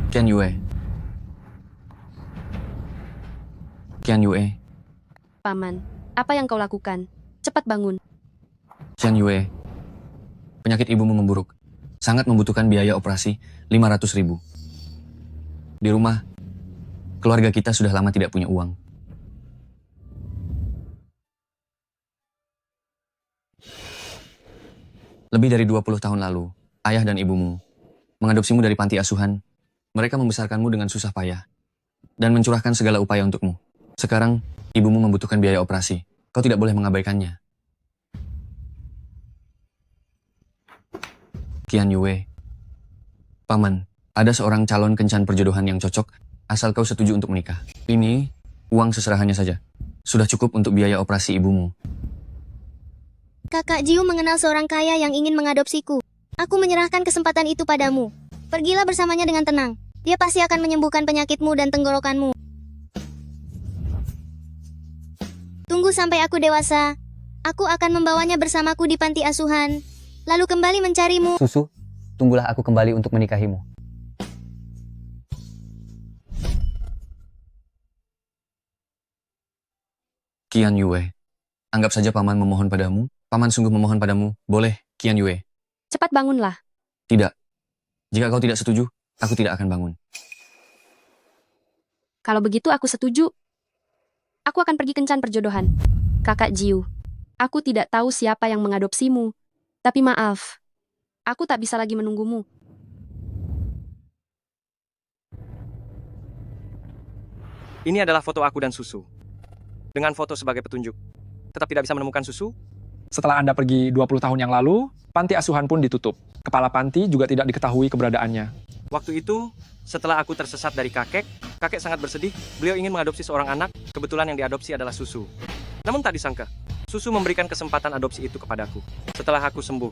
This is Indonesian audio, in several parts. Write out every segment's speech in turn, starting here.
Qian Yue. Qian Yue. Paman, apa yang kau lakukan? Cepat bangun. Qian Yue. Penyakit ibumu memburuk. Sangat membutuhkan biaya operasi 500.000. Di rumah, keluarga kita sudah lama tidak punya uang. Lebih dari 20 tahun lalu, ayah dan ibumu mengadopsimu dari panti asuhan. Mereka membesarkanmu dengan susah payah dan mencurahkan segala upaya untukmu. Sekarang, ibumu membutuhkan biaya operasi. Kau tidak boleh mengabaikannya. Qian Yue. Paman, ada seorang calon kencan perjodohan yang cocok, asal kau setuju untuk menikah. Ini, uang seserahannya saja. Sudah cukup untuk biaya operasi ibumu. Kakak Jiu mengenal seorang kaya yang ingin mengadopsiku. Aku menyerahkan kesempatan itu padamu. Pergilah bersamanya dengan tenang. Dia pasti akan menyembuhkan penyakitmu dan tenggorokanmu. Tunggu sampai aku dewasa. Aku akan membawanya bersamaku di panti asuhan, lalu kembali mencarimu. Susu, tunggulah aku kembali untuk menikahimu. Qian Yue. Anggap saja paman memohon padamu. Paman sungguh memohon padamu. Boleh, Qian Yue. Cepat bangunlah. Tidak. Jika kau tidak setuju, aku tidak akan bangun. Kalau begitu aku setuju. Aku akan pergi kencan perjodohan. Kakak Jiu, aku tidak tahu siapa yang mengadopsimu. Tapi maaf, aku tak bisa lagi menunggumu. Ini adalah foto aku dan Susu. Dengan foto sebagai petunjuk. Tetap tidak bisa menemukan Susu? Setelah Anda pergi 20 tahun yang lalu, panti asuhan pun ditutup. Kepala panti juga tidak diketahui keberadaannya. Waktu itu, setelah aku tersesat dari kakek sangat bersedih. Beliau ingin mengadopsi seorang anak, kebetulan yang diadopsi adalah Susu. Namun tak disangka, Susu memberikan kesempatan adopsi itu kepadaku. Setelah aku sembuh,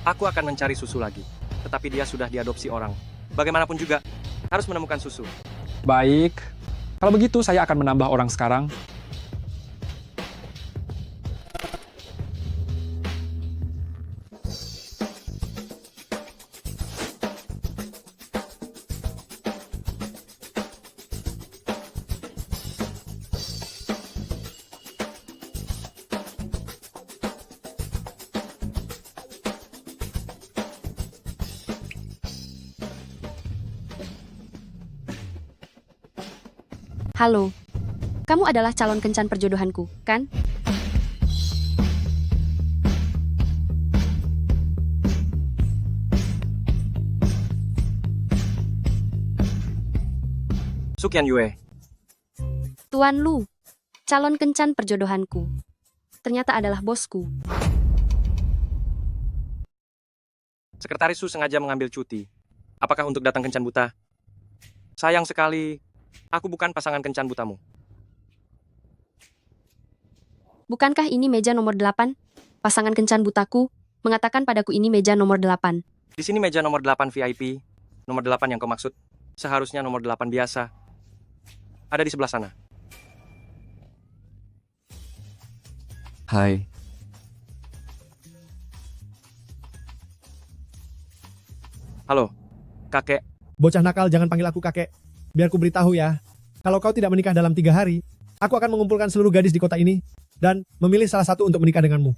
aku akan mencari Susu lagi. Tetapi dia sudah diadopsi orang. Bagaimanapun juga, harus menemukan Susu. Baik, kalau begitu saya akan menambah orang sekarang. Halo, kamu adalah calon kencan perjodohanku, kan? Su Qian Yue. Tuan Lu, calon kencan perjodohanku. Ternyata adalah bosku. Sekretaris Su sengaja mengambil cuti. Apakah untuk datang kencan buta? Sayang sekali, aku bukan pasangan kencan butamu. Bukankah ini meja nomor 8? Pasangan kencan butaku mengatakan padaku ini meja nomor 8. Di sini meja nomor 8 VIP. Nomor 8 yang kau maksud. Seharusnya nomor 8 biasa. Ada di sebelah sana. Hai. Halo, kakek. Bocah nakal, jangan panggil aku kakek. Biar ku beritahu ya, kalau kau tidak menikah dalam 3 hari, aku akan mengumpulkan seluruh gadis di kota ini dan memilih salah satu untuk menikah denganmu.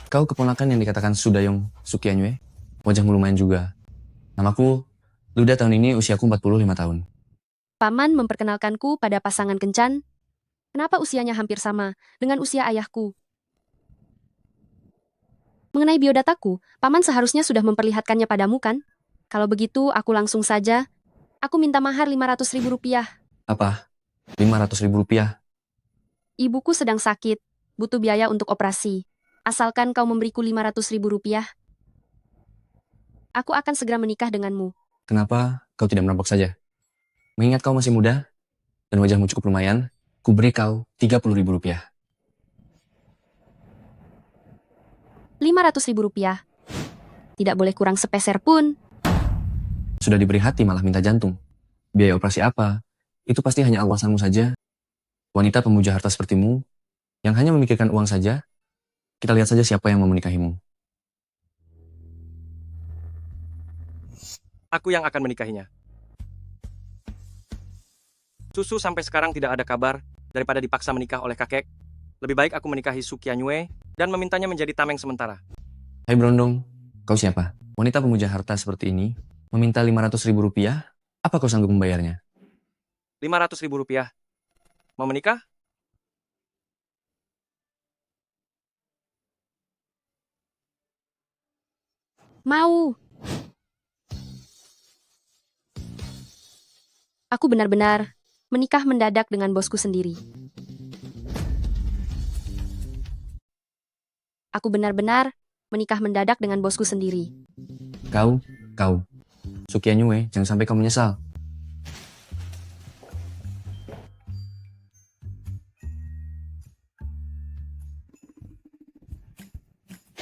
Kau keponakan yang dikatakan Sudayong Su Qian Yue. Wajahmu lumayan juga. Namaku Luda, tahun ini usiaku 45 tahun. Paman memperkenalkanku pada pasangan kencan. Kenapa usianya hampir sama dengan usia ayahku? Mengenai biodataku, Paman seharusnya sudah memperlihatkannya padamu kan? Kalau begitu, aku langsung saja. Aku minta mahar 500.000 rupiah. Apa? 500.000 rupiah? Ibuku sedang sakit, butuh biaya untuk operasi. Asalkan kau memberiku 500.000 rupiah, aku akan segera menikah denganmu. Kenapa kau tidak merampok saja? Mengingat kau masih muda dan wajahmu cukup lumayan, ku beri kau 30.000 rupiah. 500.000 rupiah. Tidak boleh kurang sepeser pun. Sudah diberi hati malah minta jantung. Biaya operasi apa? Itu pasti hanya alasanmu saja. Wanita pemuja harta sepertimu, yang hanya memikirkan uang saja, kita lihat saja siapa yang mau menikahimu. Aku yang akan menikahinya. Susu sampai sekarang tidak ada kabar, daripada dipaksa menikah oleh kakek. Lebih baik aku menikahi Sukyanyue dan memintanya menjadi tameng sementara. Hai Brondong, kau siapa? Wanita pemuja harta seperti ini meminta 500.000 rupiah. Apa kau sanggup membayarnya? 500.000 rupiah. Mau menikah? Mau. Aku benar-benar menikah mendadak dengan bosku sendiri. Aku benar-benar menikah mendadak dengan bosku sendiri. Kau. Sukyanyue, jangan sampai kau menyesal.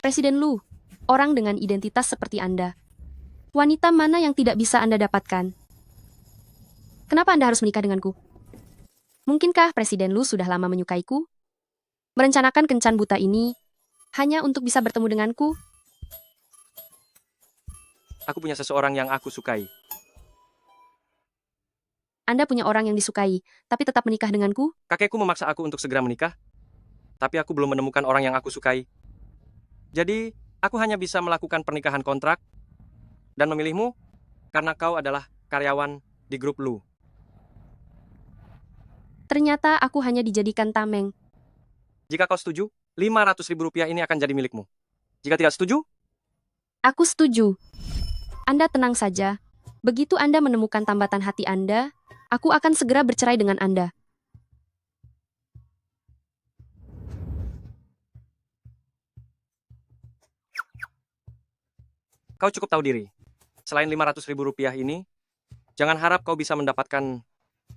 Presiden Lu, orang dengan identitas seperti Anda. Wanita mana yang tidak bisa Anda dapatkan? Kenapa Anda harus menikah denganku? Mungkinkah Presiden Lu sudah lama menyukaiku? Merencanakan kencan buta ini hanya untuk bisa bertemu denganku? Aku punya seseorang yang aku sukai. Anda punya orang yang disukai, tapi tetap menikah denganku? Kakekku memaksa aku untuk segera menikah, tapi aku belum menemukan orang yang aku sukai. Jadi, aku hanya bisa melakukan pernikahan kontrak dan memilihmu karena kau adalah karyawan di grup Lu. Ternyata aku hanya dijadikan tameng. Jika kau setuju, 500.000 rupiah ini akan jadi milikmu. Jika tidak setuju, Aku setuju. Anda tenang saja. Begitu Anda menemukan tambatan hati Anda, aku akan segera bercerai dengan Anda. kau cukup tahu diri. Selain 500.000 rupiah ini, jangan harap kau bisa mendapatkan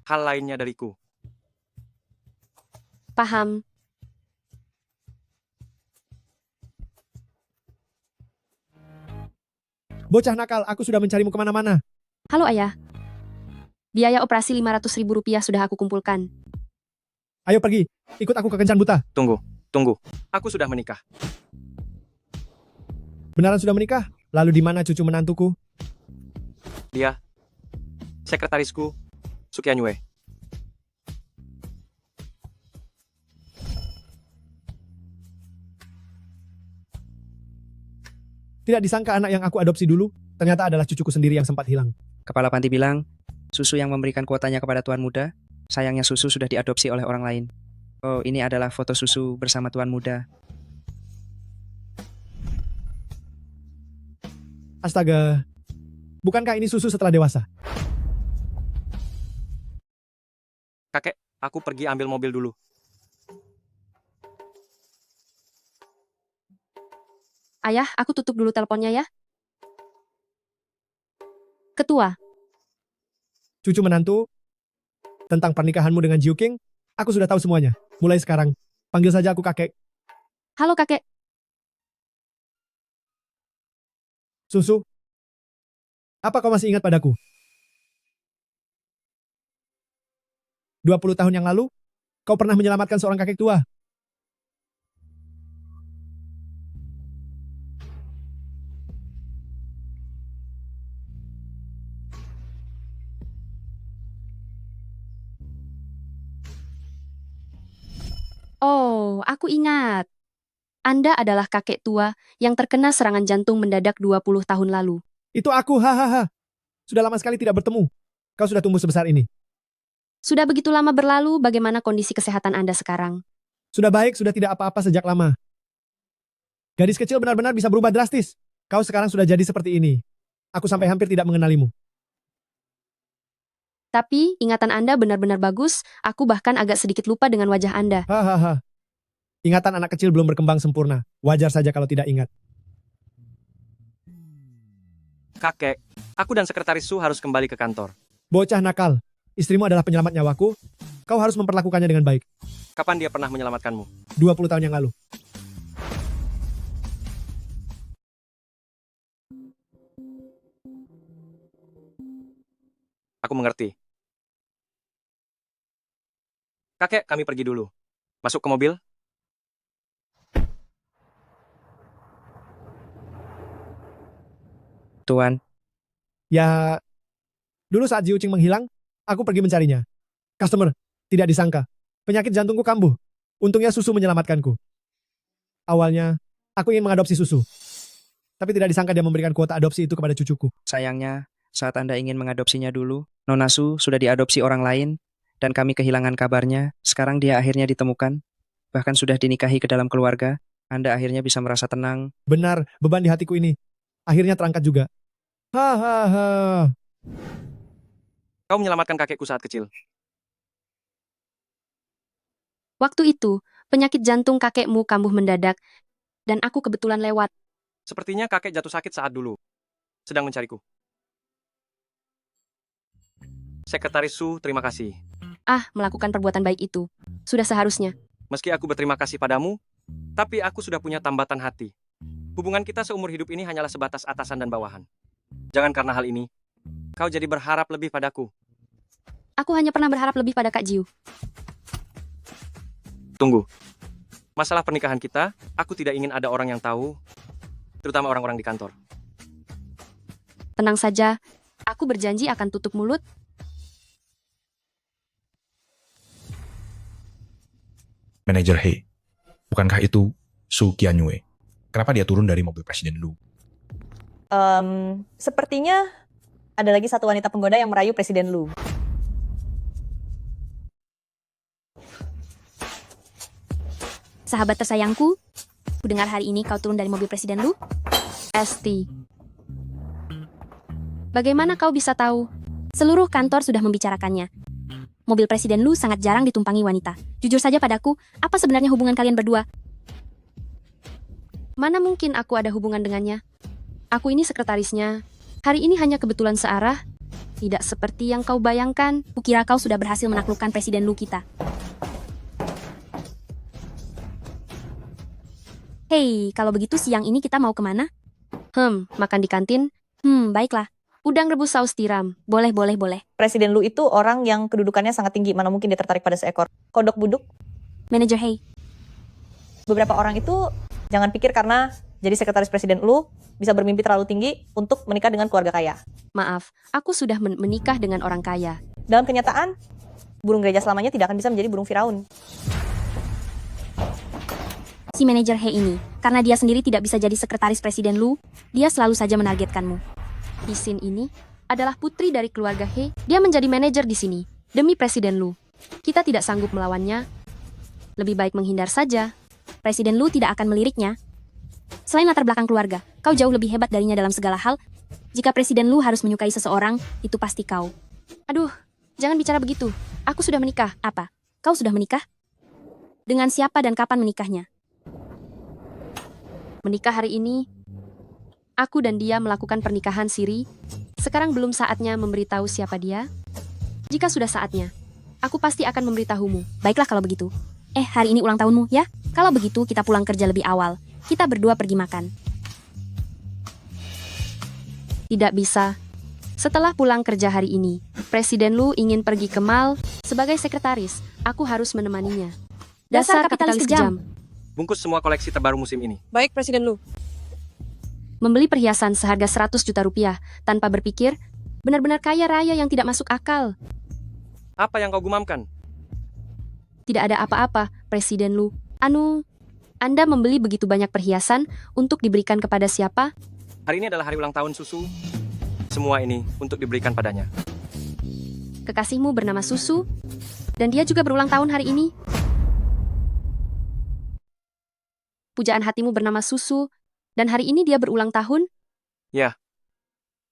hal lainnya dariku. Paham? Bocah nakal, aku sudah mencarimu kemana-mana. Halo ayah. Biaya operasi 500.000 rupiah sudah aku kumpulkan. Ayo pergi, ikut aku ke kencan buta. Tunggu. Aku sudah menikah. Beneran sudah menikah? Lalu di mana cucu menantuku? Dia, sekretarisku, Sukyanyue. Tidak disangka anak yang aku adopsi dulu, ternyata adalah cucuku sendiri yang sempat hilang. Kepala panti bilang, Susu yang memberikan kuotanya kepada Tuan Muda, sayangnya Susu sudah diadopsi oleh orang lain. Oh, ini adalah foto Susu bersama Tuan Muda. Astaga, bukankah ini susu setelah dewasa? Kakek, aku pergi ambil mobil dulu. Ayah, aku tutup dulu teleponnya ya. Ketua, Cucu menantu, tentang pernikahanmu dengan Jiu King, aku sudah tahu semuanya. Mulai sekarang, panggil saja aku kakek. halo kakek. Susu, apa kau masih ingat padaku? 20 tahun yang lalu, kau pernah menyelamatkan seorang kakek tua. Oh, aku ingat. Anda adalah kakek tua yang terkena serangan jantung mendadak 20 tahun lalu. Itu aku, hahaha. Sudah lama sekali tidak bertemu. Kau sudah tumbuh sebesar ini. Sudah begitu lama berlalu, bagaimana kondisi kesehatan Anda sekarang? Sudah baik, sudah tidak apa-apa sejak lama. Gadis kecil benar-benar bisa berubah drastis. Kau sekarang sudah jadi seperti ini. Aku sampai hampir tidak mengenalimu. Tapi, ingatan Anda benar-benar bagus, aku bahkan agak sedikit lupa dengan wajah Anda. Hahaha. Ingatan anak kecil belum berkembang sempurna. Wajar saja kalau tidak ingat. Kakek, aku dan sekretaris Su harus kembali ke kantor. Bocah nakal. Istrimu adalah penyelamat nyawaku. Kau harus memperlakukannya dengan baik. Kapan dia pernah menyelamatkanmu? 20 tahun yang lalu. Aku mengerti. Kakek, kami pergi dulu. Masuk ke mobil. Tuan, Ya, dulu saat Jiu Qing menghilang, aku pergi mencarinya. Customer, tidak disangka. Penyakit jantungku kambuh. Untungnya susu menyelamatkanku. Awalnya, aku ingin mengadopsi susu. Tapi tidak disangka dia memberikan kuota adopsi itu kepada cucuku. Sayangnya, saat Anda ingin mengadopsinya dulu, Nona Su sudah diadopsi orang lain, dan kami kehilangan kabarnya. Sekarang dia akhirnya ditemukan, bahkan sudah dinikahi ke dalam keluarga. Anda akhirnya bisa merasa tenang. Benar, beban di hatiku ini. Akhirnya terangkat juga. Hahaha. Kau menyelamatkan kakekku saat kecil. Waktu itu, penyakit jantung kakekmu kambuh mendadak, dan aku kebetulan lewat. Sepertinya kakek jatuh sakit saat dulu. Sedang mencariku. Sekretaris Su, terima kasih. Melakukan perbuatan baik itu. Sudah seharusnya. Meski aku berterima kasih padamu, tapi aku sudah punya tambatan hati. Hubungan kita seumur hidup ini hanyalah sebatas atasan dan bawahan. Jangan karena hal ini, kau jadi berharap lebih padaku. Aku hanya pernah berharap lebih pada Kak Jiu. Tunggu. Masalah pernikahan kita, aku tidak ingin ada orang yang tahu, terutama orang-orang di kantor. Tenang saja, aku berjanji akan tutup mulut. Manajer He, bukankah itu Su Qianyue? Kenapa dia turun dari mobil Presiden Lu? Sepertinya ada lagi satu wanita penggoda yang merayu Presiden Lu. Sahabat tersayangku, ku dengar hari ini kau turun dari mobil Presiden Lu. ST. Bagaimana kau bisa tahu? Seluruh kantor sudah membicarakannya. Mobil Presiden Lu sangat jarang ditumpangi wanita. Jujur saja padaku, apa sebenarnya hubungan kalian berdua? Mana mungkin aku ada hubungan dengannya? Aku ini sekretarisnya. Hari ini hanya kebetulan searah. Tidak seperti yang kau bayangkan. Kukira kau sudah berhasil menaklukkan Presiden Lu kita. Hei, kalau begitu siang ini kita mau kemana? Makan di kantin? Baiklah. Udang rebus saus tiram. Boleh. Presiden Lu itu orang yang kedudukannya sangat tinggi, mana mungkin dia tertarik pada seekor kodok buduk. Manajer Hei, Beberapa orang itu jangan pikir karena jadi sekretaris Presiden Lu bisa bermimpi terlalu tinggi untuk menikah dengan keluarga kaya. maaf, aku sudah menikah dengan orang kaya. Dalam kenyataan, burung gereja selamanya tidak akan bisa menjadi burung Firaun. Si manajer Hei ini, karena dia sendiri tidak bisa jadi sekretaris Presiden Lu, dia selalu saja menargetkanmu. Isin ini adalah putri dari keluarga Hei. Dia menjadi manajer di sini, demi Presiden Lu. Kita tidak sanggup melawannya. Lebih baik menghindar saja. Presiden Lu tidak akan meliriknya. Selain latar belakang keluarga, kau jauh lebih hebat darinya dalam segala hal. Jika Presiden Lu harus menyukai seseorang, itu pasti kau. Aduh, jangan bicara begitu. Aku sudah menikah. Apa? Kau sudah menikah? Dengan siapa dan kapan menikahnya? Menikah hari ini. Aku dan dia melakukan pernikahan siri. Sekarang belum saatnya memberitahu siapa dia. Jika sudah saatnya, aku pasti akan memberitahumu. Baiklah kalau begitu. Hari ini ulang tahunmu, ya? Kalau begitu kita pulang kerja lebih awal. Kita berdua pergi makan. Tidak bisa. Setelah pulang kerja hari ini, Presiden Lu ingin pergi ke mall. Sebagai sekretaris, aku harus menemaninya. Dasar kapitalis kejam. Bungkus semua koleksi terbaru musim ini. Baik, Presiden Lu. Membeli perhiasan seharga 100 juta rupiah tanpa berpikir, benar-benar kaya raya yang tidak masuk akal. Apa yang kau gumamkan? Tidak ada apa-apa, Presiden Lu. Anda membeli begitu banyak perhiasan untuk diberikan kepada siapa? Hari ini adalah hari ulang tahun Susu. Semua ini untuk diberikan padanya. Kekasihmu bernama Susu, dan dia juga berulang tahun hari ini. Pujaan hatimu bernama Susu, dan hari ini dia berulang tahun? Ya.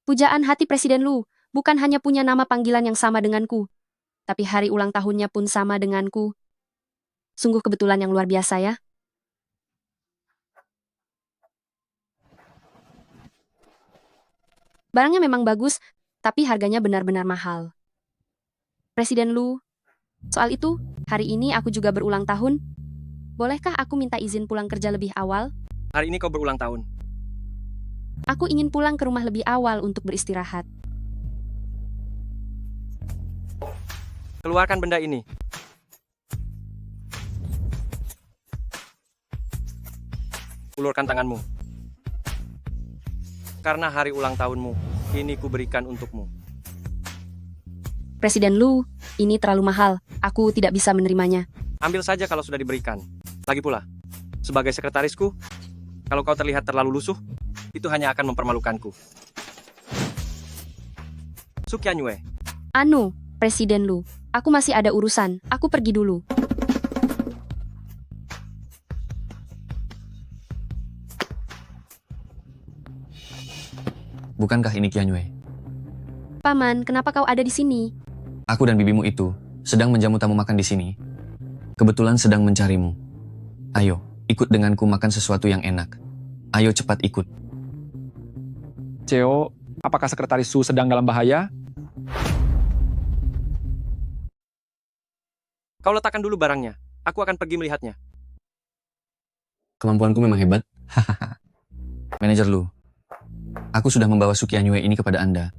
Pujaan hati Presiden Lu bukan hanya punya nama panggilan yang sama denganku, tapi hari ulang tahunnya pun sama denganku. Sungguh kebetulan yang luar biasa ya. Barangnya memang bagus, tapi harganya benar-benar mahal. Presiden Lu, soal itu, hari ini aku juga berulang tahun. Bolehkah aku minta izin pulang kerja lebih awal? Hari ini kau berulang tahun. Aku ingin pulang ke rumah lebih awal untuk beristirahat. Keluarkan benda ini. Ulurkan tanganmu. Karena hari ulang tahunmu, ini kuberikan untukmu. Presiden Lu, ini terlalu mahal. Aku tidak bisa menerimanya. Ambil saja kalau sudah diberikan. Lagi pula, sebagai sekretarisku, kalau kau terlihat terlalu lusuh, itu hanya akan mempermalukanku. Su Qianyue, Anu, Presiden Lu, aku masih ada urusan. Aku pergi dulu. Bukankah ini Qianyue? Paman, kenapa kau ada di sini? Aku dan bibimu itu sedang menjamu tamu makan di sini. Kebetulan sedang mencarimu. Ayo, ikut denganku makan sesuatu yang enak. Ayo cepat ikut. Ceo, apakah Sekretaris Su sedang dalam bahaya? kau letakkan dulu barangnya. Aku akan pergi melihatnya. Kemampuanku memang hebat. Hahaha. Manajer Lu, aku sudah membawa Su Qianyue ini kepada Anda.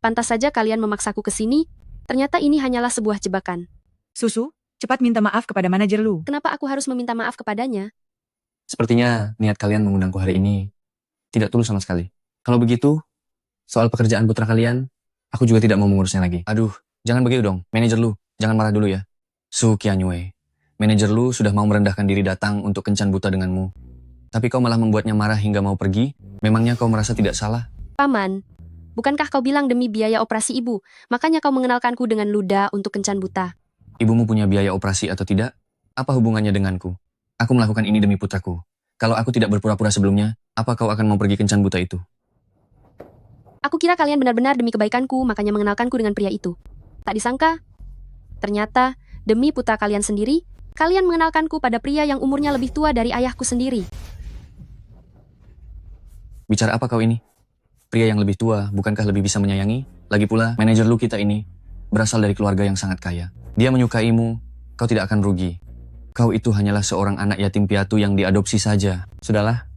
Pantas saja kalian memaksaku ke sini. Ternyata ini hanyalah sebuah jebakan. Susu, cepat minta maaf kepada manajer Lu. Kenapa aku harus meminta maaf kepadanya? Sepertinya niat kalian mengundangku hari ini tidak tulus sama sekali. Kalau begitu, soal pekerjaan putra kalian, aku juga tidak mau mengurusnya lagi. Aduh, jangan begitu dong. Manajer Lu, jangan marah dulu ya. Su Qianyue, manajer Lu sudah mau merendahkan diri datang untuk kencan buta denganmu. Tapi kau malah membuatnya marah hingga mau pergi. Memangnya kau merasa tidak salah? Paman, bukankah kau bilang demi biaya operasi ibu, makanya kau mengenalkanku dengan Luda untuk kencan buta? Ibumu punya biaya operasi atau tidak? Apa hubungannya denganku? Aku melakukan ini demi putraku. Kalau aku tidak berpura-pura sebelumnya, apa kau akan mau pergi kencan buta itu? Aku kira kalian benar-benar demi kebaikanku, makanya mengenalkanku dengan pria itu. Tak disangka, ternyata demi putra kalian sendiri, kalian mengenalkanku pada pria yang umurnya lebih tua dari ayahku sendiri. Bicara apa kau ini? Pria yang lebih tua, bukankah lebih bisa menyayangi? Lagi pula, manajer Lu kita ini berasal dari keluarga yang sangat kaya. Dia menyukaimu, kau tidak akan rugi. Kau itu hanyalah seorang anak yatim piatu yang diadopsi saja. Sudahlah,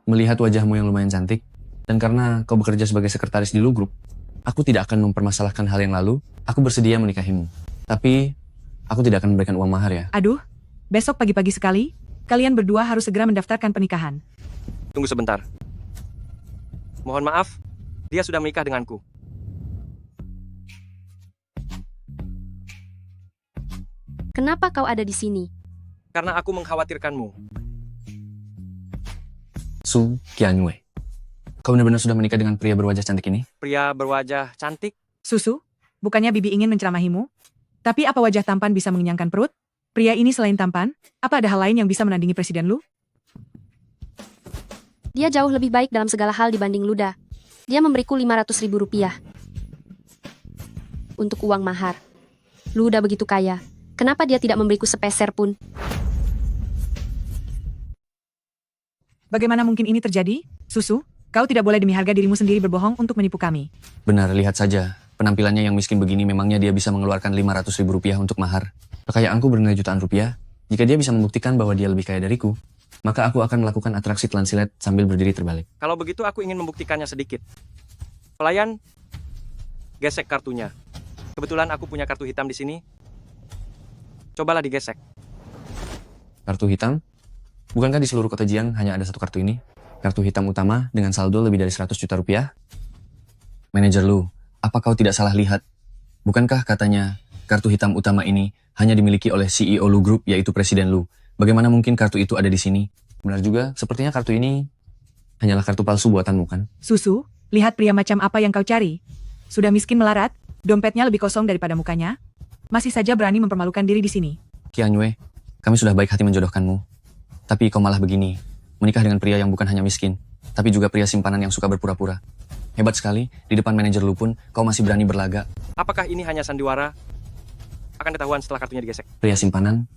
melihat wajahmu yang lumayan cantik, dan karena kau bekerja sebagai sekretaris di Lu Group, aku tidak akan mempermasalahkan hal yang lalu, aku bersedia menikahimu. Tapi, aku tidak akan memberikan uang mahar ya. Aduh, besok pagi-pagi sekali, kalian berdua harus segera mendaftarkan pernikahan. Tunggu sebentar. Mohon maaf, dia sudah menikah denganku. Kenapa kau ada di sini? Karena aku mengkhawatirkanmu. Su Qianyue, kau benar-benar sudah menikah dengan pria berwajah cantik ini? Pria berwajah cantik. Susu, bukannya Bibi ingin menceramahimu? Tapi apa wajah tampan bisa mengenyangkan perut? Pria ini selain tampan, apa ada hal lain yang bisa menandingi Presiden Lu? Dia jauh lebih baik dalam segala hal dibanding Luda. Dia memberiku 500.000 rupiah untuk uang mahar. Luda begitu kaya. Kenapa dia tidak memberiku sepeser pun? Bagaimana mungkin ini terjadi? Susu, kau tidak boleh demi harga dirimu sendiri berbohong untuk menipu kami. Benar, lihat saja. Penampilannya yang miskin begini memangnya dia bisa mengeluarkan 500.000 rupiah untuk mahar. Kekayaanku bernilai jutaan rupiah. Jika dia bisa membuktikan bahwa dia lebih kaya dariku, maka aku akan melakukan atraksi telan silet sambil berdiri terbalik. Kalau begitu aku ingin membuktikannya sedikit. Pelayan, gesek kartunya. Kebetulan aku punya kartu hitam di sini. Cobalah digesek. Kartu hitam? Bukankah di seluruh kota Jiang hanya ada satu kartu ini? Kartu hitam utama dengan saldo lebih dari 100 juta rupiah? Manajer Lu, apa kau tidak salah lihat? Bukankah katanya kartu hitam utama ini hanya dimiliki oleh CEO Lu Group, yaitu Presiden Lu? Bagaimana mungkin kartu itu ada di sini? Benar juga, sepertinya kartu ini hanyalah kartu palsu buatanmu kan? Susu, lihat pria macam apa yang kau cari. Sudah miskin melarat, dompetnya lebih kosong daripada mukanya. Masih saja berani mempermalukan diri di sini. Qianyue, kami sudah baik hati menjodohkanmu. Tapi kau malah begini, menikah dengan pria yang bukan hanya miskin, tapi juga pria simpanan yang suka berpura-pura. Hebat sekali, di depan manajer Lu pun kau masih berani berlagak. Apakah ini hanya sandiwara? Akan ketahuan setelah kartunya digesek. Pria simpanan,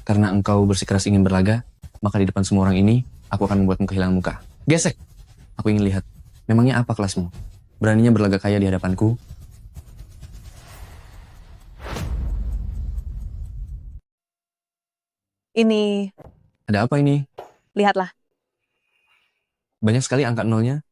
karena engkau bersikeras ingin berlaga, maka di depan semua orang ini, aku akan membuatmu kehilangan muka. Gesek! Aku ingin lihat, memangnya apa kelasmu? Beraninya berlagak kaya di hadapanku? Ini, Ada apa ini? lihatlah. Banyak sekali angka nolnya.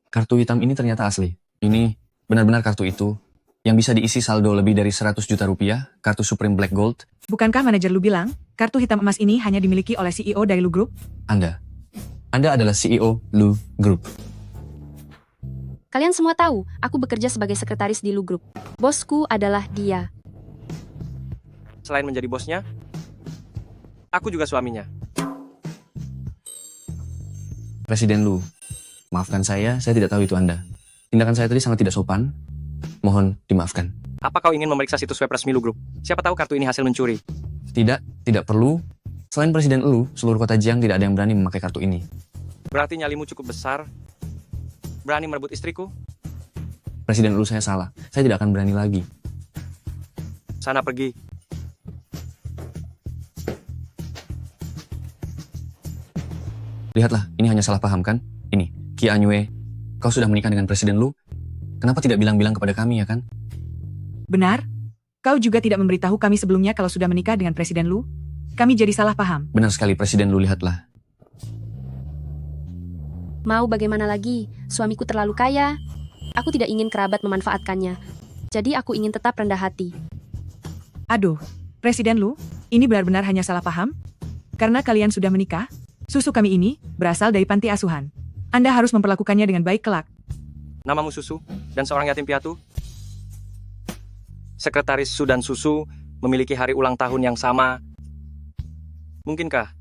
Kartu hitam ini ternyata asli. Ini benar-benar kartu itu, yang bisa diisi saldo lebih dari 100 juta rupiah, kartu Supreme Black Gold. Bukankah manajer Lu bilang, kartu hitam emas ini hanya dimiliki oleh CEO dari Lu Group? Anda adalah CEO Lu Group. Kalian semua tahu, aku bekerja sebagai sekretaris di Lu Group. Bosku adalah dia. Selain menjadi bosnya, aku juga suaminya. Presiden Lu, maafkan saya tidak tahu itu Anda. Tindakan saya tadi sangat tidak sopan. Mohon dimaafkan. Apa kau ingin memeriksa situs web resmi Lu Group? Siapa tahu kartu ini hasil mencuri. Tidak perlu. Selain Presiden Lu, seluruh kota Jiang tidak ada yang berani memakai kartu ini. Berarti nyalimu cukup besar. Berani merebut istriku? Presiden Lu, saya salah. Saya tidak akan berani lagi. Sana pergi. Lihatlah, ini hanya salah paham kan? Ini, Qi Anyue, kau sudah menikah dengan Presiden Lu? Kenapa tidak bilang-bilang kepada kami ya kan? Benar? Kau juga tidak memberitahu kami sebelumnya kalau sudah menikah dengan Presiden Lu? Kami jadi salah paham. Benar sekali Presiden Lu, lihatlah. Mau bagaimana lagi? Suamiku terlalu kaya. Aku tidak ingin kerabat memanfaatkannya. Jadi aku ingin tetap rendah hati. Aduh, Presiden Lu, ini benar-benar hanya salah paham? Karena kalian sudah menikah, susu kami ini berasal dari panti asuhan. Anda harus memperlakukannya dengan baik kelak. Namamu Susu dan seorang yatim piatu? Sekretaris Su dan Susu memiliki hari ulang tahun yang sama. Mungkinkah?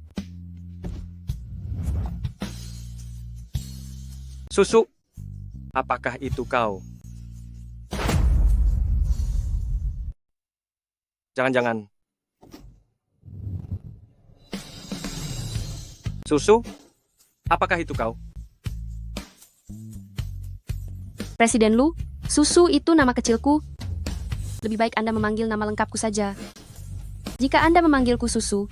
Susu, apakah itu kau? Jangan-jangan. Susu, apakah itu kau? Presiden Lu, Susu itu nama kecilku. Lebih baik Anda memanggil nama lengkapku saja. Jika Anda memanggilku Susu,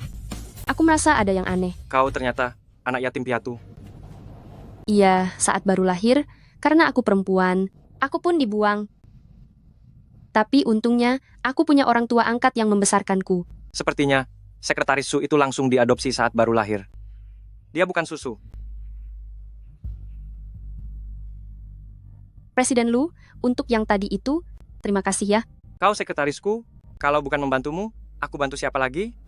aku merasa ada yang aneh. Kau ternyata anak yatim piatu. Iya, saat baru lahir, karena aku perempuan, aku pun dibuang. Tapi untungnya, aku punya orang tua angkat yang membesarkanku. Sepertinya, sekretaris Su itu langsung diadopsi saat baru lahir. Dia bukan Susu. Presiden Lu, untuk yang tadi itu, terima kasih ya. Kau sekretarisku, kalau bukan membantumu, aku bantu siapa lagi?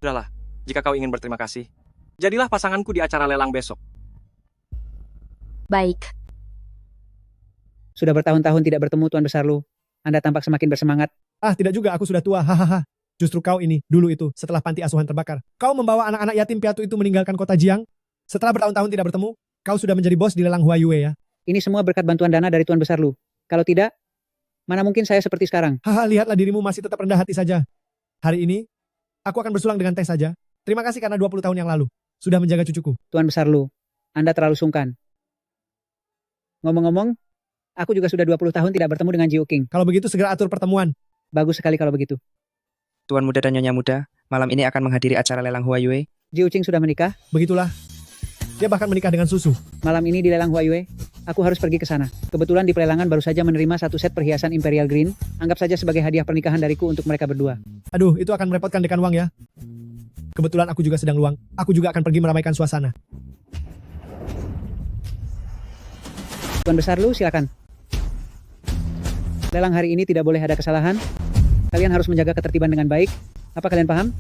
Sudahlah, jika kau ingin berterima kasih, jadilah pasanganku di acara lelang besok. Baik. Sudah bertahun-tahun tidak bertemu Tuan Besar Lu. Anda tampak semakin bersemangat. Ah, tidak juga, aku sudah tua, hahaha. Justru kau ini, dulu itu, setelah panti asuhan terbakar. Kau membawa anak-anak yatim piatu itu meninggalkan kota Jiang. Setelah bertahun-tahun tidak bertemu, kau sudah menjadi bos di lelang Huayue ya. Ini semua berkat bantuan dana dari Tuan Besar Lu. Kalau tidak, mana mungkin saya seperti sekarang. Haha, lihatlah dirimu masih tetap rendah hati saja. Hari ini, aku akan bersulang dengan teh saja. Terima kasih karena 20 tahun yang lalu, sudah menjaga cucuku. Tuan Besar Lu, Anda terlalu sungkan. Ngomong-ngomong, aku juga sudah 20 tahun tidak bertemu dengan Jiu King. Kalau begitu segera atur pertemuan. Bagus sekali kalau begitu. Tuan muda dan nyonya muda, malam ini akan menghadiri acara lelang Huayue. Jiu King sudah menikah? Begitulah. Dia bahkan menikah dengan Susu. Malam ini di lelang Huayue, aku harus pergi ke sana. Kebetulan di pelelangan baru saja menerima satu set perhiasan Imperial Green. Anggap saja sebagai hadiah pernikahan dariku untuk mereka berdua. Aduh, itu akan merepotkan Dekan Wang ya. Kebetulan aku juga sedang luang. Aku juga akan pergi meramaikan suasana. Tuan Besar Lu, silakan. Lelang hari ini tidak boleh ada kesalahan. Kalian harus menjaga ketertiban dengan baik. Apa kalian paham?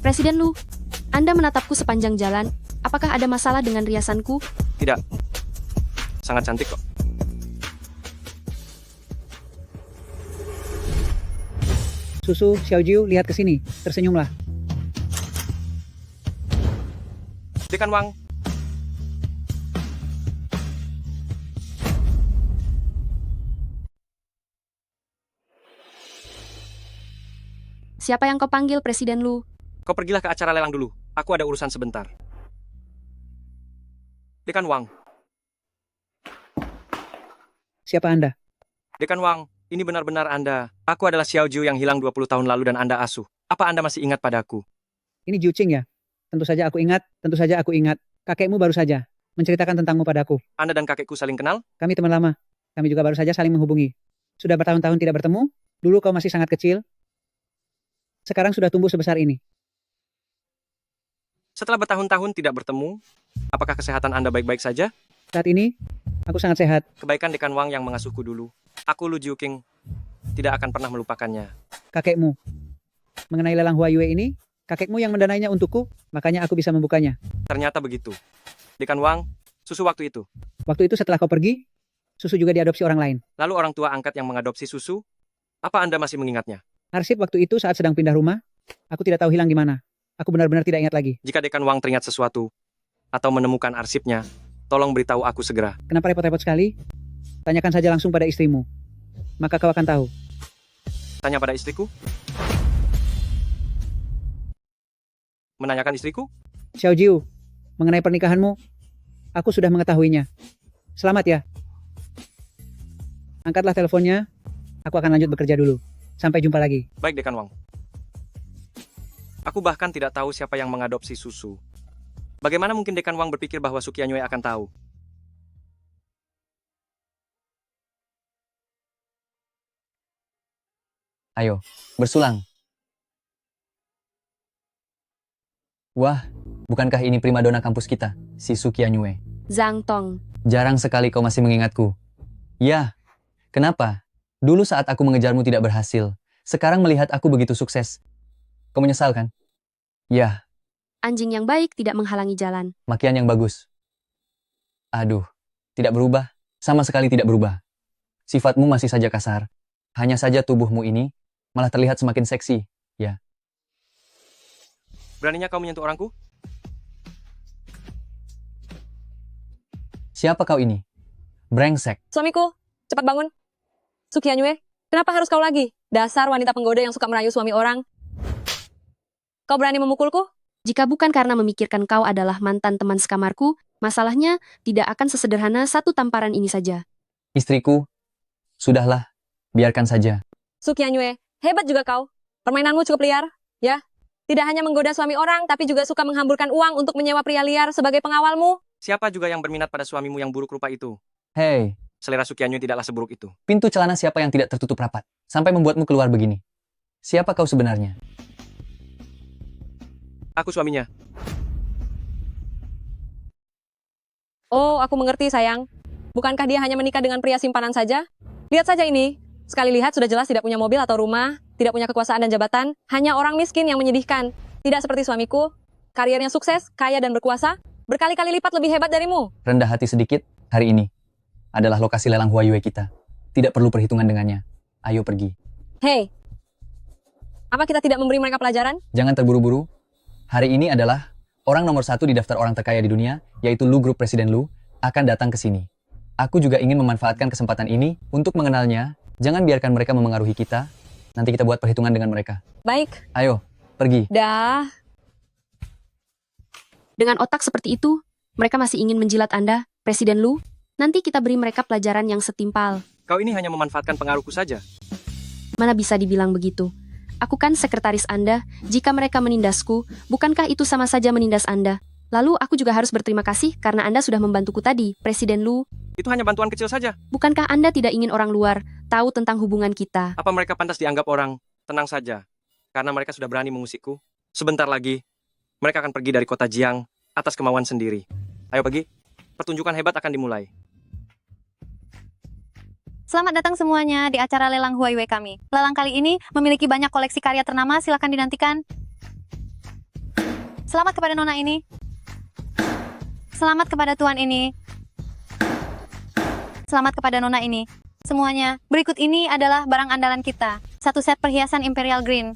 Presiden Lu, Anda menatapku sepanjang jalan. Apakah ada masalah dengan riasanku? Tidak. Sangat cantik kok. Susu, Xiaojiu, lihat ke sini. Tersenyumlah. Dekan Wang. Siapa yang kau panggil, Presiden Lu? Kau pergilah ke acara lelang dulu. Aku ada urusan sebentar. Dekan Wang. Siapa Anda? Dekan Wang, ini benar-benar Anda. Aku adalah Xiao Jiu yang hilang 20 tahun lalu dan Anda asuh. Apa Anda masih ingat padaku? Ini Jiu Qing ya? Tentu saja aku ingat, tentu saja aku ingat. Kakekmu baru saja menceritakan tentangmu padaku. Anda dan kakekku saling kenal? Kami teman lama. Kami juga baru saja saling menghubungi. Sudah bertahun-tahun tidak bertemu. Dulu kau masih sangat kecil. Sekarang sudah tumbuh sebesar ini. Setelah bertahun-tahun tidak bertemu, apakah kesehatan Anda baik-baik saja? Saat ini, aku sangat sehat. Kebaikan Dekan Wang yang mengasuhku dulu. Aku Lu Jiu King tidak akan pernah melupakannya. Kakekmu. Mengenai lelang Huayue ini, Kakekmu yang mendanainya untukku, makanya aku bisa membukanya. Ternyata begitu. Dekan Wang, susu waktu itu. Waktu itu setelah kau pergi, susu juga diadopsi orang lain. Lalu orang tua angkat yang mengadopsi susu, apa Anda masih mengingatnya? Arsip waktu itu saat sedang pindah rumah, aku tidak tahu hilang di mana. Aku benar-benar tidak ingat lagi. Jika Dekan Wang teringat sesuatu, atau menemukan arsipnya, tolong beritahu aku segera. Kenapa repot-repot sekali? Tanyakan saja langsung pada istrimu. Maka kau akan tahu. Tanya pada istriku? Menanyakan istriku? Xiao Jiu, mengenai pernikahanmu, aku sudah mengetahuinya. Selamat ya. Angkatlah teleponnya, aku akan lanjut bekerja dulu. Sampai jumpa lagi. Baik, Dekan Wang. Aku bahkan tidak tahu siapa yang mengadopsi susu. Bagaimana mungkin Dekan Wang berpikir bahwa Sukianyue akan tahu? Ayo, bersulang. Wah, bukankah ini primadona kampus kita, si Sukianyue? Zhang Tong. Jarang sekali kau masih mengingatku. Ya, kenapa? Dulu saat aku mengejarmu tidak berhasil. Sekarang melihat aku begitu sukses. Kau menyesal kan? Ya, Anjing yang baik tidak menghalangi jalan. makian yang bagus. Aduh, tidak berubah. Sama sekali tidak berubah. Sifatmu masih saja kasar. Hanya saja tubuhmu ini malah terlihat semakin seksi. Ya, Beraninya kau menyentuh orangku? siapa kau ini? Brengsek. Suamiku, cepat bangun. Sukianyue, kenapa harus kau lagi? Dasar wanita penggoda yang suka merayu suami orang. Kau berani memukulku? Jika bukan karena memikirkan kau adalah mantan teman sekamarku, masalahnya tidak akan sesederhana satu tamparan ini saja. Istriku, sudahlah, biarkan saja. Sukianyue, hebat juga kau. Permainanmu cukup liar, ya? Tidak hanya menggoda suami orang, tapi juga suka menghamburkan uang untuk menyewa pria liar sebagai pengawalmu. Siapa juga yang berminat pada suamimu yang buruk rupa itu? Hei, Selera Sukianyue tidaklah seburuk itu. pintu celana siapa yang tidak tertutup rapat, sampai membuatmu keluar begini? Siapa kau sebenarnya? Aku suaminya. Oh, aku mengerti sayang. Bukankah dia hanya menikah dengan pria simpanan saja? Lihat saja ini. Sekali lihat sudah jelas tidak punya mobil atau rumah, tidak punya kekuasaan dan jabatan, hanya orang miskin yang menyedihkan. Tidak seperti suamiku, kariernya sukses, kaya dan berkuasa, berkali-kali lipat lebih hebat darimu. Rendah hati sedikit, hari ini adalah lokasi lelang Huayue kita. Tidak perlu perhitungan dengannya. Ayo pergi. Hei, apa kita tidak memberi mereka pelajaran? Jangan terburu-buru. Hari ini adalah orang nomor 1 di daftar orang terkaya di dunia, yaitu Lu Group Presiden Lu, akan datang ke sini. Aku juga ingin memanfaatkan kesempatan ini untuk mengenalnya. Jangan biarkan mereka memengaruhi kita. Nanti kita buat perhitungan dengan mereka. Baik. Ayo, pergi. Dah. Dengan otak seperti itu, mereka masih ingin menjilat Anda, Presiden Lu. Nanti kita beri mereka pelajaran yang setimpal. Kau ini hanya memanfaatkan pengaruhku saja. Mana bisa dibilang begitu? Aku kan sekretaris Anda. Jika mereka menindasku, bukankah itu sama saja menindas Anda? Lalu aku juga harus berterima kasih karena Anda sudah membantuku tadi, Presiden Lu. Itu hanya bantuan kecil saja. Bukankah Anda tidak ingin orang luar tahu tentang hubungan kita? Apa mereka pantas dianggap orang? Tenang saja. Karena mereka sudah berani mengusikku. Sebentar lagi, mereka akan pergi dari kota Jiang atas kemauan sendiri. Ayo pergi. Pertunjukan hebat akan dimulai. Selamat datang semuanya di acara lelang Huayue kami. Lelang kali ini memiliki banyak koleksi karya ternama, silakan dinantikan. Selamat kepada nona ini. Selamat kepada tuan ini. Selamat kepada nona ini. Semuanya, berikut ini adalah barang andalan kita. Satu set perhiasan Imperial Green.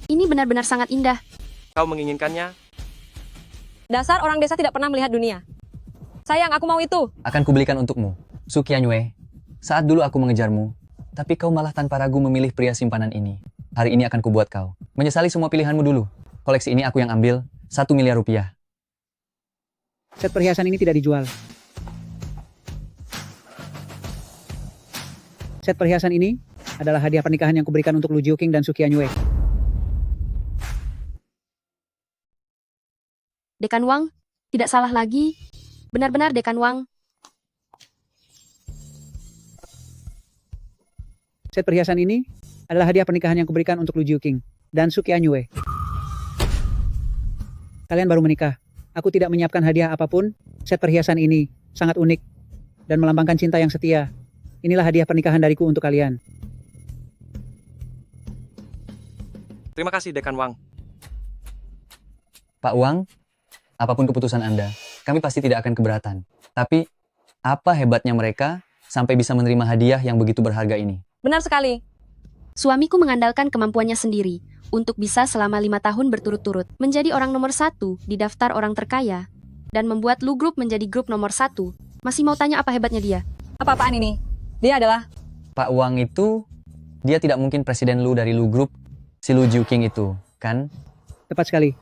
Ini benar-benar sangat indah. Kau menginginkannya? Dasar orang desa tidak pernah melihat dunia. Sayang, aku mau itu. Akan kubelikan untukmu. Sukianyue, saat dulu aku mengejarmu, tapi kau malah tanpa ragu memilih pria simpanan ini. Hari ini akan kubuat kau menyesali semua pilihanmu dulu. Koleksi ini aku yang ambil, 1 miliar rupiah. Set perhiasan ini tidak dijual. Set perhiasan ini adalah hadiah pernikahan yang kuberikan untuk Lu Jiuqing dan Sukianyue. Dekan Wang, tidak salah lagi. Benar-benar Dekan Wang. Set perhiasan ini adalah hadiah pernikahan yang kuberikan untuk Lu Jiuqing dan Sukianyue. Kalian baru menikah. Aku tidak menyiapkan hadiah apapun. Set perhiasan ini sangat unik dan melambangkan cinta yang setia. Inilah hadiah pernikahan dariku untuk kalian. Terima kasih, Dekan Wang. Pak Wang, apapun keputusan Anda, kami pasti tidak akan keberatan. Tapi, apa hebatnya mereka sampai bisa menerima hadiah yang begitu berharga ini? Benar sekali. Suamiku mengandalkan kemampuannya sendiri untuk bisa selama 5 tahun berturut-turut menjadi orang nomor 1 di daftar orang terkaya dan membuat Lu Group menjadi grup nomor 1. Masih mau tanya apa hebatnya dia? Apa-apaan ini? Dia adalah... Pak Wang itu, dia tidak mungkin presiden Lu dari Lu Group, si Lu Juqing itu, kan? Tepat sekali.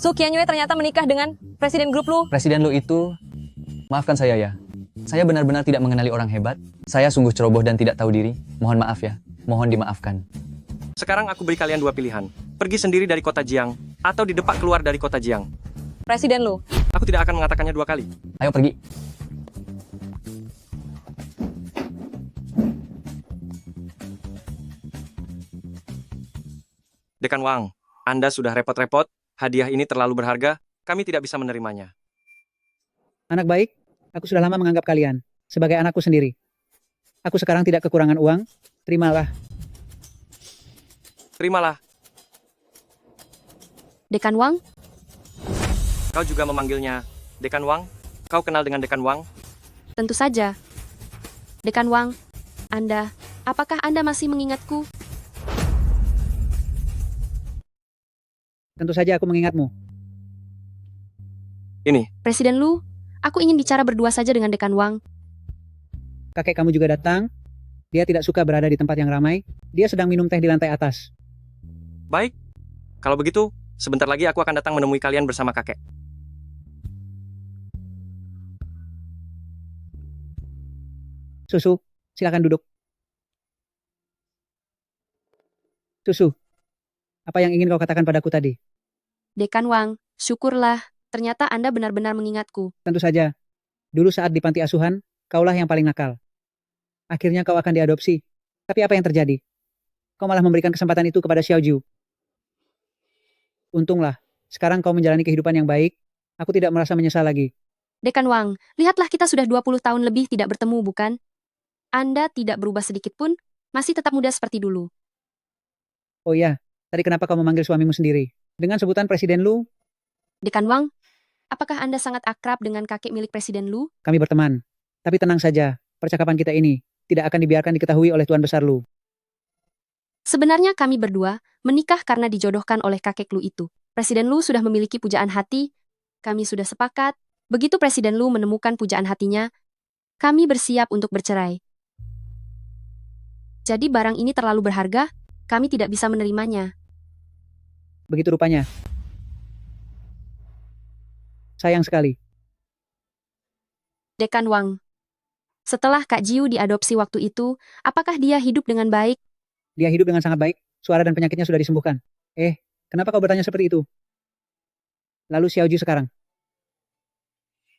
Su Qianyue ternyata menikah dengan presiden grup Lu. Presiden Lu itu, maafkan saya ya. Saya benar-benar tidak mengenali orang hebat. Saya sungguh ceroboh dan tidak tahu diri. Mohon maaf ya. Mohon dimaafkan. Sekarang aku beri kalian 2 pilihan. Pergi sendiri dari kota Jiang, atau didepak keluar dari kota Jiang. Presiden Lu. Aku tidak akan mengatakannya 2 kali. Ayo pergi. Dekan Wang, Anda sudah repot-repot. Hadiah ini terlalu berharga. Kami tidak bisa menerimanya. Anak baik, aku sudah lama menganggap kalian sebagai anakku sendiri. Aku sekarang tidak kekurangan uang. Terimalah. Terimalah. Dekan Wang? Kau juga memanggilnya Dekan Wang? Kau kenal dengan Dekan Wang? Tentu saja. Dekan Wang, apakah Anda masih mengingatku? Tentu saja aku mengingatmu. Ini. Presiden Lu, aku ingin bicara berdua saja dengan Dekan Wang. Kakek kamu juga datang. Dia tidak suka berada di tempat yang ramai. Dia sedang minum teh di lantai atas. Baik. Kalau begitu, sebentar lagi aku akan datang menemui kalian bersama kakek. Susu, silakan duduk. Susu, apa yang ingin kau katakan padaku tadi? Dekan Wang, syukurlah. Ternyata Anda benar-benar mengingatku. Tentu saja. Dulu saat di panti asuhan, kaulah yang paling nakal. Akhirnya kau akan diadopsi. Tapi apa yang terjadi? Kau malah memberikan kesempatan itu kepada Xiao Jiu. Untunglah, sekarang kau menjalani kehidupan yang baik. Aku tidak merasa menyesal lagi. Dekan Wang, lihatlah kita sudah 20 tahun lebih tidak bertemu, bukan? Anda tidak berubah sedikit pun, masih tetap muda seperti dulu. Oh iya, tadi kenapa kau memanggil suamimu sendiri? Dengan sebutan Presiden Lu? Dekan Wang, apakah Anda sangat akrab dengan kakek milik Presiden Lu? Kami berteman. Tapi tenang saja, percakapan kita ini tidak akan dibiarkan diketahui oleh Tuan Besar Lu. Sebenarnya kami berdua menikah karena dijodohkan oleh kakek Lu itu. Presiden Lu sudah memiliki pujaan hati, kami sudah sepakat. Begitu Presiden Lu menemukan pujaan hatinya, kami bersiap untuk bercerai. Jadi barang ini terlalu berharga, kami tidak bisa menerimanya. Begitu rupanya. Sayang sekali. Dekan Wang, setelah Kak Jiu diadopsi waktu itu, apakah dia hidup dengan baik? Dia hidup dengan sangat baik, suara dan penyakitnya sudah disembuhkan. Kenapa kau bertanya seperti itu? Lalu Xiao Jiu sekarang?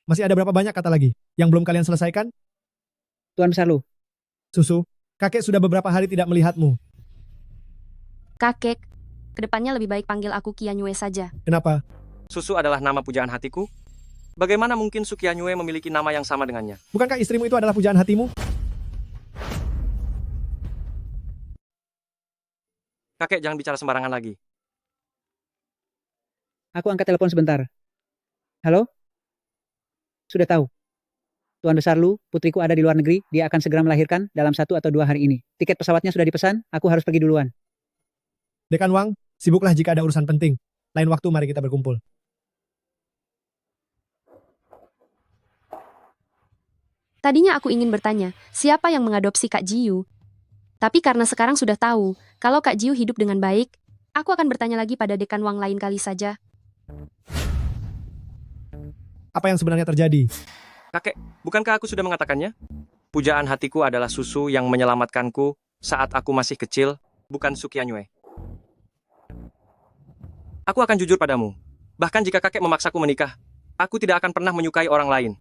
Masih ada berapa banyak kata lagi yang belum kalian selesaikan? Tuan Besar Lu. Susu, kakek sudah beberapa hari tidak melihatmu. Kakek, kedepannya lebih baik panggil aku Qianyue saja. Kenapa? Susu adalah nama pujaan hatiku. Bagaimana mungkin Su Qianyue memiliki nama yang sama dengannya? Bukankah istrimu itu adalah pujaan hatimu? Kakek, jangan bicara sembarangan lagi. Aku angkat telepon sebentar. Halo? Sudah tahu. Tuan Besar Lu, putriku ada di luar negeri, dia akan segera melahirkan dalam 1 atau 2 hari ini. Tiket pesawatnya sudah dipesan, aku harus pergi duluan. Dekan Wang, sibuklah jika ada urusan penting. Lain waktu mari kita berkumpul. Tadinya aku ingin bertanya, siapa yang mengadopsi Kak Jiu? Tapi karena sekarang sudah tahu, kalau Kak Jiu hidup dengan baik, aku akan bertanya lagi pada Dekan Wang lain kali saja. Apa yang sebenarnya terjadi? Kakek, bukankah aku sudah mengatakannya? Pujaan hatiku adalah Susu yang menyelamatkanku saat aku masih kecil, bukan Su Qianyue. Aku akan jujur padamu. Bahkan jika kakek memaksaku menikah, aku tidak akan pernah menyukai orang lain.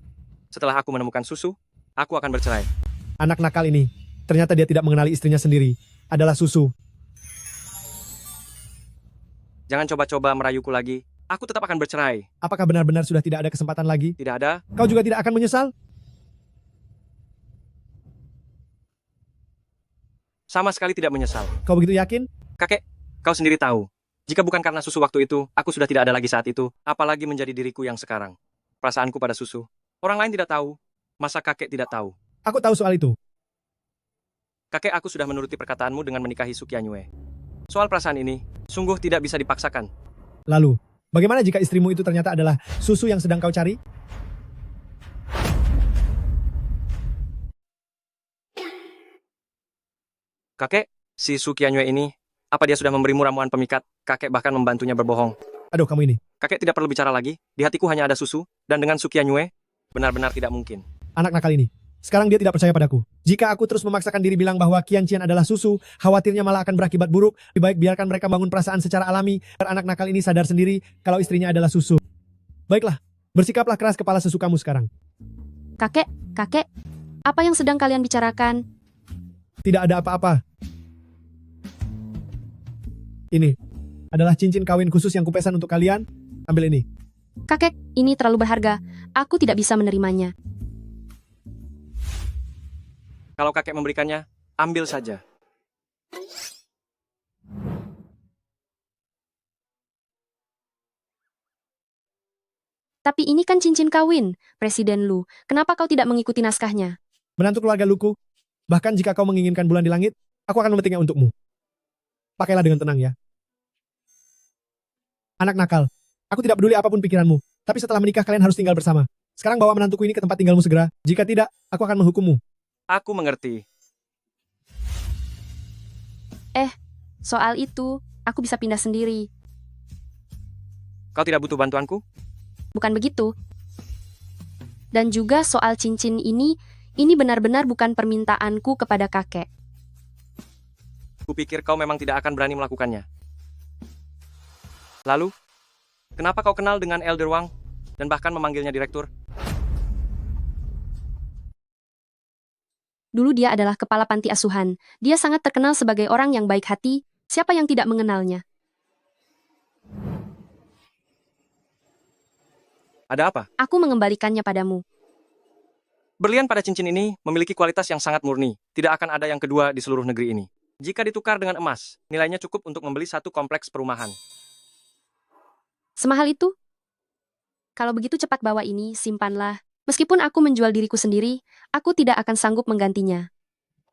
Setelah aku menemukan Susu, aku akan bercerai. Anak nakal ini, ternyata dia tidak mengenali istrinya sendiri. Adalah Susu. Jangan coba-coba merayuku lagi. Aku tetap akan bercerai. Apakah benar-benar sudah tidak ada kesempatan lagi? Tidak ada. Kau juga tidak akan menyesal? Sama sekali tidak menyesal. Kau begitu yakin? Kakek, kau sendiri tahu. Jika bukan karena susu waktu itu, aku sudah tidak ada lagi saat itu, apalagi menjadi diriku yang sekarang. Perasaanku pada susu. Orang lain tidak tahu. Masa kakek tidak tahu? Aku tahu soal itu. Kakek, aku sudah menuruti perkataanmu dengan menikahi Sukyanyue. Soal perasaan ini, sungguh tidak bisa dipaksakan. Lalu, bagaimana jika istrimu itu ternyata adalah susu yang sedang kau cari? Kakek, si Sukyanyue ini, apa dia sudah memberimu ramuan pemikat? Kakek bahkan membantunya berbohong. Aduh, kamu ini. Kakek tidak perlu bicara lagi, di hatiku hanya ada susu, dan dengan Sukyanyue, benar-benar tidak mungkin. Anak nakal ini. Sekarang dia tidak percaya padaku. Jika aku terus memaksakan diri bilang bahwa Qianqian adalah susu, khawatirnya malah akan berakibat buruk. Lebih baik biarkan mereka bangun perasaan secara alami, agar anak nakal ini sadar sendiri kalau istrinya adalah susu. Baiklah, bersikaplah keras kepala susu kamu sekarang. Kakek, apa yang sedang kalian bicarakan? Tidak ada apa-apa. Ini adalah cincin kawin khusus yang kupesan untuk kalian. Ambil ini. Kakek, ini terlalu berharga. Aku tidak bisa menerimanya. Kalau kakek memberikannya, ambil saja. Tapi ini kan cincin kawin, Presiden Lu. Kenapa kau tidak mengikuti naskahnya? Menantu keluarga Luku. Bahkan jika kau menginginkan bulan di langit, aku akan memetiknya untukmu. Pakailah dengan tenang ya. Anak nakal, aku tidak peduli apapun pikiranmu. Tapi setelah menikah kalian harus tinggal bersama. Sekarang bawa menantuku ini ke tempat tinggalmu segera. Jika tidak, aku akan menghukummu. Aku mengerti. Soal itu, aku bisa pindah sendiri. Kau tidak butuh bantuanku? Bukan begitu. Dan juga soal cincin ini benar-benar bukan permintaanku kepada kakek. Kupikir kau memang tidak akan berani melakukannya. Lalu, kenapa kau kenal dengan Elder Wang dan bahkan memanggilnya direktur? Dulu dia adalah kepala panti asuhan. Dia sangat terkenal sebagai orang yang baik hati. Siapa yang tidak mengenalnya? Ada apa? Aku mengembalikannya padamu. Berlian pada cincin ini memiliki kualitas yang sangat murni. Tidak akan ada yang kedua di seluruh negeri ini. Jika ditukar dengan emas, nilainya cukup untuk membeli satu kompleks perumahan. Semahal itu? Kalau begitu cepat bawa ini, simpanlah. Meskipun aku menjual diriku sendiri, aku tidak akan sanggup menggantinya.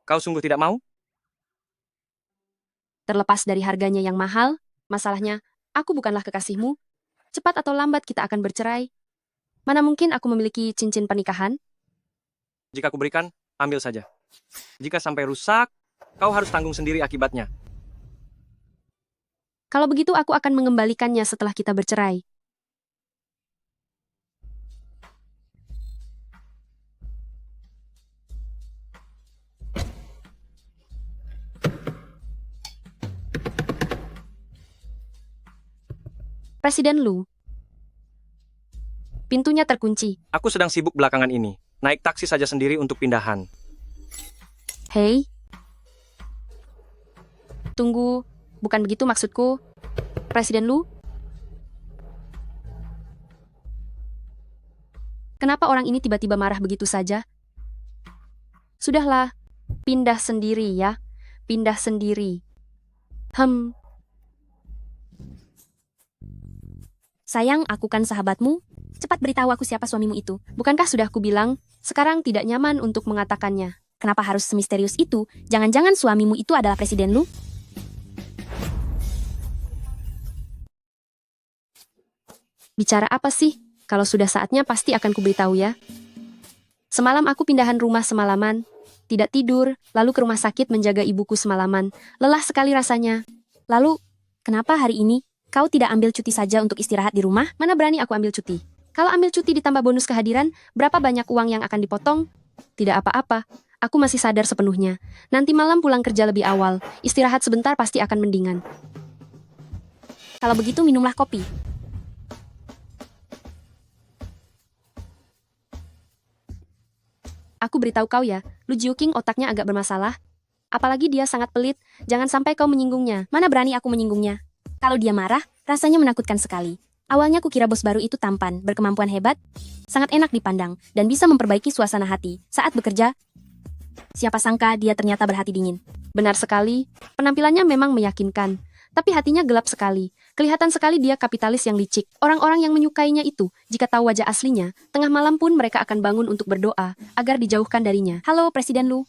Kau sungguh tidak mau? Terlepas dari harganya yang mahal, masalahnya, aku bukanlah kekasihmu. Cepat atau lambat kita akan bercerai. Mana mungkin aku memiliki cincin pernikahan? Jika aku berikan, ambil saja. Jika sampai rusak, kau harus tanggung sendiri akibatnya. Kalau begitu aku akan mengembalikannya setelah kita bercerai. Presiden Lu. Pintunya terkunci. Aku sedang sibuk belakangan ini. Naik taksi saja sendiri untuk pindahan. Hei. Tunggu, bukan begitu maksudku. Presiden Lu? Kenapa orang ini tiba-tiba marah begitu saja? Sudahlah, pindah sendiri ya. Pindah sendiri. Sayang, aku kan sahabatmu. Cepat beritahu aku siapa suamimu itu. Bukankah sudah aku bilang, sekarang tidak nyaman untuk mengatakannya. Kenapa harus semisterius itu? Jangan-jangan suamimu itu adalah Presiden Lu? Bicara apa sih? Kalau sudah saatnya pasti akan kuberitahu ya. Semalam aku pindahan rumah semalaman. Tidak tidur, lalu ke rumah sakit menjaga ibuku semalaman. Lelah sekali rasanya. Lalu, kenapa hari ini kau tidak ambil cuti saja untuk istirahat di rumah? Mana berani aku ambil cuti. Kalau ambil cuti ditambah bonus kehadiran, berapa banyak uang yang akan dipotong? Tidak apa-apa, aku masih sadar sepenuhnya. Nanti malam pulang kerja lebih awal, istirahat sebentar pasti akan mendingan. Kalau begitu minumlah kopi. Aku beritahu kau ya, Lu Jiuking otaknya agak bermasalah. Apalagi dia sangat pelit, jangan sampai kau menyinggungnya. Mana berani aku menyinggungnya. Kalau dia marah, rasanya menakutkan sekali. Awalnya kukira bos baru itu tampan, berkemampuan hebat, sangat enak dipandang, dan bisa memperbaiki suasana hati saat bekerja. Siapa sangka dia ternyata berhati dingin. Benar sekali, penampilannya memang meyakinkan. Tapi hatinya gelap sekali. Kelihatan sekali dia kapitalis yang licik. Orang-orang yang menyukainya itu, jika tahu wajah aslinya, tengah malam pun mereka akan bangun untuk berdoa, agar dijauhkan darinya. Halo, Presiden Lu.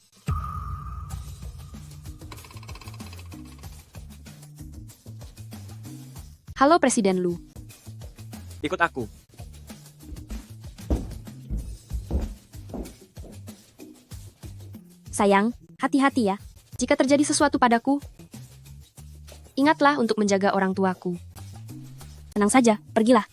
Halo, Presiden Lu. Ikut aku. Sayang, hati-hati ya. Jika terjadi sesuatu padaku, ingatlah untuk menjaga orang tuaku. Tenang saja, pergilah.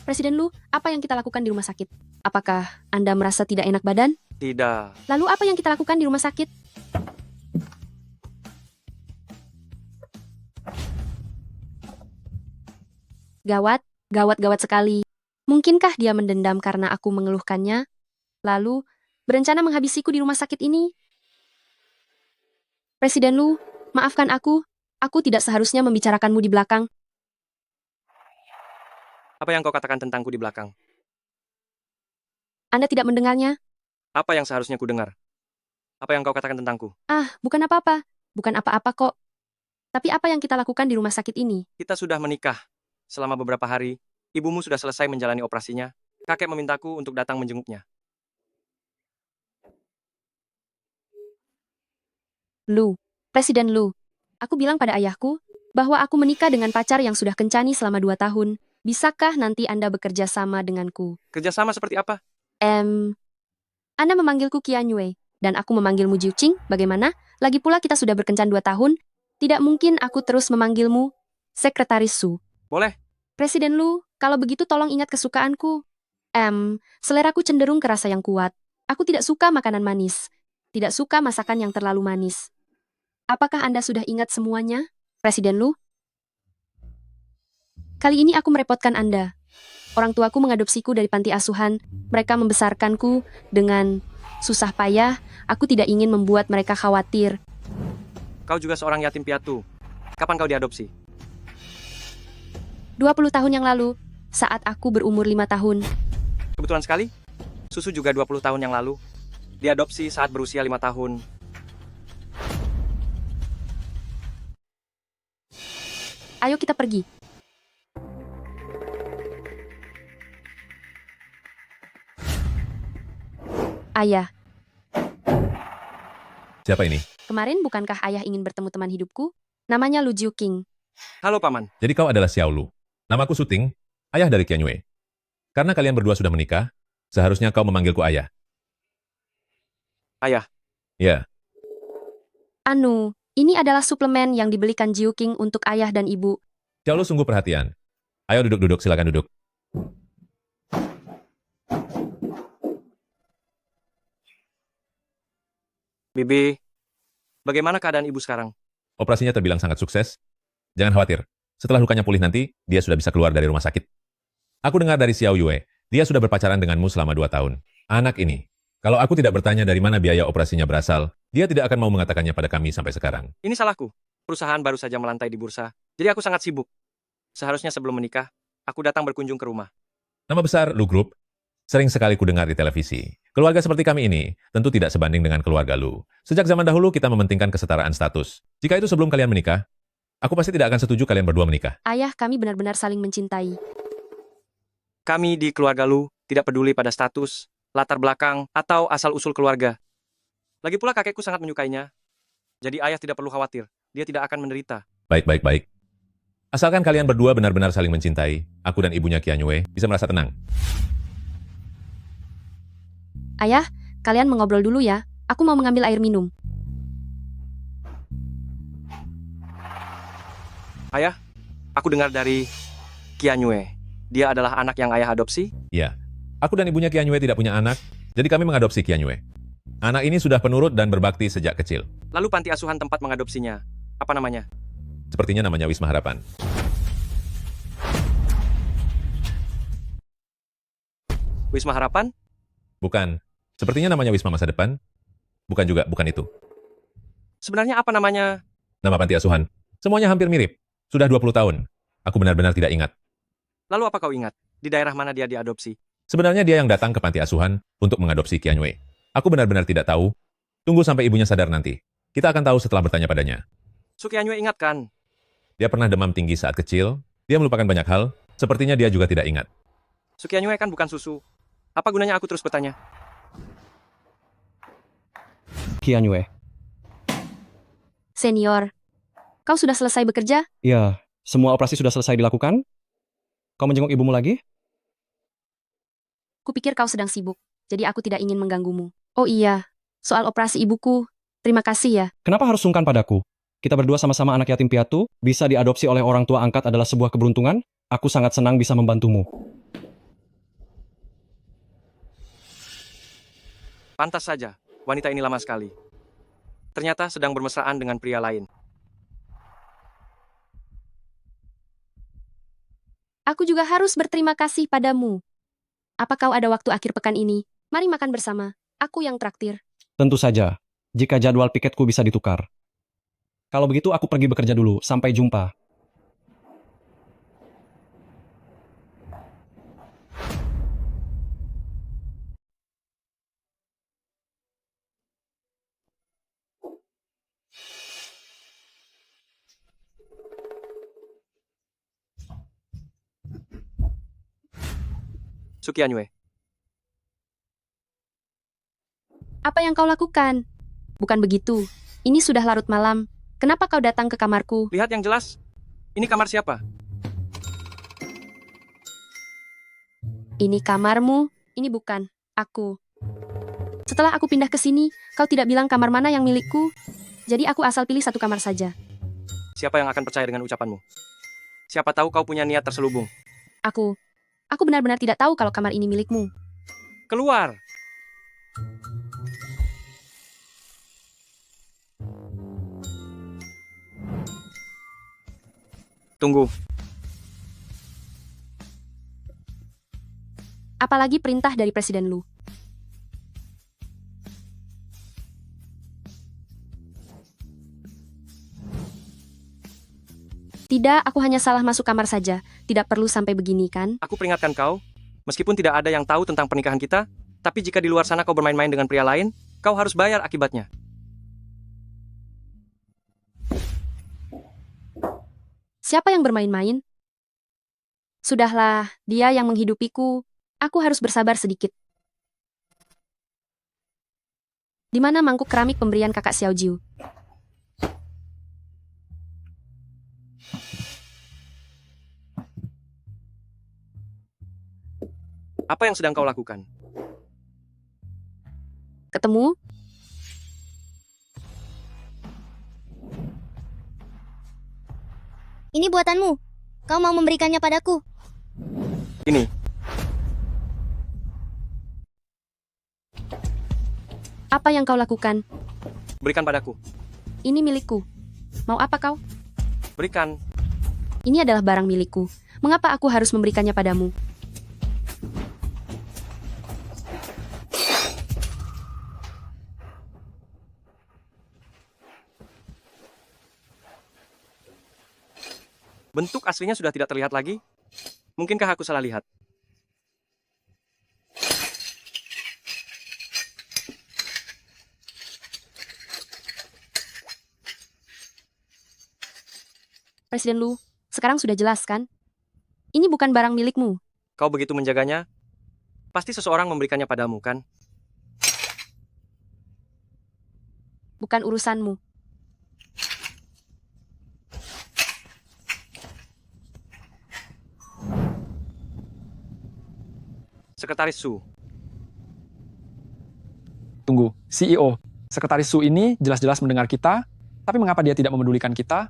Presiden Lu, apa yang kita lakukan di rumah sakit? Apakah Anda merasa tidak enak badan? Tidak. Lalu apa yang kita lakukan di rumah sakit? Gawat, gawat sekali. Mungkinkah dia mendendam karena aku mengeluhkannya? Lalu, berencana menghabisiku di rumah sakit ini? Presiden Lu, maafkan aku tidak seharusnya membicarakanmu di belakang. Apa yang kau katakan tentangku di belakang? Anda tidak mendengarnya? Apa yang seharusnya ku dengar? Apa yang kau katakan tentangku? Bukan apa-apa. Bukan apa-apa kok. Tapi apa yang kita lakukan di rumah sakit ini? Kita sudah menikah. Selama beberapa hari, ibumu sudah selesai menjalani operasinya. Kakek memintaku untuk datang menjenguknya. Lu, Presiden Lu, aku bilang pada ayahku bahwa aku menikah dengan pacar yang sudah kencani selama 2 tahun. Bisakah nanti Anda bekerja sama denganku? Kerjasama seperti apa? Anda memanggilku Qian Yue, dan aku memanggilmu Jiu Qing, bagaimana? Lagi pula kita sudah berkencan 2 tahun, tidak mungkin aku terus memanggilmu Sekretaris Su. Boleh. Presiden Lu, kalau begitu tolong ingat kesukaanku. Seleraku cenderung ke rasa yang kuat. Aku tidak suka makanan manis. Tidak suka masakan yang terlalu manis. Apakah Anda sudah ingat semuanya, Presiden Lu? Kali ini aku merepotkan Anda. Orang tuaku mengadopsiku dari panti asuhan. Mereka membesarkanku dengan susah payah. Aku tidak ingin membuat mereka khawatir. Kau juga seorang yatim piatu. Kapan kau diadopsi? 20 tahun yang lalu, saat aku berumur 5 tahun. Kebetulan sekali, Susu juga 20 tahun yang lalu. Diadopsi saat berusia 5 tahun. Ayo kita pergi. Ayah, Siapa ini? kemarin bukankah ayah ingin bertemu teman hidupku? Namanya Lu Jiu Qing. Halo, Paman. Jadi kau adalah Xiao Lu. Namaku Suting, ayah dari Qian Yue. Karena kalian berdua sudah menikah, seharusnya kau memanggilku ayah. Ayah. Ya, Ini adalah suplemen yang dibelikan Jiu Qing untuk ayah dan ibu. Xiao Lu sungguh perhatian. Ayo duduk-duduk, silakan duduk. Bibi, bagaimana keadaan ibu sekarang? Operasinya terbilang sangat sukses. Jangan khawatir, setelah lukanya pulih nanti, dia sudah bisa keluar dari rumah sakit. Aku dengar dari Xiao Yue, dia sudah berpacaran denganmu selama 2 tahun. Anak ini, kalau aku tidak bertanya dari mana biaya operasinya berasal, dia tidak akan mau mengatakannya pada kami sampai sekarang. Ini salahku. Perusahaan baru saja melantai di bursa, jadi aku sangat sibuk. Seharusnya sebelum menikah, aku datang berkunjung ke rumah. Nama besar Lu Group, sering sekali kudengar di televisi. Keluarga seperti kami ini tentu tidak sebanding dengan keluarga Lu. Sejak zaman dahulu kita mementingkan kesetaraan status. Jika itu sebelum kalian menikah, aku pasti tidak akan setuju kalian berdua menikah. Ayah, kami benar-benar saling mencintai. Kami di keluarga Lu tidak peduli pada status, latar belakang, atau asal-usul keluarga. Lagi pula kakekku sangat menyukainya. Jadi ayah tidak perlu khawatir, dia tidak akan menderita. Baik. Asalkan kalian berdua benar-benar saling mencintai, aku dan ibunya Qian Yue bisa merasa tenang. Ayah, kalian mengobrol dulu ya. Aku mau mengambil air minum. Ayah, aku dengar dari Qian Yue. Dia adalah anak yang ayah adopsi? Ya, aku dan ibunya Qian Yue tidak punya anak, jadi kami mengadopsi Qian Yue. Anak ini sudah penurut dan berbakti sejak kecil. Lalu panti asuhan tempat mengadopsinya, apa namanya? Sepertinya namanya Wisma Harapan. Wisma Harapan? Bukan. Sepertinya namanya Wisma Masa Depan. Bukan itu. Sebenarnya apa namanya? Nama panti asuhan. Semuanya hampir mirip. Sudah 20 tahun. Aku benar-benar tidak ingat. Lalu apa kau ingat? Di daerah mana dia diadopsi? Sebenarnya dia yang datang ke panti asuhan untuk mengadopsi Qian Yue. Aku benar-benar tidak tahu. Tunggu sampai ibunya sadar nanti. Kita akan tahu setelah bertanya padanya. Su Qianyue ingat kan? Dia pernah demam tinggi saat kecil. Dia melupakan banyak hal. Sepertinya dia juga tidak ingat. Su Qianyue kan bukan susu. Apa gunanya aku terus bertanya? Qianyue. Senior, kau sudah selesai bekerja? Ya, semua operasi sudah selesai dilakukan. Kau menjenguk ibumu lagi? Kupikir kau sedang sibuk, jadi aku tidak ingin mengganggumu. Oh iya, soal operasi ibuku, terima kasih ya. Kenapa harus sungkan padaku? Kita berdua sama-sama anak yatim piatu, bisa diadopsi oleh orang tua angkat adalah sebuah keberuntungan. Aku sangat senang bisa membantumu. Pantas saja, wanita ini lama sekali. Ternyata sedang bermesraan dengan pria lain. Aku juga harus berterima kasih padamu. Apa kau ada waktu akhir pekan ini? Mari makan bersama. Aku yang traktir. Tentu saja, jika jadwal piketku bisa ditukar. Kalau begitu aku pergi bekerja dulu. Sampai jumpa. Su Qianyue, Apa yang kau lakukan? Bukan begitu. Ini sudah larut malam. Kenapa kau datang ke kamarku? lihat yang jelas. Ini kamar siapa? Ini kamarmu, ini bukan aku. Setelah aku pindah ke sini, kau tidak bilang kamar mana yang milikku. Jadi aku asal pilih satu kamar saja. Siapa yang akan percaya dengan ucapanmu? Siapa tahu kau punya niat terselubung. Aku benar-benar tidak tahu kalau kamar ini milikmu. Keluar! Tunggu. Apalagi perintah dari Presiden Lu. Tidak, aku hanya salah masuk kamar saja. Tidak perlu sampai begini kan? Aku peringatkan kau, meskipun tidak ada yang tahu tentang pernikahan kita, tapi jika di luar sana kau bermain-main dengan pria lain, kau harus bayar akibatnya. Siapa yang bermain-main? Sudahlah, dia yang menghidupiku. Aku harus bersabar sedikit. Di mana mangkuk keramik pemberian kakak Xiao Jiu? Apa yang sedang kau lakukan? Ketemu? Ini buatanmu. Kau mau memberikannya padaku? Ini. Apa yang kau lakukan? Berikan padaku. Ini milikku. Mau apa kau? Berikan. Ini adalah barang milikku. Mengapa aku harus memberikannya padamu? Bentuk aslinya sudah tidak terlihat lagi. Mungkinkah aku salah lihat? Presiden Lu, sekarang sudah jelas kan? Ini bukan barang milikmu. Kau begitu menjaganya? Pasti seseorang memberikannya padamu, kan? Bukan urusanmu. Sekretaris Su. Tunggu, CEO. Sekretaris Su ini jelas-jelas mendengar kita, tapi mengapa dia tidak memedulikan kita?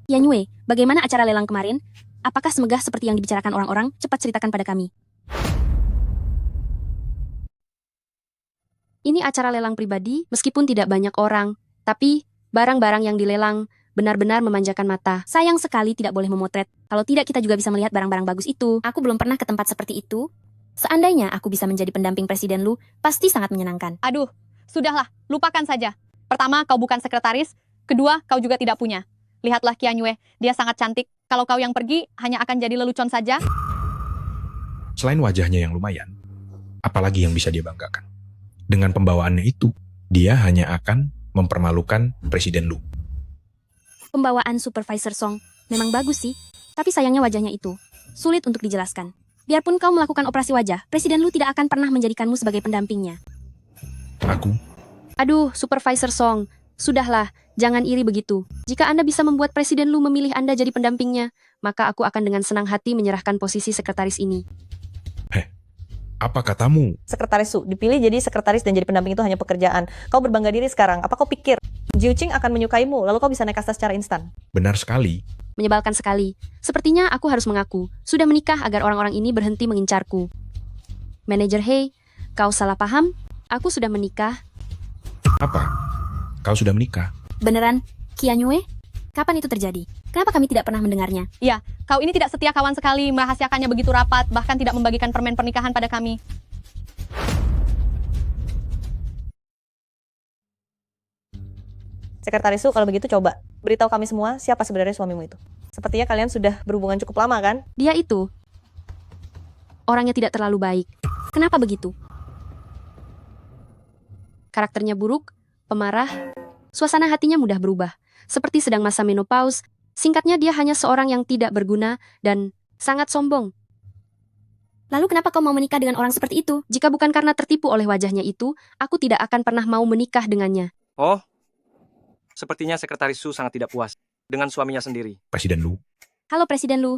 Yanyue, bagaimana acara lelang kemarin? Apakah semegah seperti yang dibicarakan orang-orang? Cepat ceritakan pada kami. Ini acara lelang pribadi, meskipun tidak banyak orang, tapi barang-barang yang dilelang benar-benar memanjakan mata. Sayang sekali tidak boleh memotret. Kalau tidak kita juga bisa melihat barang-barang bagus itu. Aku belum pernah ke tempat seperti itu. Seandainya aku bisa menjadi pendamping Presiden Lu, pasti sangat menyenangkan. Aduh, Sudahlah, lupakan saja. Pertama, kau bukan sekretaris. Kedua, kau juga tidak punya. Lihatlah Qian Yue, dia sangat cantik. Kalau kau yang pergi, hanya akan jadi lelucon saja. Selain wajahnya yang lumayan, apalagi yang bisa dia banggakan? Dengan pembawaannya itu, dia hanya akan mempermalukan Presiden Lu. Pembawaan Supervisor Song memang bagus sih, tapi sayangnya wajahnya itu sulit untuk dijelaskan. Biarpun kau melakukan operasi wajah, Presiden Lu tidak akan pernah menjadikanmu sebagai pendampingnya. Aku? Aduh, Supervisor Song, sudahlah, jangan iri begitu. Jika Anda bisa membuat Presiden Lu memilih Anda jadi pendampingnya, maka aku akan dengan senang hati menyerahkan posisi sekretaris ini. Apa katamu? Sekretaris Su, dipilih jadi sekretaris dan jadi pendamping itu hanya pekerjaan. Kau berbangga diri sekarang. Apa kau pikir Jiu Qing akan menyukaimu, lalu kau bisa naik kasta secara instan? Benar sekali. Menyebalkan sekali. Sepertinya aku harus mengaku, sudah menikah agar orang-orang ini berhenti mengincarku. Manajer Hei, kau salah paham? Aku sudah menikah. Apa? Kau sudah menikah? Beneran? Qian Yue? Kapan itu terjadi? Kenapa kami tidak pernah mendengarnya? Ya, kau ini tidak setia kawan sekali, merahasiakannya begitu rapat, bahkan tidak membagikan permen pernikahan pada kami. Sekretaris Su, kalau begitu coba beritahu kami semua siapa sebenarnya suamimu itu. Sepertinya kalian sudah berhubungan cukup lama, kan? Dia itu. Orangnya tidak terlalu baik. Kenapa begitu? Karakternya buruk, pemarah, suasana hatinya mudah berubah. Seperti sedang masa menopause, singkatnya dia hanya seorang yang tidak berguna dan sangat sombong. Lalu kenapa kau mau menikah dengan orang seperti itu? Jika bukan karena tertipu oleh wajahnya itu, aku tidak akan pernah mau menikah dengannya. Oh, sepertinya Sekretaris Su sangat tidak puas dengan suaminya sendiri. Presiden Lu. Halo Presiden Lu.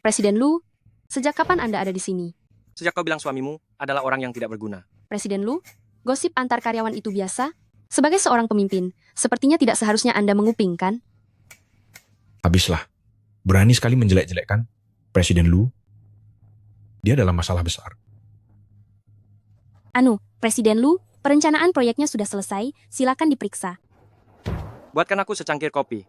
Presiden Lu, sejak kapan Anda ada di sini? Sejak kau bilang suamimu adalah orang yang tidak berguna. Presiden Lu, gosip antar karyawan itu biasa? Sebagai seorang pemimpin, sepertinya tidak seharusnya Anda menguping, kan? Habislah. Berani sekali menjelek-jelekkan Presiden Lu. Dia dalam masalah besar. Presiden Lu, perencanaan proyeknya sudah selesai, silakan diperiksa. Buatkan aku secangkir kopi.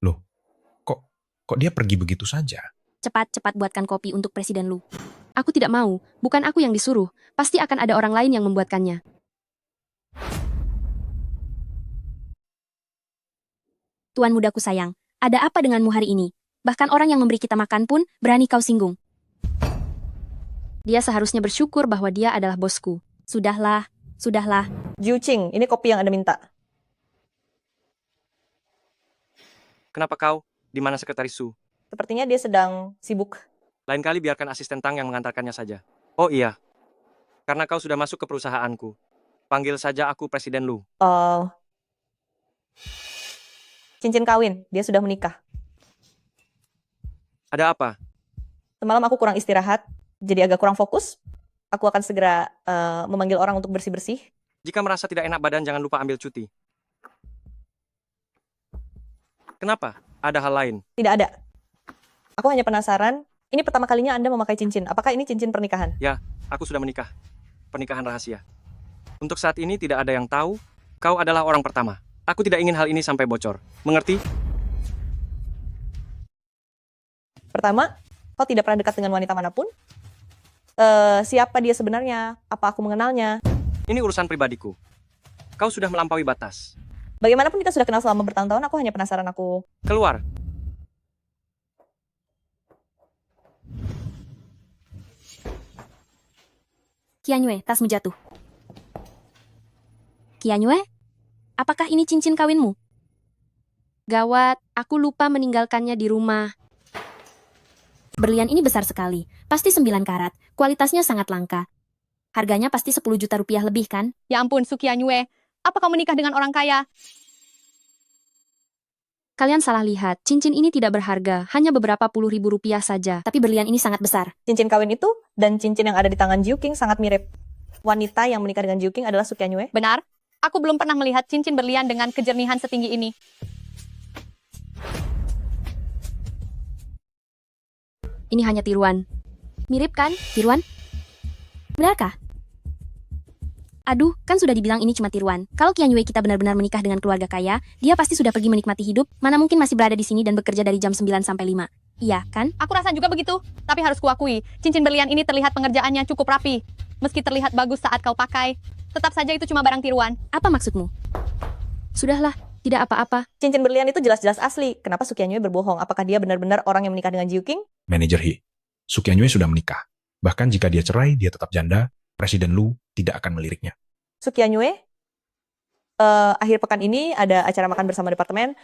Loh, kok dia pergi begitu saja? Cepat-cepat buatkan kopi untuk Presiden Lu. Aku tidak mau, bukan aku yang disuruh. Pasti akan ada orang lain yang membuatkannya. Tuan mudaku sayang, ada apa denganmu hari ini? Bahkan orang yang memberi kita makan pun berani kau singgung. Dia seharusnya bersyukur bahwa dia adalah bosku. Sudahlah. Jiu Qing, ini kopi yang Anda minta. Kenapa kau? Di mana Sekretaris Su? Sepertinya dia sedang sibuk. Lain kali biarkan asisten Tang yang mengantarkannya saja. Oh iya, karena kau sudah masuk ke perusahaanku. Panggil saja aku Presiden Lu. Cincin kawin, dia sudah menikah. Ada apa? Semalam aku kurang istirahat, jadi agak kurang fokus. Aku akan segera memanggil orang untuk bersih-bersih. Jika merasa tidak enak badan, jangan lupa ambil cuti. Kenapa? Ada hal lain? Tidak ada. Aku hanya penasaran, ini pertama kalinya Anda memakai cincin. Apakah ini cincin pernikahan? Ya, aku sudah menikah. Pernikahan rahasia. Untuk saat ini tidak ada yang tahu, kau adalah orang pertama. Aku tidak ingin hal ini sampai bocor. Mengerti? Pertama, kau tidak pernah dekat dengan wanita manapun. Siapa dia sebenarnya? Apa aku mengenalnya? Ini urusan pribadiku. Kau sudah melampaui batas. Bagaimanapun kita sudah kenal selama bertahun-tahun, aku hanya penasaran aku... Keluar. Qian Yue, tasmu jatuh. Qian Yue, apakah ini cincin kawinmu? Gawat, aku lupa meninggalkannya di rumah. Berlian ini besar sekali, pasti 9 karat, kualitasnya sangat langka. Harganya pasti 10 juta rupiah lebih, kan? Ya ampun, Su Qian Yue, apa kau menikah dengan orang kaya? Kalian salah lihat, cincin ini tidak berharga, hanya beberapa puluh ribu rupiah saja. Tapi berlian ini sangat besar. Cincin kawin itu dan cincin yang ada di tangan Jiu Qing sangat mirip. Wanita yang menikah dengan Jiu Qing adalah Su Qian Yue. Benar, aku belum pernah melihat cincin berlian dengan kejernihan setinggi ini. Ini hanya tiruan. Mirip kan, tiruan? Benarkah? Aduh, kan sudah dibilang ini cuma tiruan. Kalau Qian Yue kita benar-benar menikah dengan keluarga kaya, dia pasti sudah pergi menikmati hidup, mana mungkin masih berada di sini dan bekerja dari jam 9 sampai 5. Iya kan? Aku rasa juga begitu. Tapi harus kuakui, cincin berlian ini terlihat pengerjaannya cukup rapi. Meski terlihat bagus saat kau pakai, tetap saja itu cuma barang tiruan. Apa maksudmu? Sudahlah, tidak apa-apa. Cincin berlian itu jelas-jelas asli. Kenapa Sukyanyue berbohong? Apakah dia benar-benar orang yang menikah dengan Jiu King? Manajer He, Sukyanyue sudah menikah. Bahkan jika dia cerai, dia tetap janda, Presiden Lu tidak akan meliriknya. Sukyanyue, akhir pekan ini ada acara makan bersama departemen.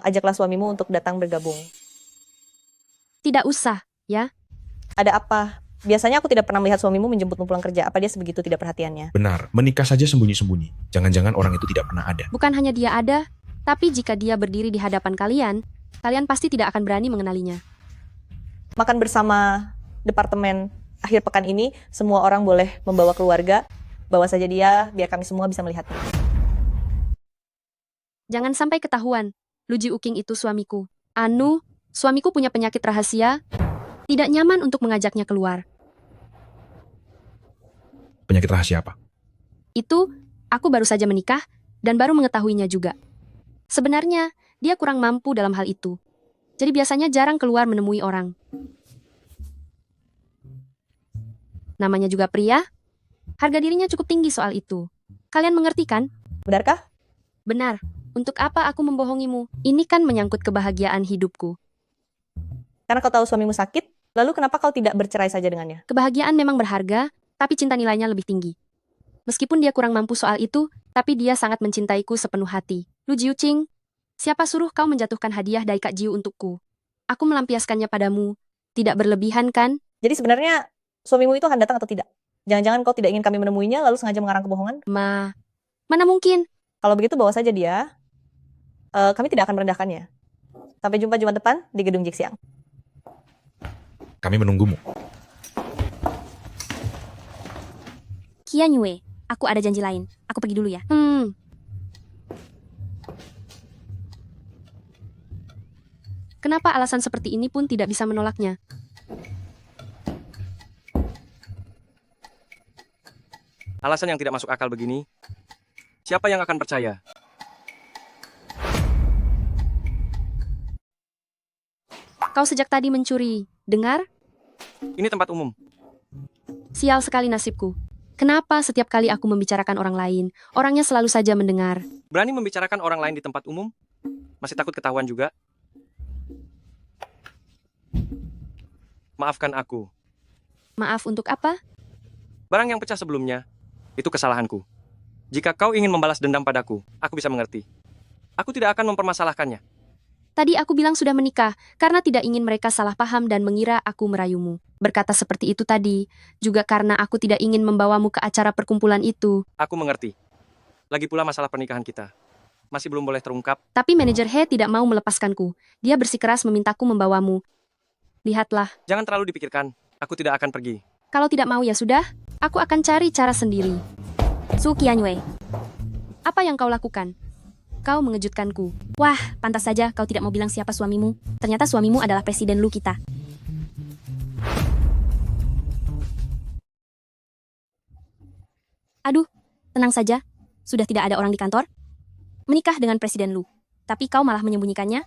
Ajaklah suamimu untuk datang bergabung. Tidak usah, ya. Ada apa? Biasanya aku tidak pernah melihat suamimu menjemputmu pulang kerja. Apa dia sebegitu tidak perhatiannya? Benar, menikah saja sembunyi-sembunyi. Jangan-jangan orang itu tidak pernah ada. Bukan hanya dia ada, tapi jika dia berdiri di hadapan kalian, kalian pasti tidak akan berani mengenalinya. Makan bersama departemen akhir pekan ini, semua orang boleh membawa keluarga. Bawa saja dia, biar kami semua bisa melihatnya. Jangan sampai ketahuan, Lu Ji Uking itu suamiku. Anu, suamiku punya penyakit rahasia, tidak nyaman untuk mengajaknya keluar. Penyakit rahasia apa? Itu, aku baru saja menikah, dan baru mengetahuinya juga. Sebenarnya, dia kurang mampu dalam hal itu. Jadi biasanya jarang keluar menemui orang. Namanya juga pria, harga dirinya cukup tinggi soal itu. Kalian mengerti kan? Benarkah? Benar. Untuk apa aku membohongimu? Ini kan menyangkut kebahagiaan hidupku. Karena kau tahu suamimu sakit, lalu kenapa kau tidak bercerai saja dengannya? Kebahagiaan memang berharga, tapi cinta nilainya lebih tinggi. Meskipun dia kurang mampu soal itu, tapi dia sangat mencintaiku sepenuh hati. Lu Jiuqing, siapa suruh kau menjatuhkan hadiah dari Kak Jiu untukku? Aku melampiaskannya padamu. Tidak berlebihan kan? Jadi sebenarnya suamimu itu akan datang atau tidak? Jangan-jangan kau tidak ingin kami menemuinya lalu sengaja mengarang kebohongan? Mana mungkin? Kalau begitu bawa saja dia. Kami tidak akan merendahkannya. Sampai jumpa Jumat depan di Gedung Jixiang. Kami menunggumu. Qianyue, aku ada janji lain. Aku pergi dulu ya. Kenapa alasan seperti ini pun tidak bisa menolaknya? Alasan yang tidak masuk akal begini, siapa yang akan percaya? Kau sejak tadi mencuri. Dengar? Ini tempat umum. Sial sekali nasibku. Kenapa setiap kali aku membicarakan orang lain, orangnya selalu saja mendengar? Berani membicarakan orang lain di tempat umum? Masih takut ketahuan juga? Maafkan aku. Maaf untuk apa? Barang yang pecah sebelumnya, itu kesalahanku. Jika kau ingin membalas dendam padaku, aku bisa mengerti. Aku tidak akan mempermasalahkannya. Tadi aku bilang sudah menikah, karena tidak ingin mereka salah paham dan mengira aku merayumu. Berkata seperti itu tadi, juga karena aku tidak ingin membawamu ke acara perkumpulan itu. Aku mengerti. Lagi pula masalah pernikahan kita masih belum boleh terungkap. Tapi manajer He tidak mau melepaskanku. Dia bersikeras memintaku membawamu. Lihatlah. Jangan terlalu dipikirkan. Aku tidak akan pergi. Kalau tidak mau ya sudah, aku akan cari cara sendiri. Su Qianyue, apa yang kau lakukan? Kau mengejutkanku. Wah, pantas saja kau tidak mau bilang siapa suamimu. Ternyata suamimu adalah Presiden Lu kita. Aduh, tenang saja. Sudah tidak ada orang di kantor. Menikah dengan Presiden Lu. Tapi kau malah menyembunyikannya.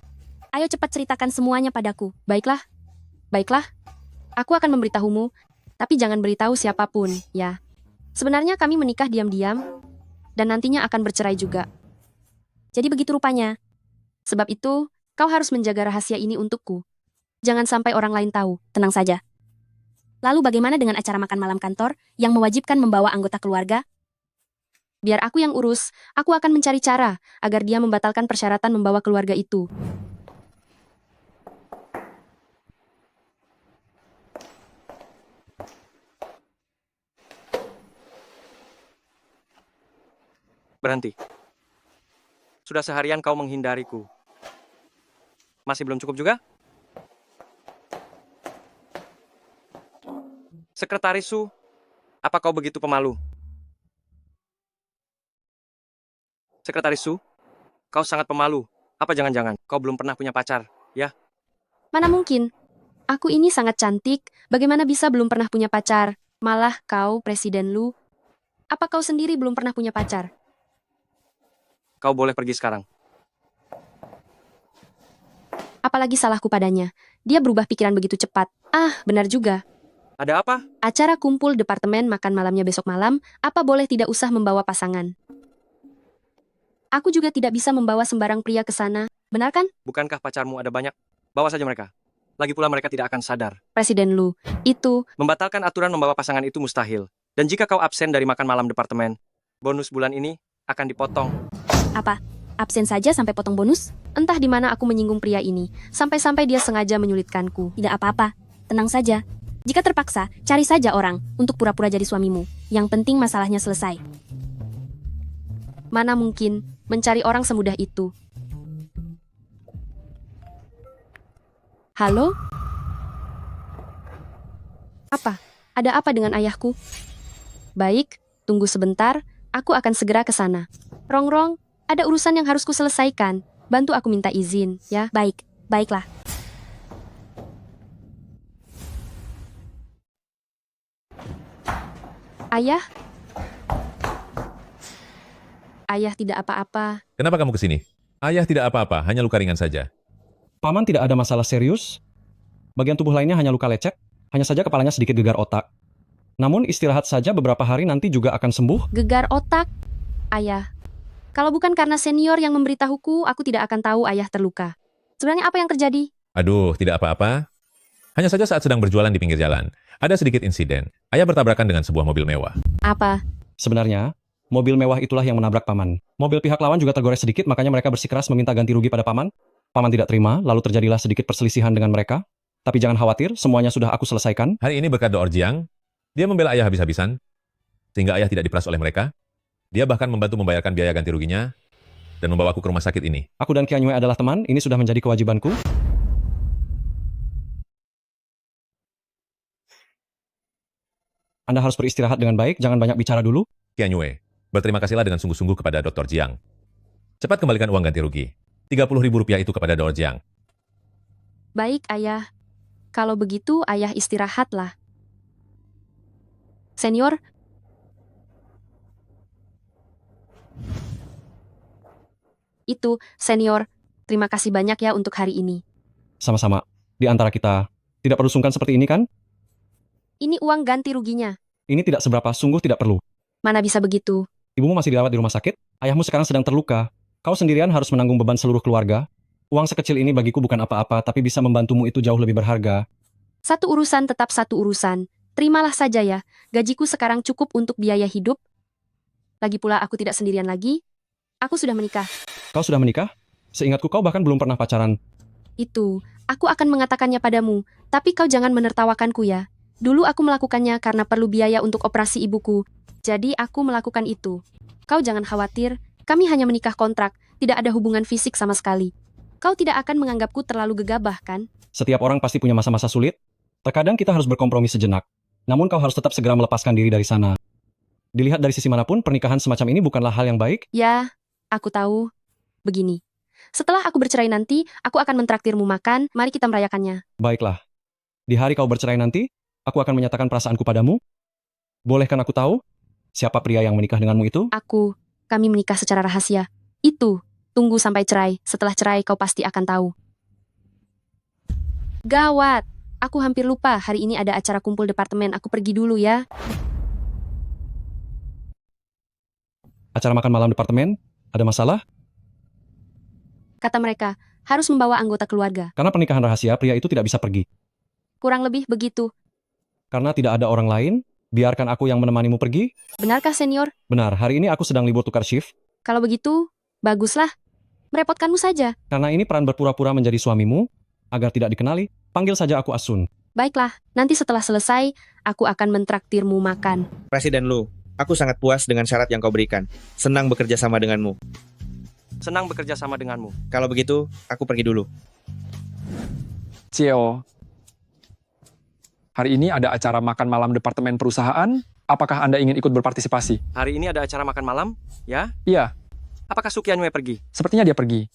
Ayo cepat ceritakan semuanya padaku. Baiklah. Baiklah. Aku akan memberitahumu. Tapi jangan beritahu siapapun, ya. Sebenarnya kami menikah diam-diam. Dan nantinya akan bercerai juga. Jadi begitu rupanya. Sebab itu, kau harus menjaga rahasia ini untukku. Jangan sampai orang lain tahu. Tenang saja. Lalu bagaimana dengan acara makan malam kantor yang mewajibkan membawa anggota keluarga? Biar aku yang urus, aku akan mencari cara agar dia membatalkan persyaratan membawa keluarga itu. Berhenti. Sudah seharian kau menghindariku. Masih belum cukup juga? Sekretaris Su, apa kau begitu pemalu? Sekretaris Su, kau sangat pemalu. Apa jangan-jangan kau belum pernah punya pacar, ya? Mana mungkin? Aku ini sangat cantik, bagaimana bisa belum pernah punya pacar? Malah kau, Presiden Lu. Apa kau sendiri belum pernah punya pacar? Kau boleh pergi sekarang. Apalagi salahku padanya. Dia berubah pikiran begitu cepat. Ah, benar juga. Ada apa? Acara kumpul departemen makan malamnya besok malam, apa boleh tidak usah membawa pasangan? Aku juga tidak bisa membawa sembarang pria ke sana, benar kan? Bukankah pacarmu ada banyak? Bawa saja mereka. Lagi pula mereka tidak akan sadar. Presiden Lu, itu... Membatalkan aturan membawa pasangan itu mustahil. Dan jika kau absen dari makan malam departemen, bonus bulan ini akan dipotong. Apa? Absen saja sampai potong bonus? Entah di mana aku menyinggung pria ini, sampai-sampai dia sengaja menyulitkanku. Tidak apa-apa, tenang saja. Jika terpaksa, cari saja orang untuk pura-pura jadi suamimu. Yang penting masalahnya selesai. Mana mungkin mencari orang semudah itu? Halo? Apa? Ada apa dengan ayahku? Baik, tunggu sebentar, aku akan segera ke sana. Rongrong, ada urusan yang harus kuselesaikan. Bantu aku minta izin, ya? Baik, baiklah. Ayah? Ayah tidak apa-apa. Kenapa kamu kesini? Ayah tidak apa-apa, hanya luka ringan saja. Paman tidak ada masalah serius. Bagian tubuh lainnya hanya luka lecek, hanya saja kepalanya sedikit gegar otak. Namun istirahat saja beberapa hari nanti juga akan sembuh. Gegar otak? Ayah. Kalau bukan karena senior yang memberitahuku, aku tidak akan tahu ayah terluka. Sebenarnya apa yang terjadi? Aduh, tidak apa-apa. Hanya saja saat sedang berjualan di pinggir jalan, ada sedikit insiden. Ayah bertabrakan dengan sebuah mobil mewah. Apa? Sebenarnya, mobil mewah itulah yang menabrak Paman. Mobil pihak lawan juga tergores sedikit, makanya mereka bersikeras meminta ganti rugi pada Paman. Paman tidak terima, lalu terjadilah sedikit perselisihan dengan mereka. Tapi jangan khawatir, semuanya sudah aku selesaikan. Hari ini berkat Door Jiang, dia membela ayah habis-habisan, sehingga ayah tidak diperas oleh mereka. Dia bahkan membantu membayarkan biaya ganti ruginya, dan membawaku ke rumah sakit ini. Aku dan Qian Yue adalah teman, ini sudah menjadi kewajibanku. Anda harus beristirahat dengan baik, jangan banyak bicara dulu. Qian Yue, berterima kasihlah dengan sungguh-sungguh kepada Dr. Jiang. Cepat kembalikan uang ganti rugi. 30.000 rupiah itu kepada Door Jiang. Baik, ayah. Kalau begitu, ayah istirahatlah. Senior? Itu, senior. Terima kasih banyak ya untuk hari ini. Sama-sama. Di antara kita, tidak perlu sungkan seperti ini kan? Ini uang ganti ruginya. Ini tidak seberapa, sungguh tidak perlu. Mana bisa begitu? Ibumu masih dirawat di rumah sakit, ayahmu sekarang sedang terluka. Kau sendirian harus menanggung beban seluruh keluarga. Uang sekecil ini bagiku bukan apa-apa, tapi bisa membantumu itu jauh lebih berharga. Satu urusan tetap satu urusan. Terimalah saja ya, gajiku sekarang cukup untuk biaya hidup. Lagi pula aku tidak sendirian lagi. Aku sudah menikah. Kau sudah menikah? Seingatku kau bahkan belum pernah pacaran. Itu, aku akan mengatakannya padamu, tapi kau jangan menertawakanku ya. Dulu aku melakukannya karena perlu biaya untuk operasi ibuku. Jadi aku melakukan itu. Kau jangan khawatir, kami hanya menikah kontrak, tidak ada hubungan fisik sama sekali. Kau tidak akan menganggapku terlalu gegabah, kan? Setiap orang pasti punya masa-masa sulit. Terkadang kita harus berkompromi sejenak. Namun kau harus tetap segera melepaskan diri dari sana. Dilihat dari sisi manapun, pernikahan semacam ini bukanlah hal yang baik. Ya, aku tahu. Begini. Setelah aku bercerai nanti, aku akan mentraktirmu makan, mari kita merayakannya. Baiklah. Di hari kau bercerai nanti, aku akan menyatakan perasaanku padamu. Bolehkan aku tahu siapa pria yang menikah denganmu itu? Kami menikah secara rahasia. Itu, tunggu sampai cerai. Setelah cerai kau pasti akan tahu. Gawat, aku hampir lupa hari ini ada acara kumpul departemen. Aku pergi dulu ya. Acara makan malam departemen? Ada masalah? Kata mereka, harus membawa anggota keluarga. Karena pernikahan rahasia, pria itu tidak bisa pergi. Kurang lebih begitu. Karena tidak ada orang lain, biarkan aku yang menemanimu pergi. Benarkah, senior? Benar, hari ini aku sedang libur tukar shift. Kalau begitu, baguslah. Merepotkanmu saja. Karena ini peran berpura-pura menjadi suamimu, agar tidak dikenali, panggil saja aku Asun. Baiklah, nanti setelah selesai, aku akan mentraktirmu makan. Presiden Lu, aku sangat puas dengan syarat yang kau berikan. Senang bekerja sama denganmu. Senang bekerja sama denganmu. Kalau begitu, aku pergi dulu. CEO, hari ini ada acara makan malam departemen perusahaan. Apakah Anda ingin ikut berpartisipasi? Hari ini ada acara makan malam, ya? Iya, Apakah Qian Yue pergi? sepertinya dia pergi.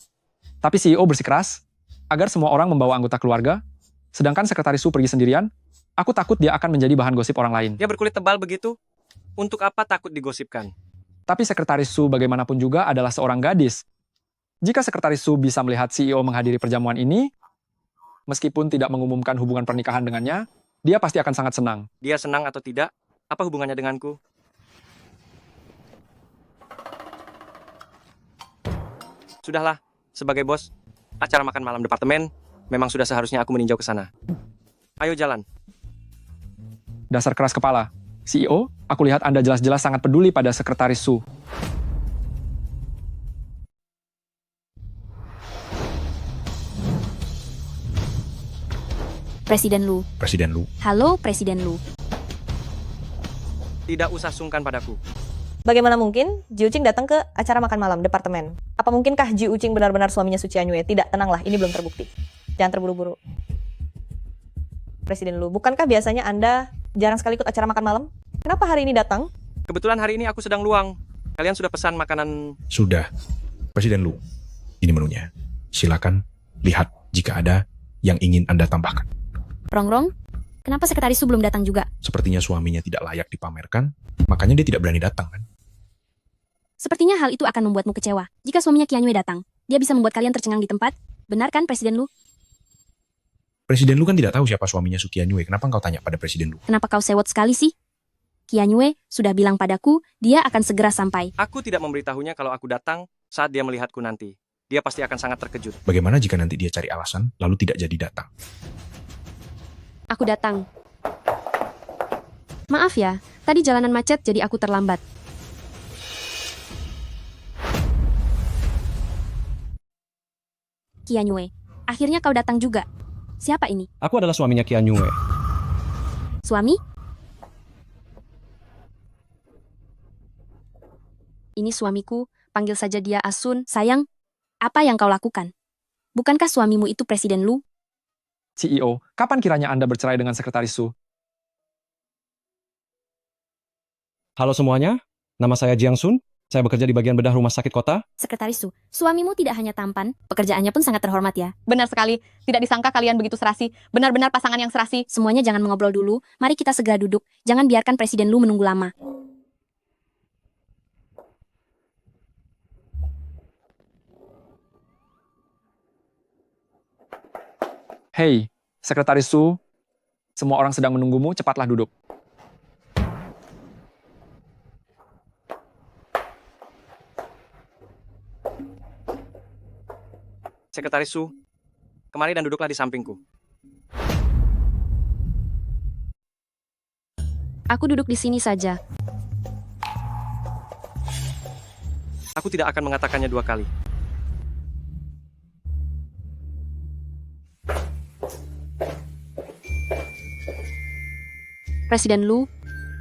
Tapi CEO bersikeras agar semua orang membawa anggota keluarga, sedangkan sekretaris Su pergi sendirian. Aku takut dia akan menjadi bahan gosip orang lain. Dia berkulit tebal begitu? Untuk apa takut digosipkan? Tapi sekretaris Su bagaimanapun juga adalah seorang gadis. Jika sekretaris Su bisa melihat CEO menghadiri perjamuan ini, meskipun tidak mengumumkan hubungan pernikahan dengannya, dia pasti akan sangat senang. Dia senang atau tidak, apa hubungannya denganku? Sudahlah, sebagai bos, acara makan malam departemen, memang sudah seharusnya aku meninjau ke sana. Ayo jalan. Dasar keras kepala. CEO, aku lihat Anda jelas-jelas sangat peduli pada Sekretaris Su. Presiden Lu. Presiden Lu. Halo, Presiden Lu. Tidak usah sungkan padaku. Bagaimana mungkin Ji Ucing datang ke acara makan malam departemen? Apa mungkinkah Ji Ucing benar-benar suaminya Su Qianyue? Tidak, tenanglah, ini belum terbukti. Jangan terburu-buru. Presiden Lu, bukankah biasanya Anda jarang sekali ikut acara makan malam? Kenapa hari ini datang? Kebetulan hari ini aku sedang luang. Kalian sudah pesan makanan... Sudah. Presiden Lu, ini menunya. Silakan lihat jika ada yang ingin Anda tambahkan. Rongrong, kenapa Sekretaris Su belum datang juga? Sepertinya suaminya tidak layak dipamerkan, makanya dia tidak berani datang kan? Sepertinya hal itu akan membuatmu kecewa. Jika suaminya Qianyue datang, dia bisa membuat kalian tercengang di tempat. Benar kan, Presiden Lu? Presiden Lu kan tidak tahu siapa suaminya Su Qianyue. Kenapa engkau tanya pada Presiden Lu? Kenapa kau sewot sekali sih? Qianyue sudah bilang padaku, dia akan segera sampai. Aku tidak memberitahunya kalau aku datang saat dia melihatku nanti. Dia pasti akan sangat terkejut. Bagaimana jika nanti dia cari alasan, lalu tidak jadi datang? Aku datang. Maaf ya, tadi jalanan macet jadi aku terlambat. Qianyue, akhirnya kau datang juga. Siapa ini? Aku adalah suaminya Qianyue. Suami? Ini suamiku, panggil saja dia Asun. Sayang, apa yang kau lakukan? Bukankah suamimu itu Presiden Lu? CEO, kapan kiranya Anda bercerai dengan Sekretaris Su? Halo semuanya, nama saya Jiang Sun. Saya bekerja di bagian bedah rumah sakit kota. Sekretaris Su, suamimu tidak hanya tampan, pekerjaannya pun sangat terhormat ya. Benar sekali, tidak disangka kalian begitu serasi. Benar-benar pasangan yang serasi. Semuanya jangan mengobrol dulu, mari kita segera duduk. Jangan biarkan Presiden Lu menunggu lama. Hei, Sekretaris Su, semua orang sedang menunggumu, cepatlah duduk. Sekretaris Su, kemari dan duduklah di sampingku. Aku duduk di sini saja. Aku tidak akan mengatakannya dua kali. Presiden Lu,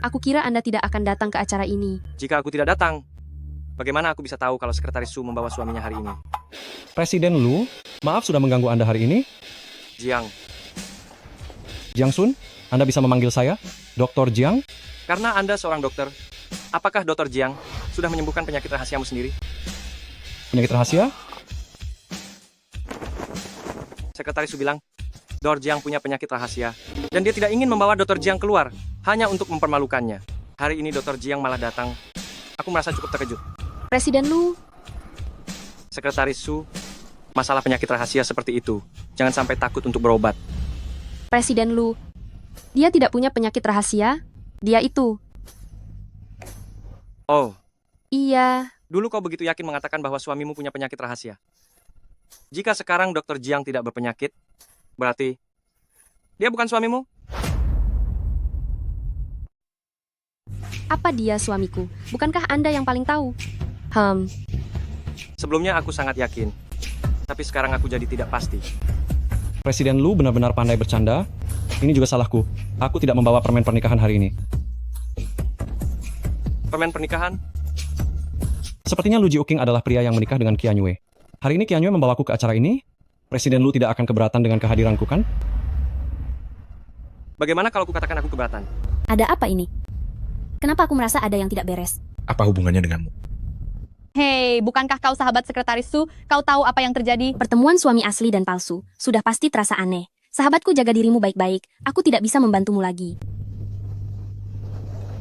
aku kira Anda tidak akan datang ke acara ini. Jika aku tidak datang, bagaimana aku bisa tahu kalau Sekretaris Su membawa suaminya hari ini? Presiden Lu, maaf sudah mengganggu Anda hari ini. Jiang, Jiang Sun, Anda bisa memanggil saya, Dr. Jiang. karena Anda seorang dokter, apakah Dr. Jiang sudah menyembuhkan penyakit rahasiamu sendiri? Penyakit rahasia? Sekretaris Su bilang, Dr. Jiang punya penyakit rahasia, dan dia tidak ingin membawa Dr. Jiang keluar, hanya untuk mempermalukannya. Hari ini Dr. Jiang malah datang. Aku merasa cukup terkejut. Presiden Lu, Sekretaris Su, masalah penyakit rahasia seperti itu, jangan sampai takut untuk berobat. Presiden Lu, dia tidak punya penyakit rahasia, dia itu. Oh, Iya, dulu kau begitu yakin mengatakan bahwa suamimu punya penyakit rahasia. Jika sekarang Dr. Jiang tidak berpenyakit, berarti dia bukan suamimu? apa dia suamiku? Bukankah Anda yang paling tahu? Sebelumnya aku sangat yakin, tapi sekarang aku jadi tidak pasti. Presiden Lu benar-benar pandai bercanda. Ini juga salahku. Aku tidak membawa permen pernikahan hari ini. Permen pernikahan? Sepertinya Lu Ji-uking adalah pria yang menikah dengan Qianyue. Hari ini Qianyue membawaku ke acara ini. Presiden Lu tidak akan keberatan dengan kehadiranku, kan? Bagaimana kalau kukatakan aku keberatan? Ada apa ini? Kenapa aku merasa ada yang tidak beres? Apa hubungannya denganmu? Hei, bukankah kau sahabat Sekretaris Su? Kau tahu apa yang terjadi? Pertemuan suami asli dan palsu sudah pasti terasa aneh. Sahabatku, jaga dirimu baik-baik. Aku tidak bisa membantumu lagi.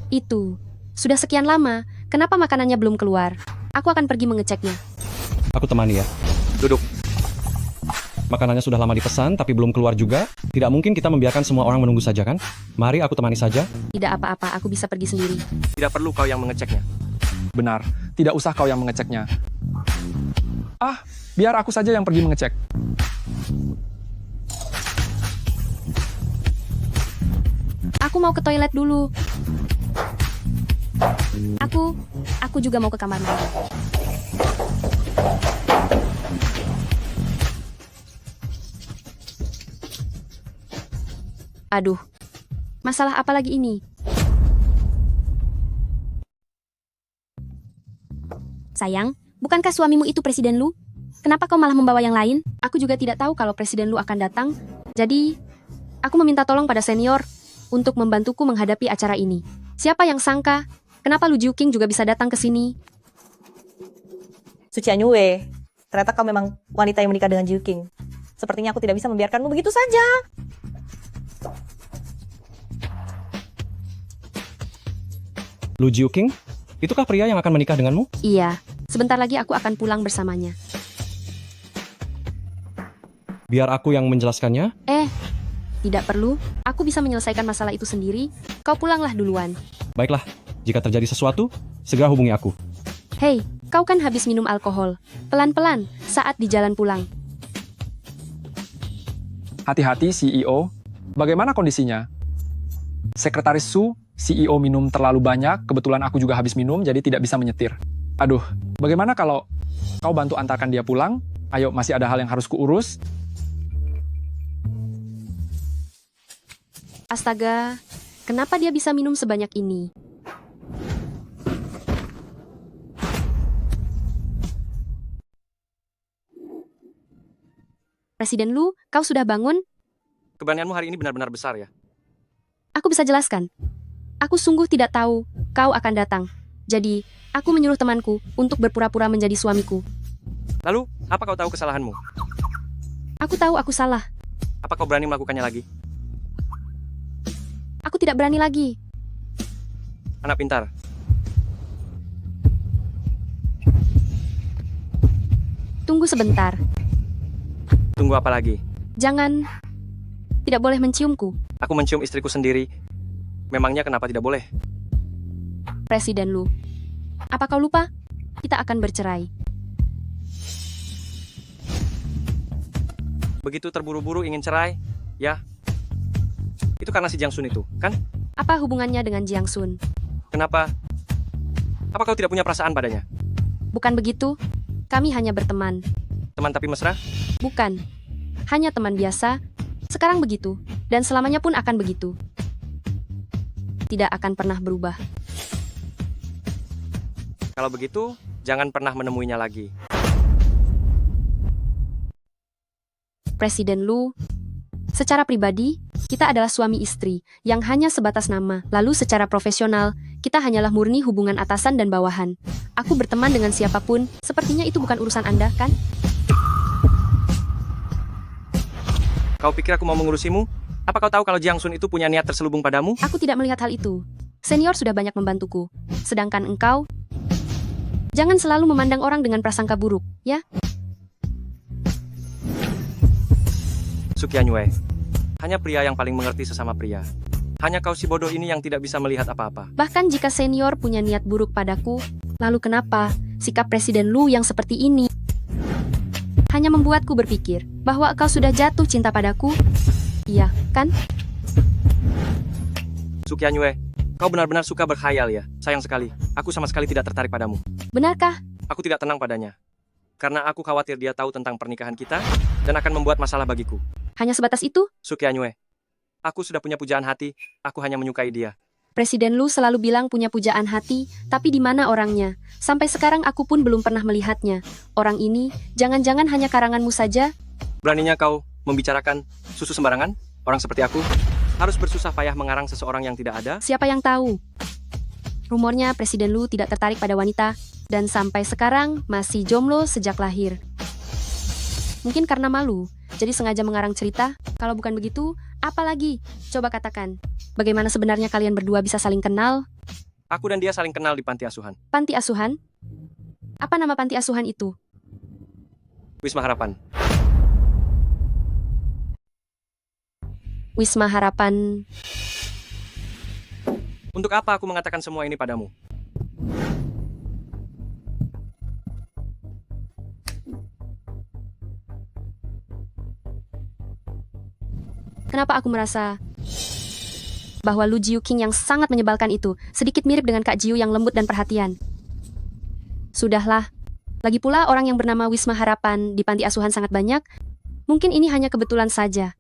Itu. Sudah sekian lama, kenapa makanannya belum keluar? Aku akan pergi mengeceknya. Aku temani ya. Duduk. Makanannya sudah lama dipesan, tapi belum keluar juga. Tidak mungkin kita membiarkan semua orang menunggu saja kan? Mari aku temani saja. Tidak apa-apa, aku bisa pergi sendiri. Tidak perlu kau yang mengeceknya. Benar, tidak usah kau yang mengeceknya. Ah, biar aku saja yang pergi mengecek. Aku mau ke toilet dulu. Aku juga mau ke kamar mandi. Aduh, masalah apa lagi ini? Sayang, bukankah suamimu itu Presiden Lu? Kenapa kau malah membawa yang lain? Aku juga tidak tahu kalau Presiden Lu akan datang. Jadi, aku meminta tolong pada senior untuk membantuku menghadapi acara ini. Siapa yang sangka? Kenapa Lu Jiuqing juga bisa datang ke sini? Suci Anyue, ternyata kau memang wanita yang menikah dengan Jiuqing. Sepertinya aku tidak bisa membiarkanmu begitu saja. Lu Jiuqing, itukah pria yang akan menikah denganmu? Iya, sebentar lagi aku akan pulang bersamanya. Biar aku yang menjelaskannya. Tidak perlu. Aku bisa menyelesaikan masalah itu sendiri. Kau pulanglah duluan. Baiklah, jika terjadi sesuatu, segera hubungi aku. Hei, kau kan habis minum alkohol. Pelan-pelan saat di jalan pulang. Hati-hati CEO, bagaimana kondisinya? Sekretaris Su, CEO minum terlalu banyak, kebetulan aku juga habis minum jadi tidak bisa menyetir. Aduh, bagaimana kalau kau bantu antarkan dia pulang? Ayo, masih ada hal yang harus kuurus. Astaga, kenapa dia bisa minum sebanyak ini? Presiden Lu, kau sudah bangun? Keberanianmu hari ini benar-benar besar ya. Aku bisa jelaskan. Aku sungguh tidak tahu kau akan datang. Jadi, aku menyuruh temanku untuk berpura-pura menjadi suamiku. Lalu, apa kau tahu kesalahanmu? Aku tahu aku salah. Apa kau berani melakukannya lagi? Aku tidak berani lagi. Anak pintar. Tunggu sebentar. Tunggu apa lagi? Jangan. Tidak boleh menciumku. Aku mencium istriku sendiri. Memangnya kenapa tidak boleh? Presiden Lu. Apa kau lupa? Kita akan bercerai. Begitu terburu-buru ingin cerai, ya? Itu karena si Jiang Sun itu, kan? Apa hubungannya dengan Jiang Sun? Kenapa? Apa kau tidak punya perasaan padanya? Bukan begitu. Kami hanya berteman. Teman tapi mesra? Bukan. Hanya teman biasa. Sekarang begitu. Dan selamanya pun akan begitu. Tidak akan pernah berubah. Kalau begitu, jangan pernah menemuinya lagi. Presiden Lu, secara pribadi, kita adalah suami istri yang hanya sebatas nama. Lalu secara profesional, kita hanyalah murni hubungan atasan dan bawahan. Aku berteman dengan siapapun, sepertinya itu bukan urusan Anda, kan? Kau pikir aku mau mengurusimu? Apa kau tahu kalau Jiang Sun itu punya niat terselubung padamu? Aku tidak melihat hal itu. Senior sudah banyak membantuku. Sedangkan engkau, jangan selalu memandang orang dengan prasangka buruk, ya? Suki Anyue, hanya pria yang paling mengerti sesama pria. Hanya kau si bodoh ini yang tidak bisa melihat apa-apa. Bahkan jika senior punya niat buruk padaku, lalu kenapa sikap Presiden Lu yang seperti ini hanya membuatku berpikir bahwa kau sudah jatuh cinta padaku? Iya, kan? Suki Anyue, kau benar-benar suka berkhayal ya. Sayang sekali, aku sama sekali tidak tertarik padamu. Benarkah? Aku tidak tenang padanya. Karena aku khawatir dia tahu tentang pernikahan kita dan akan membuat masalah bagiku. Hanya sebatas itu? Suki Anyue, aku sudah punya pujaan hati, aku hanya menyukai dia. Presiden Lu selalu bilang punya pujaan hati, tapi di mana orangnya? Sampai sekarang aku pun belum pernah melihatnya. Orang ini, jangan-jangan hanya karanganmu saja? Beraninya kau membicarakan susu sembarangan? Orang seperti aku harus bersusah payah mengarang seseorang yang tidak ada? Siapa yang tahu? Rumornya Presiden Lu tidak tertarik pada wanita, dan sampai sekarang masih jomblo sejak lahir. Mungkin karena malu, jadi sengaja mengarang cerita. Kalau bukan begitu, apa lagi? Coba katakan, bagaimana sebenarnya kalian berdua bisa saling kenal? Aku dan dia saling kenal di panti asuhan. Panti asuhan? Apa nama panti asuhan itu? Wisma Harapan. Wisma Harapan. Untuk apa aku mengatakan semua ini padamu? Kenapa aku merasa bahwa Lu Jiu King yang sangat menyebalkan itu sedikit mirip dengan Kak Jiu yang lembut dan perhatian. Sudahlah. Lagi pula orang yang bernama Wisma Harapan di panti asuhan sangat banyak. Mungkin ini hanya kebetulan saja.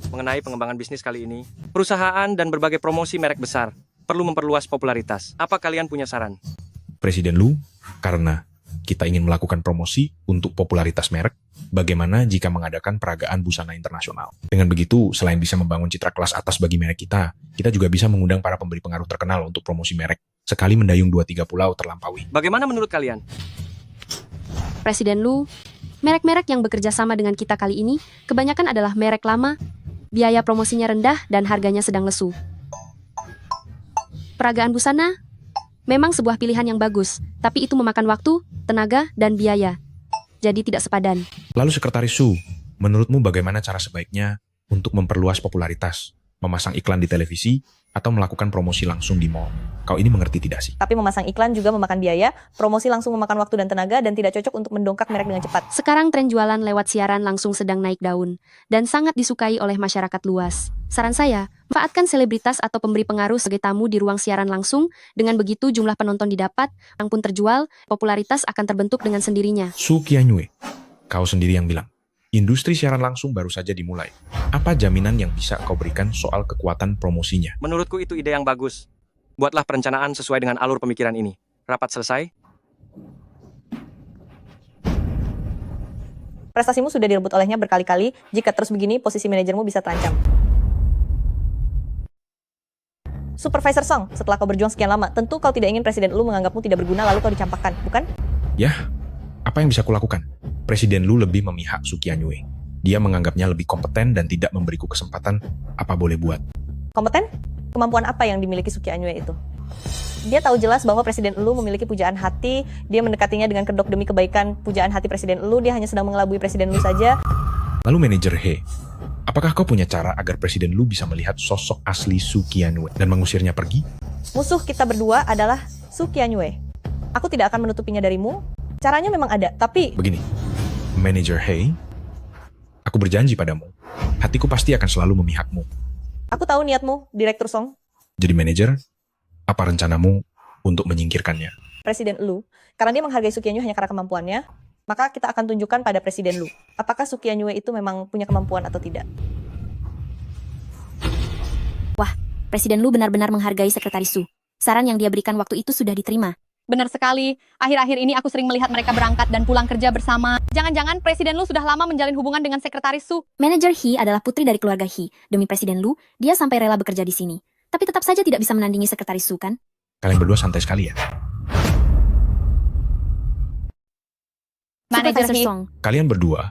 Mengenai pengembangan bisnis kali ini, perusahaan dan berbagai promosi merek besar perlu memperluas popularitas. Apa kalian punya saran? Presiden Lu, karena kita ingin melakukan promosi untuk popularitas merek, bagaimana jika mengadakan peragaan busana internasional? Dengan begitu, selain bisa membangun citra kelas atas bagi merek kita juga bisa mengundang para pemberi pengaruh terkenal untuk promosi merek. Sekali mendayung 2-3 pulau terlampaui. Bagaimana menurut kalian? Presiden Lu, merek-merek yang bekerja sama dengan kita kali ini kebanyakan adalah merek lama, biaya promosinya rendah dan harganya sedang lesu. Peragaan busana memang sebuah pilihan yang bagus, tapi itu memakan waktu, tenaga, dan biaya. Jadi tidak sepadan. Lalu Sekretaris Su, menurutmu bagaimana cara sebaiknya untuk memperluas popularitas? Memasang iklan di televisi atau melakukan promosi langsung di mall? Kau ini mengerti tidak sih? Tapi memasang iklan juga memakan biaya, promosi langsung memakan waktu dan tenaga, dan tidak cocok untuk mendongkrak merek dengan cepat. Sekarang tren jualan lewat siaran langsung sedang naik daun, dan sangat disukai oleh masyarakat luas. Saran saya, manfaatkan selebritas atau pemberi pengaruh sebagai tamu di ruang siaran langsung, dengan begitu jumlah penonton didapat, yang pun terjual, popularitas akan terbentuk dengan sendirinya. Su Qianyue, kau sendiri yang bilang, industri siaran langsung baru saja dimulai. Apa jaminan yang bisa kau berikan soal kekuatan promosinya? Menurutku itu ide yang bagus. Buatlah perencanaan sesuai dengan alur pemikiran ini. Rapat selesai. Prestasimu sudah direbut olehnya berkali-kali, jika terus begini, posisi manajermu bisa terancam. Supervisor Song, setelah kau berjuang sekian lama, tentu kau tidak ingin Presiden Lu menganggapmu tidak berguna lalu kau dicampakkan, bukan? Yah, apa yang bisa kulakukan? Presiden Lu lebih memihak Su Qianyue. Dia menganggapnya lebih kompeten dan tidak memberiku kesempatan apa boleh buat. Kompeten? Kemampuan apa yang dimiliki Su Qianyue itu? Dia tahu jelas bahwa Presiden Lu memiliki pujaan hati, dia mendekatinya dengan kedok demi kebaikan pujaan hati Presiden Lu, dia hanya sedang mengelabui Presiden Lu saja. Lalu manajer He, apakah kau punya cara agar Presiden Lu bisa melihat sosok asli Su Qianyue dan mengusirnya pergi? Musuh kita berdua adalah Su Qianyue. Aku tidak akan menutupinya darimu. Caranya memang ada, tapi... Begini, manajer He, aku berjanji padamu, hatiku pasti akan selalu memihakmu. Aku tahu niatmu, Direktur Song. Jadi manajer, apa rencanamu untuk menyingkirkannya? Presiden Lu, karena dia menghargai Su Qianyue hanya karena kemampuannya, maka kita akan tunjukkan pada Presiden Lu, apakah Su Qianyue itu memang punya kemampuan atau tidak. Wah, Presiden Lu benar-benar menghargai Sekretaris Su. Saran yang dia berikan waktu itu sudah diterima. Benar sekali. Akhir-akhir ini aku sering melihat mereka berangkat dan pulang kerja bersama. Jangan-jangan Presiden Lu sudah lama menjalin hubungan dengan Sekretaris Su. Manajer He adalah putri dari keluarga He. Demi Presiden Lu, dia sampai rela bekerja di sini. Tapi tetap saja tidak bisa menandingi Sekretaris Su, kan? Kalian berdua santai sekali ya? Supervisor Song. Kalian berdua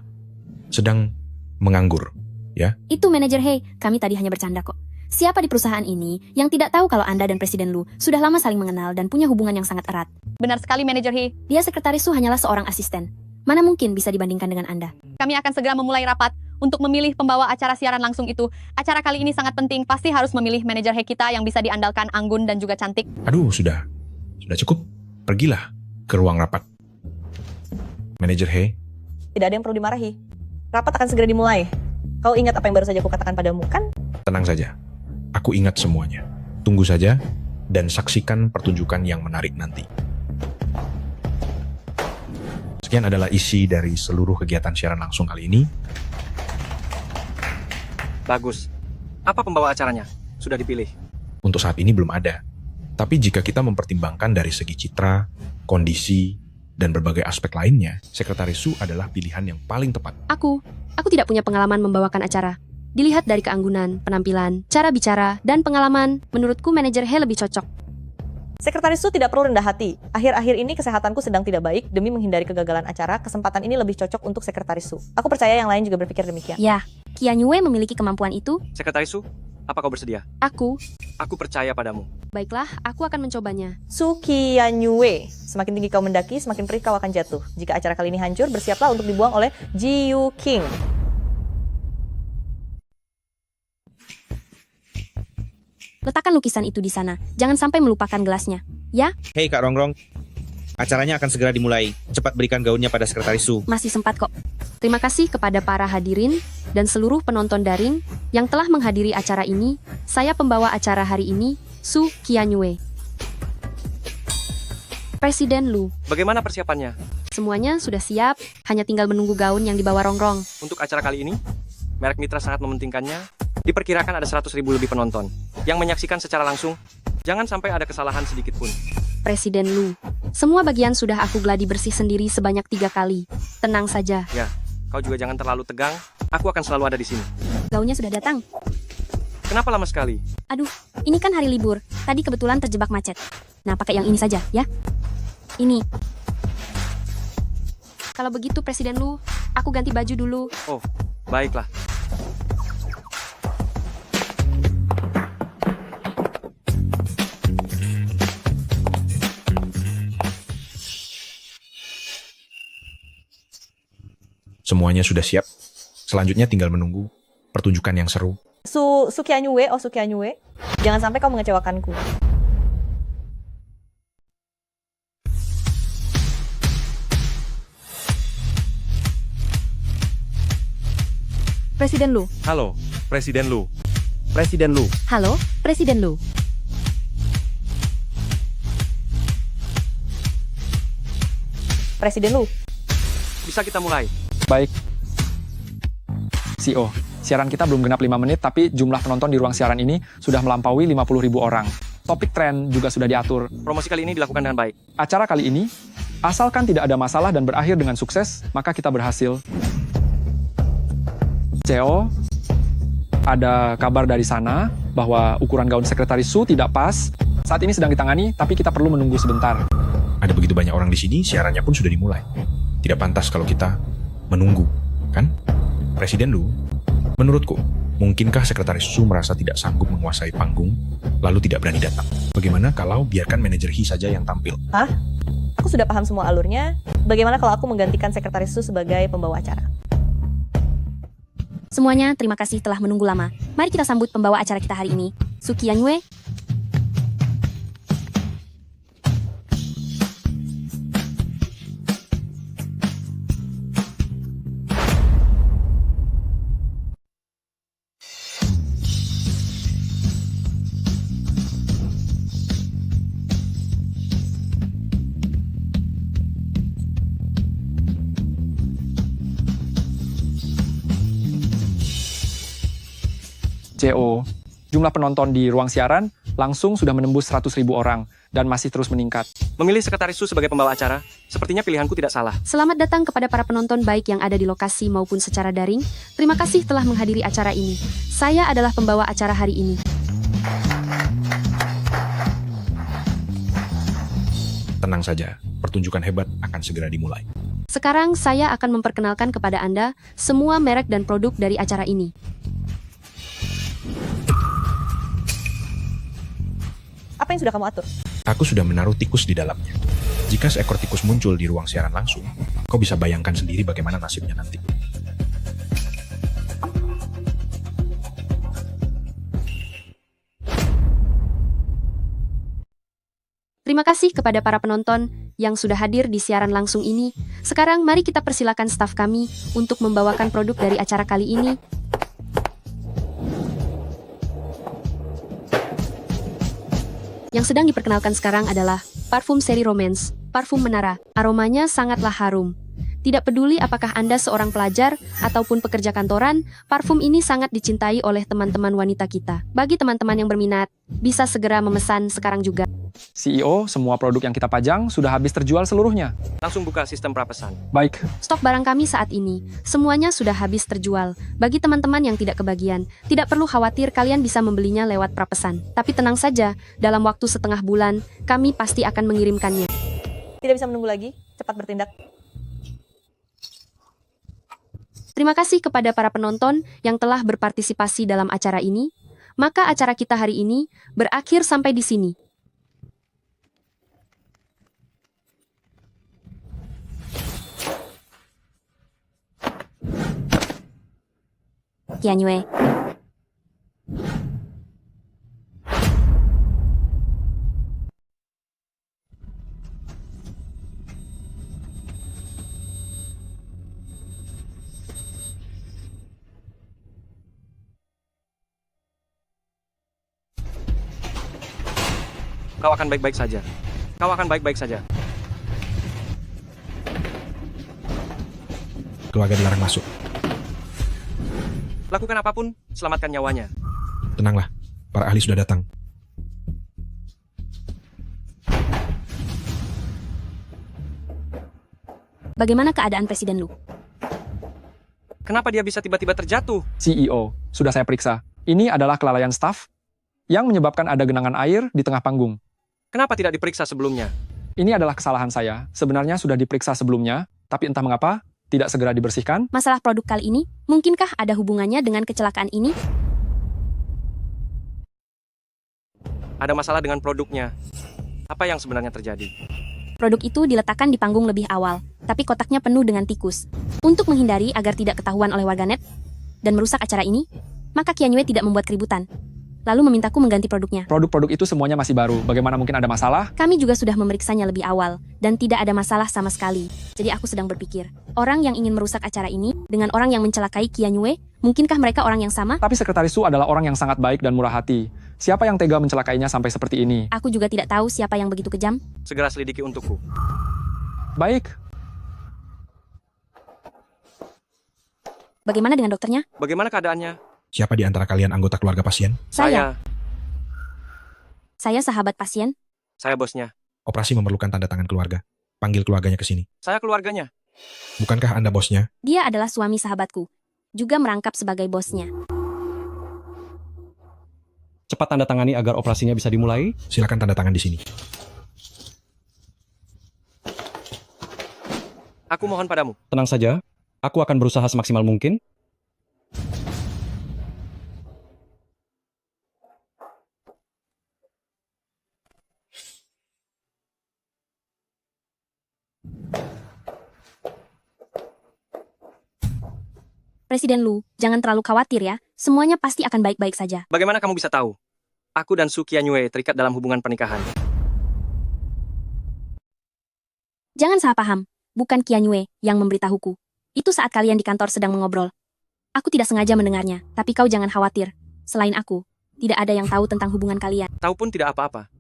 sedang menganggur, ya? Itu Manajer He, kami tadi hanya bercanda kok. Siapa di perusahaan ini yang tidak tahu kalau Anda dan Presiden Lu sudah lama saling mengenal dan punya hubungan yang sangat erat? Benar sekali, Manajer He. Dia Sekretaris Su hanyalah seorang asisten. Mana mungkin bisa dibandingkan dengan Anda? Kami akan segera memulai rapat untuk memilih pembawa acara siaran langsung itu. Acara kali ini sangat penting, pasti harus memilih Manajer He kita yang bisa diandalkan, anggun, dan juga cantik. Aduh, sudah cukup. Pergilah ke ruang rapat. Manajer He. Tidak ada yang perlu dimarahi. Rapat akan segera dimulai. Kau ingat apa yang baru saja aku katakan padamu, kan? Tenang saja. Aku ingat semuanya. Tunggu saja dan saksikan pertunjukan yang menarik nanti. Sekian adalah isi dari seluruh kegiatan siaran langsung kali ini. Bagus. Apa pembawa acaranya? Sudah dipilih? Untuk saat ini belum ada. Tapi jika kita mempertimbangkan dari segi citra, kondisi, dan berbagai aspek lainnya, Sekretaris Su adalah pilihan yang paling tepat. Aku tidak punya pengalaman membawakan acara. Dilihat dari keanggunan, penampilan, cara bicara, dan pengalaman, menurutku Manajer He lebih cocok. Sekretaris Su tidak perlu rendah hati. Akhir-akhir ini kesehatanku sedang tidak baik. Demi menghindari kegagalan acara, kesempatan ini lebih cocok untuk Sekretaris Su. Aku percaya yang lain juga berpikir demikian. Ya, Qianyue memiliki kemampuan itu. Sekretaris Su, apa kau bersedia? Aku percaya padamu. Baiklah, aku akan mencobanya. Su Qianyue, semakin tinggi kau mendaki, semakin perih kau akan jatuh. Jika acara kali ini hancur, bersiaplah untuk dibuang oleh Jiu King. Letakkan lukisan itu di sana. Jangan sampai melupakan gelasnya. Ya, Hei Kak Rongrong, acaranya akan segera dimulai. Cepat berikan gaunnya pada Sekretaris Su. masih sempat kok. Terima kasih kepada para hadirin dan seluruh penonton daring yang telah menghadiri acara ini. Saya pembawa acara hari ini, Su Qianyue. Presiden Lu, Bagaimana persiapannya? semuanya sudah siap, hanya tinggal menunggu gaun yang dibawa Rongrong. Untuk acara kali ini, merek Mitra sangat mementingkannya. Diperkirakan ada 100.000 lebih penonton yang menyaksikan secara langsung. Jangan sampai ada kesalahan sedikit pun. Presiden Lu, semua bagian sudah aku gladi bersih sendiri sebanyak 3 kali. Tenang saja, Ya, kau juga jangan terlalu tegang. Aku akan selalu ada di sini. gaunnya sudah datang. Kenapa lama sekali? Aduh, ini kan hari libur. Tadi kebetulan terjebak macet. Nah, pakai yang ini saja, ya. Ini. kalau begitu Presiden Lu, aku ganti baju dulu. Oh, baiklah. Semuanya sudah siap. Selanjutnya tinggal menunggu pertunjukan yang seru. Sukianyue, oh Sukianyue, jangan sampai kau mengecewakanku. Presiden Lu. Halo, Presiden Lu. Presiden Lu. Halo, Presiden Lu. Presiden Lu. Bisa kita mulai? Baik. CEO, siaran kita belum genap 5 menit, tapi jumlah penonton di ruang siaran ini sudah melampaui 50.000 orang. Topik tren juga sudah diatur. Promosi kali ini dilakukan dengan baik. Acara kali ini, asalkan tidak ada masalah dan berakhir dengan sukses, maka kita berhasil. CEO, ada kabar dari sana bahwa ukuran gaun Sekretaris Su tidak pas. Saat ini sedang ditangani, tapi kita perlu menunggu sebentar. Ada begitu banyak orang di sini, siarannya pun sudah dimulai. Tidak pantas kalau kita menunggu, kan? Presiden Lu, menurutku, mungkinkah Sekretaris Su merasa tidak sanggup menguasai panggung, lalu tidak berani datang? Bagaimana kalau biarkan manajer He saja yang tampil? Hah? Aku sudah paham semua alurnya. Bagaimana kalau aku menggantikan Sekretaris Su sebagai pembawa acara? Semuanya, terima kasih telah menunggu lama. Mari kita sambut pembawa acara kita hari ini, Su Qianyue. CEO, jumlah penonton di ruang siaran langsung sudah menembus 100.000 orang dan masih terus meningkat. Memilih Sekretaris Su sebagai pembawa acara, sepertinya pilihanku tidak salah. Selamat datang kepada para penonton baik yang ada di lokasi maupun secara daring. Terima kasih telah menghadiri acara ini. Saya adalah pembawa acara hari ini. Tenang saja, pertunjukan hebat akan segera dimulai. Sekarang saya akan memperkenalkan kepada Anda semua merek dan produk dari acara ini. Apa yang sudah kamu atur? Aku sudah menaruh tikus di dalamnya. Jika seekor tikus muncul di ruang siaran langsung, kau bisa bayangkan sendiri bagaimana nasibnya nanti. Terima kasih kepada para penonton yang sudah hadir di siaran langsung ini. Sekarang mari kita persilakan staf kami untuk membawakan produk dari acara kali ini. Yang sedang diperkenalkan sekarang adalah parfum seri Romance, parfum menara. Aromanya sangatlah harum. Tidak peduli apakah Anda seorang pelajar ataupun pekerja kantoran, parfum ini sangat dicintai oleh teman-teman wanita kita. Bagi teman-teman yang berminat, bisa segera memesan sekarang juga. CEO, semua produk yang kita pajang sudah habis terjual seluruhnya. Langsung buka sistem prapesan. Baik. Stok barang kami saat ini, semuanya sudah habis terjual. Bagi teman-teman yang tidak kebagian, tidak perlu khawatir kalian bisa membelinya lewat prapesan. Tapi tenang saja, dalam waktu setengah bulan, kami pasti akan mengirimkannya. Tidak bisa menunggu lagi, cepat bertindak. Terima kasih kepada para penonton yang telah berpartisipasi dalam acara ini. Maka acara kita hari ini berakhir sampai di sini. Qianyue. Kau akan baik-baik saja. Kau akan baik-baik saja. Keluarga dilarang masuk. Lakukan apapun, selamatkan nyawanya. Tenanglah, para ahli sudah datang. Bagaimana keadaan Presiden Lu? Kenapa dia bisa tiba-tiba terjatuh? CEO, sudah saya periksa. Ini adalah kelalaian staf yang menyebabkan ada genangan air di tengah panggung. Kenapa tidak diperiksa sebelumnya? Ini adalah kesalahan saya. Sebenarnya sudah diperiksa sebelumnya, tapi entah mengapa tidak segera dibersihkan. Masalah produk kali ini, mungkinkah ada hubungannya dengan kecelakaan ini? Ada masalah dengan produknya. Apa yang sebenarnya terjadi? Produk itu diletakkan di panggung lebih awal, tapi kotaknya penuh dengan tikus. Untuk menghindari agar tidak ketahuan oleh warganet dan merusak acara ini, maka Kianyue tidak membuat keributan, lalu memintaku mengganti produknya. Produk-produk itu semuanya masih baru. Bagaimana mungkin ada masalah? Kami juga sudah memeriksanya lebih awal, dan tidak ada masalah sama sekali. Jadi aku sedang berpikir, orang yang ingin merusak acara ini dengan orang yang mencelakai Kianyue, mungkinkah mereka orang yang sama? Tapi Sekretaris Su adalah orang yang sangat baik dan murah hati. Siapa yang tega mencelakainya sampai seperti ini? Aku juga tidak tahu siapa yang begitu kejam. Segera selidiki untukku. Baik. Bagaimana dengan dokternya? Bagaimana keadaannya? Siapa di antara kalian anggota keluarga pasien? Saya sahabat pasien. Saya bosnya. Operasi memerlukan tanda tangan keluarga. Panggil keluarganya ke sini. Saya keluarganya. Bukankah Anda bosnya? Dia adalah suami sahabatku, juga merangkap sebagai bosnya. Cepat tanda tangani agar operasinya bisa dimulai. Silakan tanda tangan di sini. Aku mohon padamu. Tenang saja, aku akan berusaha semaksimal mungkin. Presiden Lu, jangan terlalu khawatir ya. Semuanya pasti akan baik-baik saja. Bagaimana kamu bisa tahu? Aku dan Su Kianyue terikat dalam hubungan pernikahan. Jangan salah paham. Bukan Kianyue yang memberitahuku. Itu saat kalian di kantor sedang mengobrol. Aku tidak sengaja mendengarnya, tapi kau jangan khawatir. Selain aku, tidak ada yang tahu tentang hubungan kalian. Tahu pun tidak apa-apa.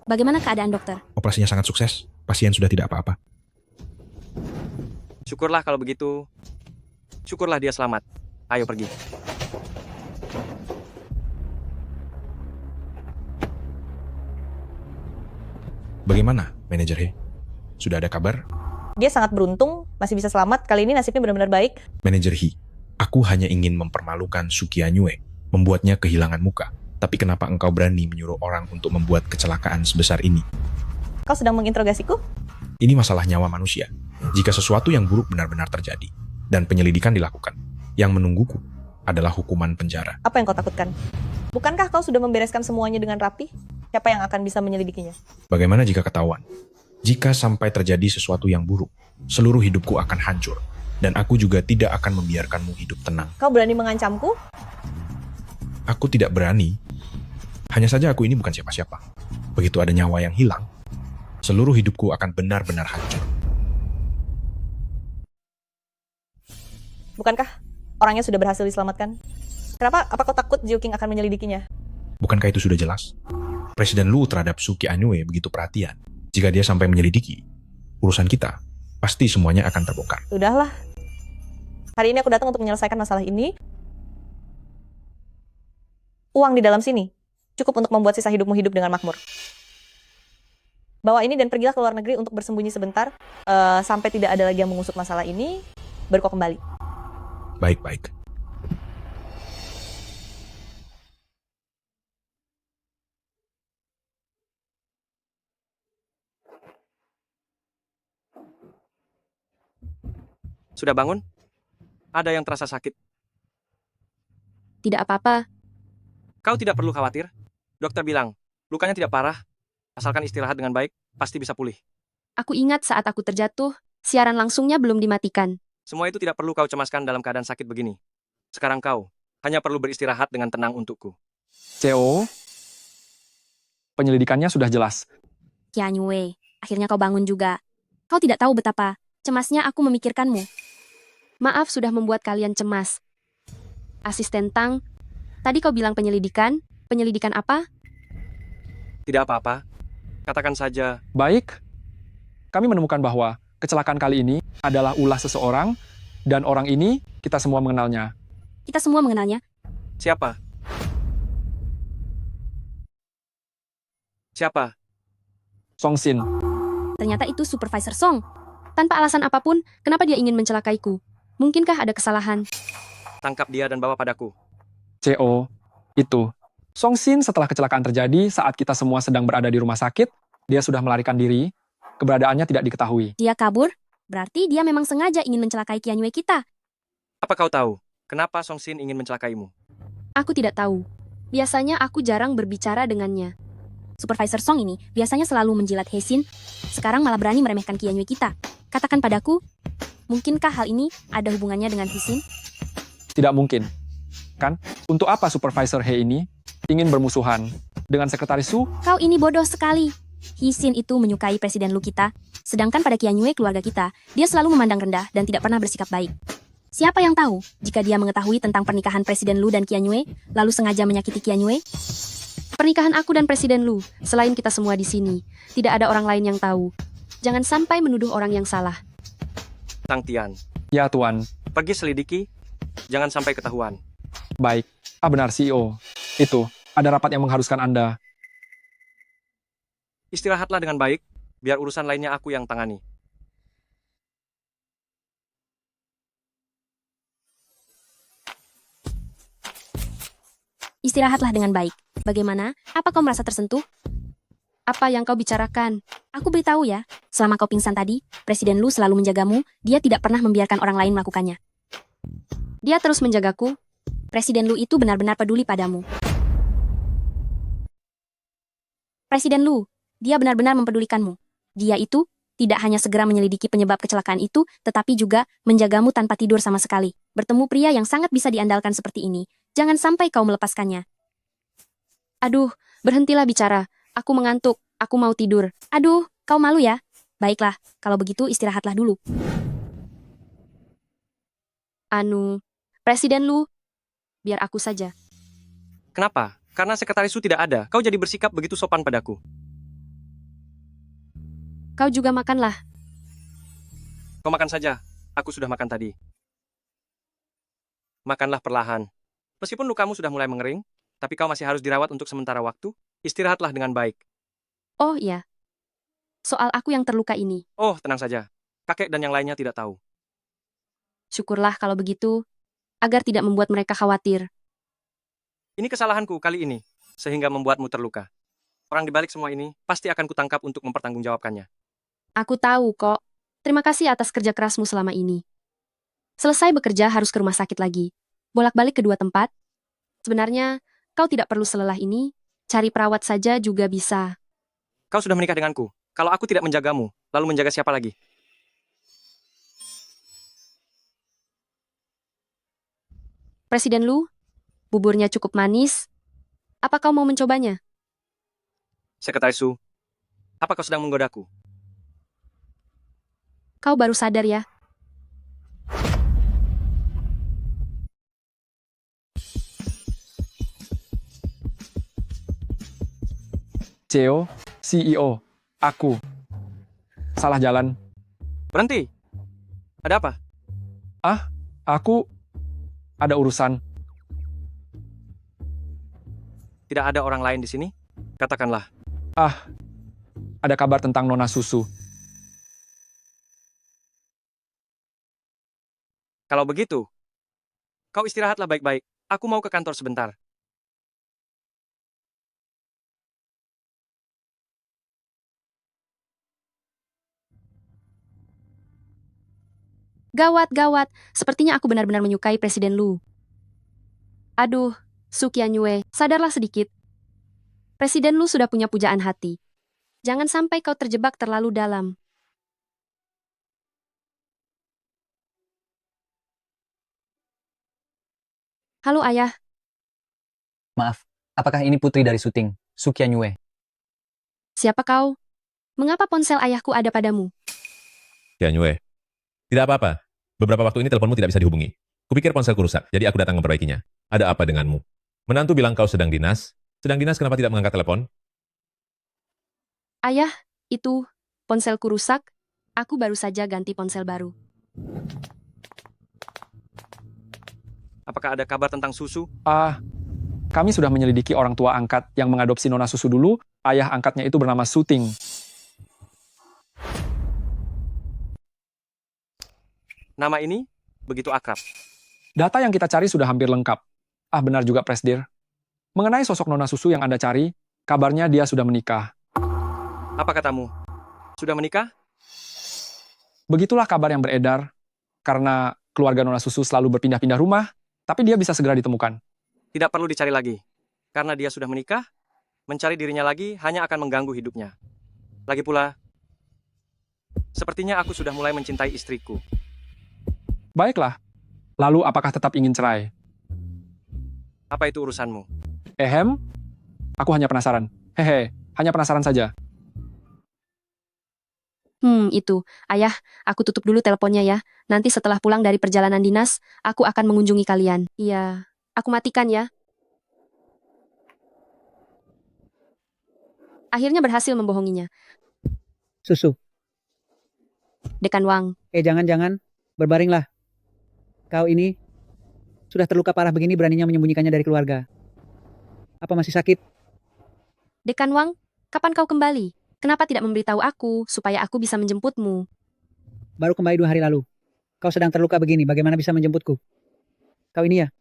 Bagaimana keadaan dokter? Operasinya sangat sukses. Pasien sudah tidak apa-apa. Syukurlah kalau begitu. Syukurlah dia selamat. Ayo pergi. Bagaimana, manajer He? Sudah ada kabar? Dia sangat beruntung, masih bisa selamat. Kali ini nasibnya benar-benar baik. Manajer He, aku hanya ingin mempermalukan Sukianyue, membuatnya kehilangan muka. Tapi kenapa engkau berani menyuruh orang untuk membuat kecelakaan sebesar ini? Kau sedang menginterogasiku? Ini masalah nyawa manusia. Jika sesuatu yang buruk benar-benar terjadi, dan penyelidikan dilakukan, yang menungguku adalah hukuman penjara. Apa yang kau takutkan? Bukankah kau sudah membereskan semuanya dengan rapi? Siapa yang akan bisa menyelidikinya? Bagaimana jika ketahuan? Jika sampai terjadi sesuatu yang buruk, seluruh hidupku akan hancur. Dan aku juga tidak akan membiarkanmu hidup tenang. Kau berani mengancamku? Aku tidak berani. Hanya saja aku ini bukan siapa-siapa. Begitu ada nyawa yang hilang, seluruh hidupku akan benar-benar hancur. Bukankah orangnya sudah berhasil diselamatkan? Kenapa? Apa kau takut Jiu King akan menyelidikinya? Bukankah itu sudah jelas? Presiden Lu terhadap Suki Anue begitu perhatian. Jika dia sampai menyelidiki urusan kita, pasti semuanya akan terbongkar. Sudahlah. Hari ini aku datang untuk menyelesaikan masalah ini. Uang di dalam sini cukup untuk membuat sisa hidupmu hidup dengan makmur. Bawa ini dan pergilah ke luar negeri untuk bersembunyi sebentar, sampai tidak ada lagi yang mengusut masalah ini, baru kau kembali. Baik-baik. Sudah bangun? Ada yang terasa sakit? Tidak apa-apa. Kau tidak perlu khawatir. Dokter bilang, lukanya tidak parah. Asalkan istirahat dengan baik, pasti bisa pulih. Aku ingat saat aku terjatuh, siaran langsungnya belum dimatikan. Semua itu tidak perlu kau cemaskan dalam keadaan sakit begini. Sekarang kau hanya perlu beristirahat dengan tenang untukku. CO, penyelidikannya sudah jelas. Kianyue, akhirnya kau bangun juga. Kau tidak tahu betapa cemasnya aku memikirkanmu. Maaf sudah membuat kalian cemas. Asisten Tang, tadi kau bilang penyelidikan? Penyelidikan apa? Tidak apa-apa. Katakan saja. Baik, kami menemukan bahwa kecelakaan kali ini adalah ulah seseorang, dan orang ini kita semua mengenalnya. Kita semua mengenalnya. Siapa? Siapa? Song Sin. Ternyata itu Supervisor Song. Tanpa alasan apapun, kenapa dia ingin mencelakaiku? Mungkinkah ada kesalahan? Tangkap dia dan bawa padaku. CO, itu. Song Sin setelah kecelakaan terjadi saat kita semua sedang berada di rumah sakit, dia sudah melarikan diri, keberadaannya tidak diketahui. Dia kabur? Berarti dia memang sengaja ingin mencelakai Qian Yue kita. Apa kau tahu? Kenapa Song Sin ingin mencelakaimu? Aku tidak tahu. Biasanya aku jarang berbicara dengannya. Supervisor Song ini biasanya selalu menjilat He Xin, sekarang malah berani meremehkan Qian Yue kita. Katakan padaku, mungkinkah hal ini ada hubungannya dengan He Xin? Tidak mungkin. Kan? Untuk apa Supervisor He ini ingin bermusuhan dengan Sekretaris Su? Kau ini bodoh sekali. He Xin itu menyukai Presiden Lu kita, sedangkan pada Qian Yue keluarga kita, dia selalu memandang rendah dan tidak pernah bersikap baik. Siapa yang tahu jika dia mengetahui tentang pernikahan Presiden Lu dan Qian Yue, lalu sengaja menyakiti Qian Yue? Pernikahan aku dan Presiden Lu, selain kita semua di sini, tidak ada orang lain yang tahu. Jangan sampai menuduh orang yang salah. Tang Tian. Ya, Tuan. Pergi selidiki, jangan sampai ketahuan. Baik. Benar, CEO. Itu, ada rapat yang mengharuskan Anda. Istirahatlah dengan baik, biar urusan lainnya aku yang tangani. Istirahatlah dengan baik. Bagaimana? Apa kau merasa tersentuh? Apa yang kau bicarakan? Aku beritahu ya, selama kau pingsan tadi, Presiden Lu selalu menjagamu, dia tidak pernah membiarkan orang lain melakukannya. Dia terus menjagaku. Presiden Lu itu benar-benar peduli padamu. Presiden Lu, dia benar-benar mempedulikanmu. Dia itu tidak hanya segera menyelidiki penyebab kecelakaan itu, tetapi juga menjagamu tanpa tidur sama sekali. Bertemu pria yang sangat bisa diandalkan seperti ini, jangan sampai kau melepaskannya. Aduh, berhentilah bicara. Aku mengantuk, aku mau tidur. Aduh, kau malu ya? Baiklah, kalau begitu istirahatlah dulu. Presiden Lu, biar aku saja. Kenapa? Karena Sekretaris Su tidak ada, kau jadi bersikap begitu sopan padaku. Kau juga makanlah. Kau makan saja, aku sudah makan tadi. Makanlah perlahan. Meskipun lukamu sudah mulai mengering, tapi kau masih harus dirawat untuk sementara waktu, istirahatlah dengan baik. Oh iya, soal aku yang terluka ini. Oh, tenang saja. Kakek dan yang lainnya tidak tahu. Syukurlah kalau begitu, agar tidak membuat mereka khawatir. Ini kesalahanku kali ini, sehingga membuatmu terluka. Orang di balik semua ini pasti akan kutangkap untuk mempertanggungjawabkannya. Aku tahu kok. Terima kasih atas kerja kerasmu selama ini. Selesai bekerja harus ke rumah sakit lagi. Bolak-balik kedua tempat. Sebenarnya, kau tidak perlu selelah ini. Cari perawat saja juga bisa. Kau sudah menikah denganku. Kalau aku tidak menjagamu, lalu menjaga siapa lagi? Presiden Lu, buburnya cukup manis. Apa kau mau mencobanya? Sekretaris Su, apa kau sedang menggodaku? Kau baru sadar ya? CEO, aku. Salah jalan. Berhenti. Ada apa? Aku ada urusan. Tidak ada orang lain di sini? Katakanlah. Ada kabar tentang Nona Susu. Kalau begitu, kau istirahatlah baik-baik. Aku mau ke kantor sebentar. Gawat, gawat. Sepertinya aku benar-benar menyukai Presiden Lu. Aduh, Su Qianyue, sadarlah sedikit. Presiden Lu sudah punya pujaan hati. Jangan sampai kau terjebak terlalu dalam. Halo ayah, Maaf, apakah ini putri dari syuting, Su Qianyue? siapa kau? Mengapa ponsel ayahku ada padamu? Qianyue. Tidak apa-apa. Beberapa waktu ini teleponmu tidak bisa dihubungi. Kupikir ponselku rusak, jadi aku datang memperbaikinya. Ada apa denganmu? Menantu bilang kau sedang dinas. Sedang dinas kenapa tidak mengangkat telepon? Ayah, itu ponselku rusak. Aku baru saja ganti ponsel baru. Apakah ada kabar tentang Susu? Kami sudah menyelidiki orang tua angkat yang mengadopsi Nona Susu dulu. Ayah angkatnya itu bernama Suting. Nama ini begitu akrab. Data yang kita cari sudah hampir lengkap. Benar juga, Presdir. Mengenai sosok Nona Susu yang Anda cari, kabarnya dia sudah menikah. Apa katamu? Sudah menikah? Begitulah kabar yang beredar. Karena keluarga Nona Susu selalu berpindah-pindah rumah, tapi dia bisa segera ditemukan. Tidak perlu dicari lagi. Karena dia sudah menikah, mencari dirinya lagi hanya akan mengganggu hidupnya. Lagi pula, sepertinya aku sudah mulai mencintai istriku. Baiklah. Lalu apakah tetap ingin cerai? Apa itu urusanmu? Aku hanya penasaran. Hanya penasaran saja. Itu. Ayah, aku tutup dulu teleponnya ya. Nanti setelah pulang dari perjalanan dinas, aku akan mengunjungi kalian. Iya, aku matikan ya. Akhirnya berhasil membohonginya. Susu. Dekan Wang. Jangan. Berbaringlah. Kau ini sudah terluka parah begini beraninya menyembunyikannya dari keluarga. Apa masih sakit? Dekan Wang, kapan kau kembali? Kenapa tidak memberitahu aku, supaya aku bisa menjemputmu? Baru kembali 2 hari lalu. Kau sedang terluka begini, bagaimana bisa menjemputku? Kau ini ya?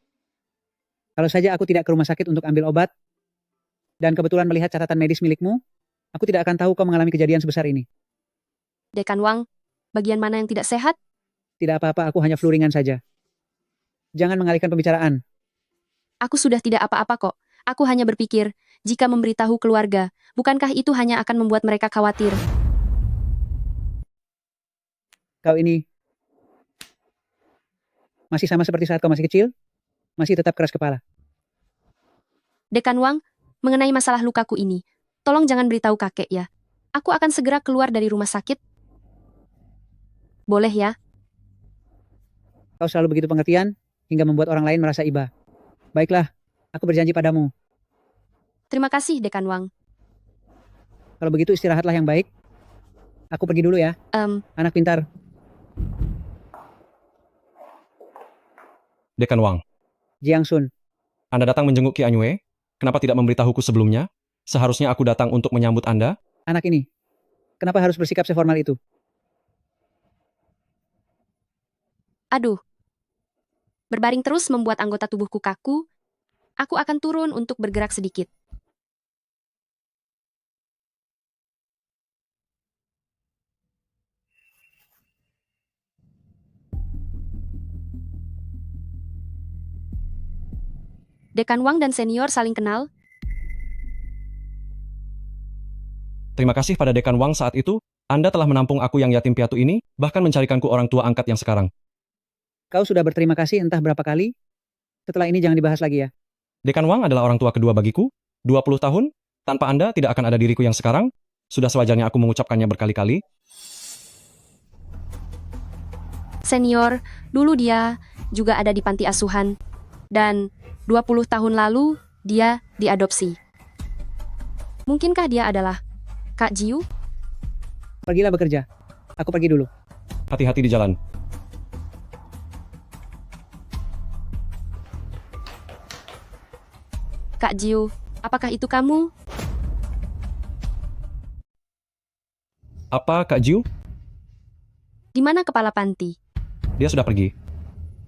Kalau saja aku tidak ke rumah sakit untuk ambil obat, dan kebetulan melihat catatan medis milikmu, aku tidak akan tahu kau mengalami kejadian sebesar ini. Dekan Wang, bagian mana yang tidak sehat? Tidak apa-apa, aku hanya flu ringan saja. Jangan mengalihkan pembicaraan. Aku sudah tidak apa-apa kok. Aku hanya berpikir, jika memberitahu keluarga, bukankah itu hanya akan membuat mereka khawatir? Kau ini masih sama seperti saat kau masih kecil? Masih tetap keras kepala? Dekan Wang, mengenai masalah lukaku ini, tolong jangan beritahu kakek ya. Aku akan segera keluar dari rumah sakit. Boleh ya? Kau selalu begitu pengertian, hingga membuat orang lain merasa iba. Baiklah, aku berjanji padamu. Terima kasih, Dekan Wang. Kalau begitu istirahatlah yang baik. Aku pergi dulu ya. Anak pintar. Dekan Wang. Jiang Sun. Anda datang menjenguk Ki Anyue? Kenapa tidak memberitahuku sebelumnya? Seharusnya aku datang untuk menyambut Anda. Anak ini, kenapa harus bersikap seformal itu? Aduh. Berbaring terus membuat anggota tubuhku kaku. Aku akan turun untuk bergerak sedikit. Dekan Wang dan senior saling kenal. Terima kasih pada Dekan Wang saat itu, Anda telah menampung aku yang yatim piatu ini, bahkan mencarikanku orang tua angkat yang sekarang. Kau sudah berterima kasih entah berapa kali. Setelah ini jangan dibahas lagi ya. Dekan Wang adalah orang tua kedua bagiku, 20 tahun, tanpa Anda tidak akan ada diriku yang sekarang, sudah sewajarnya aku mengucapkannya berkali-kali. Senior, dulu dia juga ada di panti asuhan. Dan 20 tahun lalu, dia diadopsi. Mungkinkah dia adalah Kak Jiu? Pergilah bekerja. Aku pergi dulu. Hati-hati di jalan. Kak Jiu, apakah itu kamu? Apa, Kak Jiu? Di mana kepala panti? Dia sudah pergi.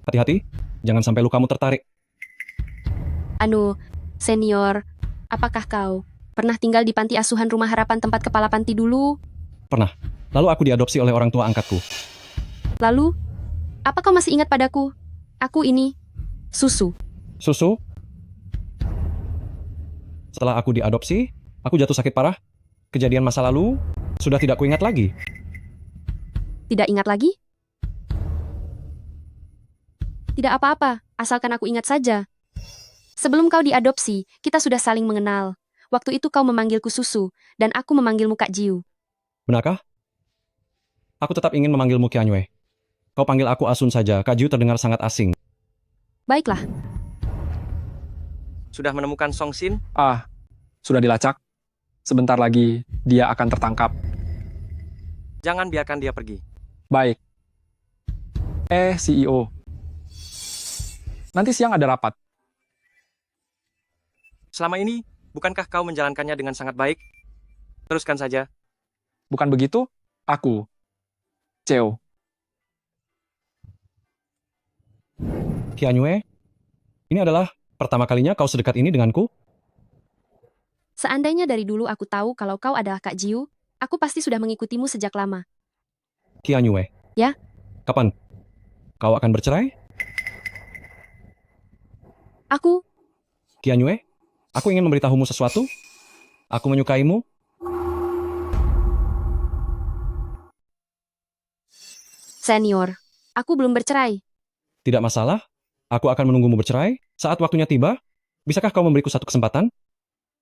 Hati-hati, jangan sampai lukamu tertarik. Senior, apakah kau pernah tinggal di panti asuhan Rumah Harapan tempat kepala panti dulu? Pernah. Lalu aku diadopsi oleh orang tua angkatku. Lalu, apa kau masih ingat padaku? Aku ini, Susu. Susu? Setelah aku diadopsi, aku jatuh sakit parah. Kejadian masa lalu sudah tidak kuingat lagi. Tidak ingat lagi? Tidak apa-apa, asalkan aku ingat saja. Sebelum kau diadopsi, kita sudah saling mengenal. Waktu itu kau memanggilku Susu, dan aku memanggilmu Kak Jiu. Benarkah? Aku tetap ingin memanggilmu Ki Anyue. Kau panggil aku Asun saja, Kak Jiu terdengar sangat asing. Baiklah, Sudah menemukan Song Shin? Sudah dilacak. Sebentar lagi dia akan tertangkap. Jangan biarkan dia pergi. Baik. CEO. Nanti siang ada rapat. Selama ini, bukankah kau menjalankannya dengan sangat baik? Teruskan saja. Bukan begitu? Aku. Cheo. Qianyue, ini adalah pertama kalinya kau sedekat ini denganku? seandainya dari dulu aku tahu kalau kau adalah Kak Jiu, aku pasti sudah mengikutimu sejak lama. Qianyue. Ya? Kapan? Kau akan bercerai? Aku, Qianyue, aku ingin memberitahumu sesuatu. Aku menyukaimu. senior, aku belum bercerai. Tidak masalah. Aku akan menunggumu bercerai. Saat waktunya tiba, bisakah kau memberiku satu kesempatan?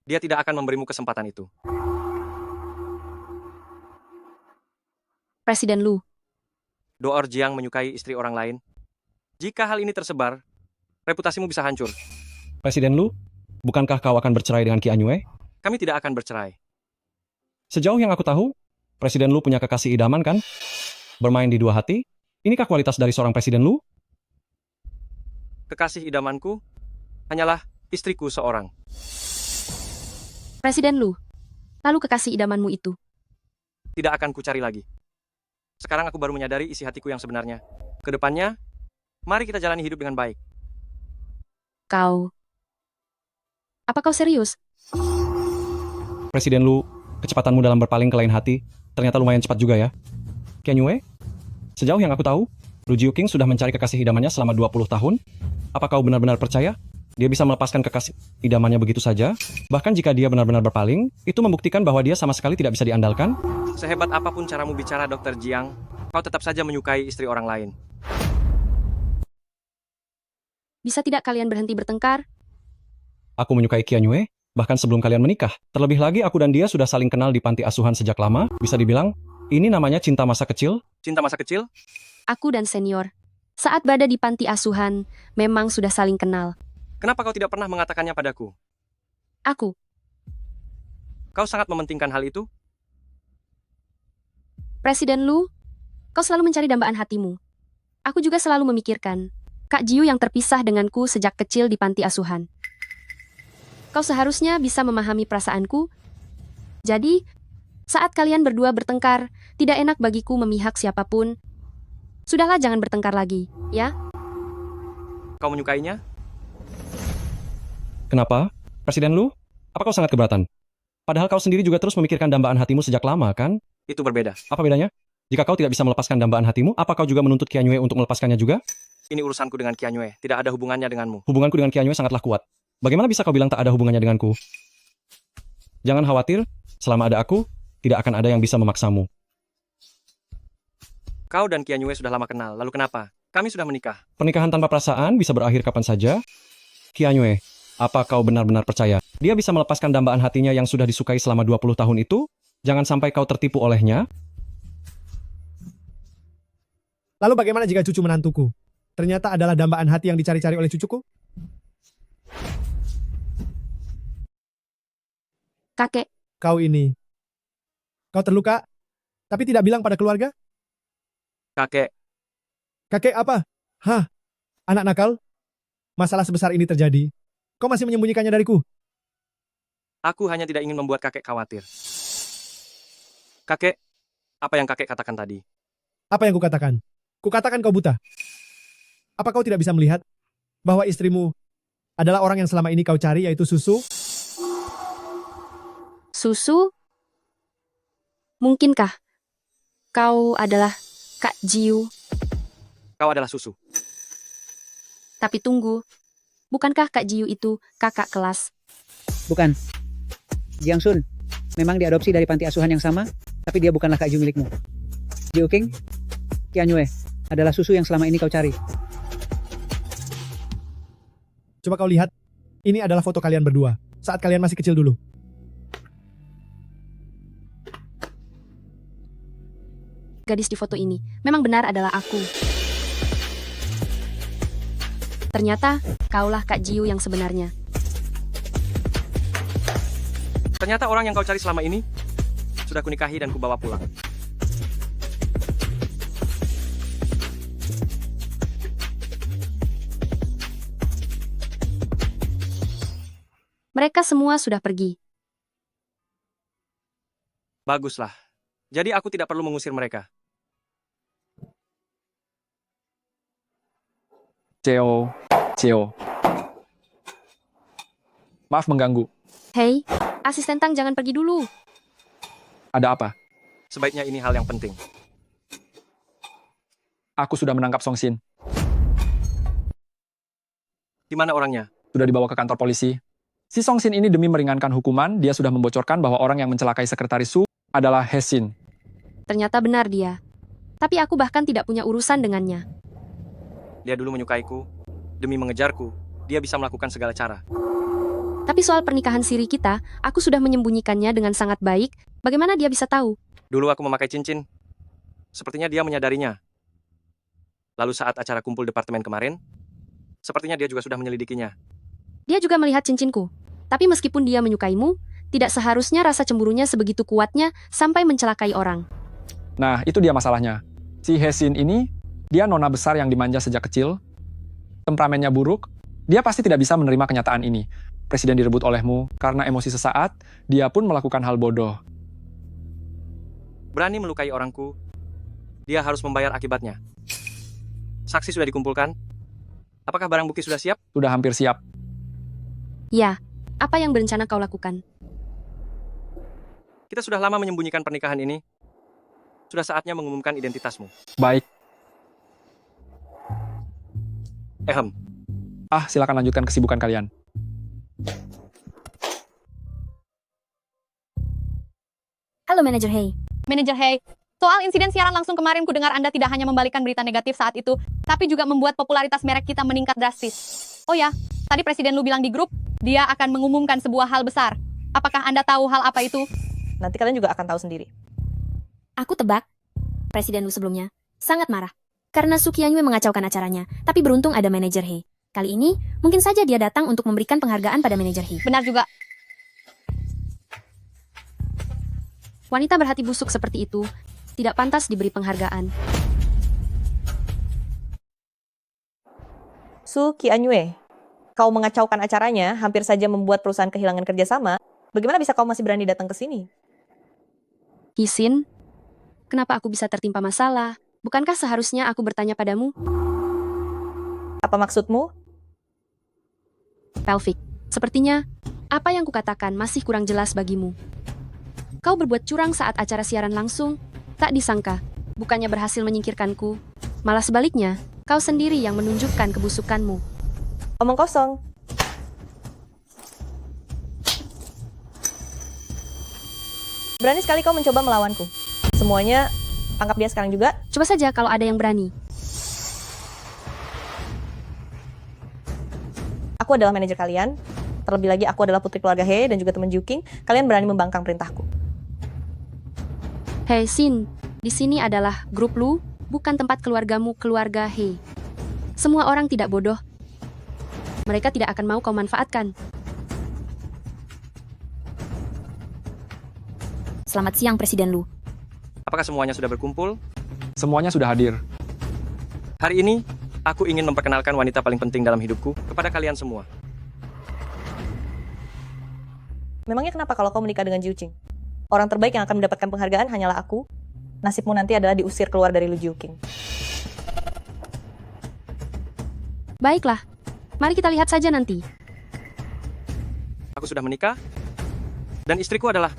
Dia tidak akan memberimu kesempatan itu. Presiden Lu, Door Jiang menyukai istri orang lain. Jika hal ini tersebar, reputasimu bisa hancur. Presiden Lu, bukankah kau akan bercerai dengan Qianyue? Kami tidak akan bercerai. Sejauh yang aku tahu, Presiden Lu punya kekasih idaman kan? Bermain di dua hati? Inikah kualitas dari seorang Presiden Lu? Kekasih idamanku hanyalah istriku seorang. Presiden Lu, lalu kekasih idamanmu itu. Tidak akan kucari lagi. Sekarang aku baru menyadari isi hatiku yang sebenarnya. Kedepannya, mari kita jalani hidup dengan baik. Kau, apa kau serius? Presiden Lu, kecepatanmu dalam berpaling ke lain hati ternyata lumayan cepat juga ya. Qianyue, sejauh yang aku tahu, Lu Jiuqing sudah mencari kekasih idamannya selama 20 tahun. Apa kau benar-benar percaya dia bisa melepaskan kekasih idamannya begitu saja? Bahkan jika dia benar-benar berpaling, itu membuktikan bahwa dia sama sekali tidak bisa diandalkan. Sehebat apapun caramu bicara, Dr. Jiang, kau tetap saja menyukai istri orang lain. Bisa tidak kalian berhenti bertengkar? Aku menyukai Qianyue, bahkan sebelum kalian menikah. Terlebih lagi aku dan dia sudah saling kenal di panti asuhan sejak lama. Bisa dibilang, ini namanya cinta masa kecil. Cinta masa kecil? Aku dan senior, saat berada di panti asuhan, memang sudah saling kenal. Kenapa kau tidak pernah mengatakannya padaku? Aku, Kau sangat mementingkan hal itu? Presiden Lu, kau selalu mencari dambaan hatimu. Aku juga selalu memikirkan Kak Jiu yang terpisah denganku sejak kecil di panti asuhan. Kau seharusnya bisa memahami perasaanku. Jadi, saat kalian berdua bertengkar, tidak enak bagiku memihak siapapun. Sudahlah, jangan bertengkar lagi, ya? Kau menyukainya? Kenapa? Presiden Lu, apa kau sangat keberatan? Padahal kau sendiri juga terus memikirkan dambaan hatimu sejak lama, kan? Itu berbeda. Apa bedanya? Jika kau tidak bisa melepaskan dambaan hatimu, apa kau juga menuntut Qianyue untuk melepaskannya juga? Ini urusanku dengan Qianyue, tidak ada hubungannya denganmu. Hubunganku dengan Qianyue sangatlah kuat. Bagaimana bisa kau bilang tak ada hubungannya denganku? Jangan khawatir, selama ada aku, tidak akan ada yang bisa memaksamu. Kau dan Qianyue sudah lama kenal, lalu kenapa? Kami sudah menikah. Pernikahan tanpa perasaan bisa berakhir kapan saja. Qianyue, apa kau benar-benar percaya dia bisa melepaskan dambaan hatinya yang sudah disukai selama 20 tahun itu? Jangan sampai kau tertipu olehnya. Lalu bagaimana jika cucu menantuku ternyata adalah dambaan hati yang dicari-cari oleh cucuku? Kakek, Kau ini. Kau terluka, tapi tidak bilang pada keluarga? Kakek, Kakek apa? Hah? Anak nakal? Masalah sebesar ini terjadi. Kau masih menyembunyikannya dariku? aku hanya tidak ingin membuat kakek khawatir. Kakek, apa yang kakek katakan tadi? Apa yang kukatakan? Kukatakan kau buta. Apa kau tidak bisa melihat bahwa istrimu adalah orang yang selama ini kau cari, yaitu Susu? Susu? Mungkinkah kau adalah Kak Jiu? Kau adalah Susu. Tapi tunggu, bukankah Kak Jiu itu kakak kelas? Bukan. Jiang Sun, memang diadopsi dari panti asuhan yang sama, tapi dia bukanlah Kak Jiu milikmu. Jiuqing, Qianyue adalah Susu yang selama ini kau cari. Coba kau lihat, ini adalah foto kalian berdua, saat kalian masih kecil dulu. Gadis di foto ini memang benar adalah aku. Ternyata, kaulah Kak Jiu yang sebenarnya. Ternyata orang yang kau cari selama ini sudah kunikahi dan kubawa pulang. Mereka semua sudah pergi. Baguslah. Jadi aku tidak perlu mengusir mereka. Ceo. Maaf mengganggu. Hei, asisten Tang jangan pergi dulu. Ada apa? Sebaiknya ini hal yang penting. Aku sudah menangkap Song Xin. Di mana orangnya? Sudah dibawa ke kantor polisi. Si Song Xin ini demi meringankan hukuman, dia sudah membocorkan bahwa orang yang mencelakai sekretaris Su adalah He Xin. Ternyata benar dia. Tapi aku bahkan tidak punya urusan dengannya. Dia dulu menyukaiku. Demi mengejarku, dia bisa melakukan segala cara. Tapi soal pernikahan siri kita, aku sudah menyembunyikannya dengan sangat baik. Bagaimana dia bisa tahu? Dulu aku memakai cincin. Sepertinya dia menyadarinya. Lalu saat acara kumpul departemen kemarin, sepertinya dia juga sudah menyelidikinya. Dia juga melihat cincinku. Tapi meskipun dia menyukaimu, tidak seharusnya rasa cemburunya sebegitu kuatnya sampai mencelakai orang. Nah, itu dia masalahnya. Si He Xin ini, dia nona besar yang dimanja sejak kecil. Temperamennya buruk, dia pasti tidak bisa menerima kenyataan ini. Presiden direbut olehmu, karena emosi sesaat, dia pun melakukan hal bodoh. Berani melukai orangku, dia harus membayar akibatnya. Saksi sudah dikumpulkan? Apakah barang bukti sudah siap? Sudah hampir siap. Ya, apa yang berencana kau lakukan? Kita sudah lama menyembunyikan pernikahan ini. Sudah saatnya mengumumkan identitasmu. Baik. Silakan lanjutkan kesibukan kalian. Halo Manajer Hei. Manajer Hei, soal insiden siaran langsung kemarin ku dengar Anda tidak hanya membalikkan berita negatif saat itu, tapi juga membuat popularitas merek kita meningkat drastis. Oh ya, tadi Presiden Lu bilang di grup, dia akan mengumumkan sebuah hal besar. Apakah Anda tahu hal apa itu? Nanti kalian juga akan tahu sendiri. Aku tebak. Presiden Lu sebelumnya sangat marah karena Su Qianyue mengacaukan acaranya, tapi beruntung ada Manajer Hei. Kali ini, mungkin saja dia datang untuk memberikan penghargaan pada Manajer Hei. Benar juga. Wanita berhati busuk seperti itu tidak pantas diberi penghargaan. Su Qianyue, kau mengacaukan acaranya, hampir saja membuat perusahaan kehilangan kerjasama. Bagaimana bisa kau masih berani datang ke sini? He Xin, kenapa aku bisa tertimpa masalah? Bukankah seharusnya aku bertanya padamu? Apa maksudmu? Pelvik, sepertinya apa yang kukatakan masih kurang jelas bagimu. Kau berbuat curang saat acara siaran langsung, tak disangka. Bukannya berhasil menyingkirkanku, malah sebaliknya, kau sendiri yang menunjukkan kebusukanmu. Omong kosong. Berani sekali kau mencoba melawanku. Semuanya, tangkap dia sekarang juga. Coba saja kalau ada yang berani. Aku adalah manajer kalian. Terlebih lagi aku adalah putri keluarga He dan juga teman Juking. Kalian berani membangkang perintahku. Hei Xin, di sini adalah grup Lu, bukan tempat keluargamu keluarga He. Semua orang tidak bodoh. Mereka tidak akan mau kau manfaatkan. Selamat siang Presiden Lu. Apakah semuanya sudah berkumpul? Semuanya sudah hadir. Hari ini, aku ingin memperkenalkan wanita paling penting dalam hidupku kepada kalian semua. Memangnya kenapa kalau kau menikah dengan Jiu Qing? Orang terbaik yang akan mendapatkan penghargaan hanyalah aku. Nasibmu nanti adalah diusir keluar dari Lu Jiuking. Baiklah, mari kita lihat saja nanti. Aku sudah menikah, dan istriku adalah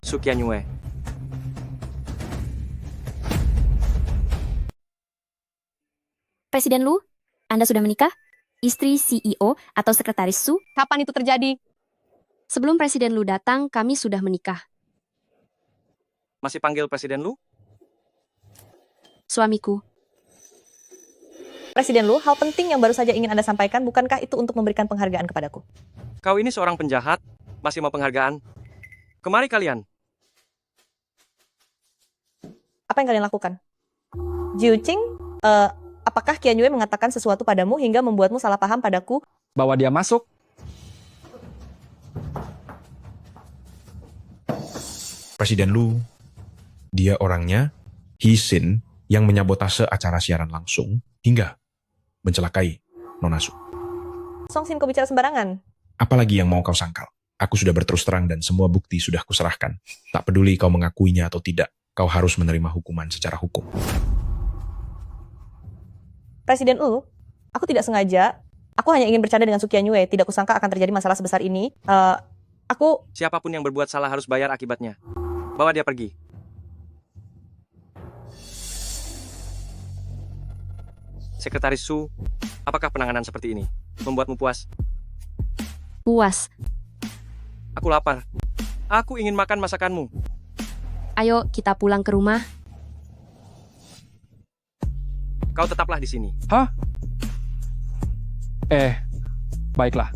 Su Qianyue. Presiden Lu, Anda sudah menikah? Istri CEO atau sekretaris Su? Kapan itu terjadi? Sebelum Presiden Lu datang, kami sudah menikah. Masih panggil Presiden Lu? Suamiku. Presiden Lu, hal penting yang baru saja ingin Anda sampaikan, bukankah itu untuk memberikan penghargaan kepadaku? Kau ini seorang penjahat, masih mau penghargaan? Kemari kalian. Apa yang kalian lakukan? Jiu Qing, apakah Qian Yue mengatakan sesuatu padamu hingga membuatmu salah paham padaku? Bahwa dia masuk, Presiden Lu, dia orangnya He Xin yang menyabotase acara siaran langsung hingga mencelakai Nona Su. Song Xin, kau bicara sembarangan. Apalagi yang mau kau sangkal? Aku sudah berterus terang dan semua bukti sudah kuserahkan. Tak peduli kau mengakuinya atau tidak, kau harus menerima hukuman secara hukum. Presiden Wu, aku tidak sengaja. Aku hanya ingin bercanda dengan Su Qianyue. Tidak kusangka akan terjadi masalah sebesar ini. Siapapun yang berbuat salah harus bayar akibatnya. Bawa dia pergi. Sekretaris Su, apakah penanganan seperti ini membuatmu puas? Puas. Aku lapar. Aku ingin makan masakanmu. Ayo kita pulang ke rumah. Kau tetaplah di sini. Hah? Baiklah.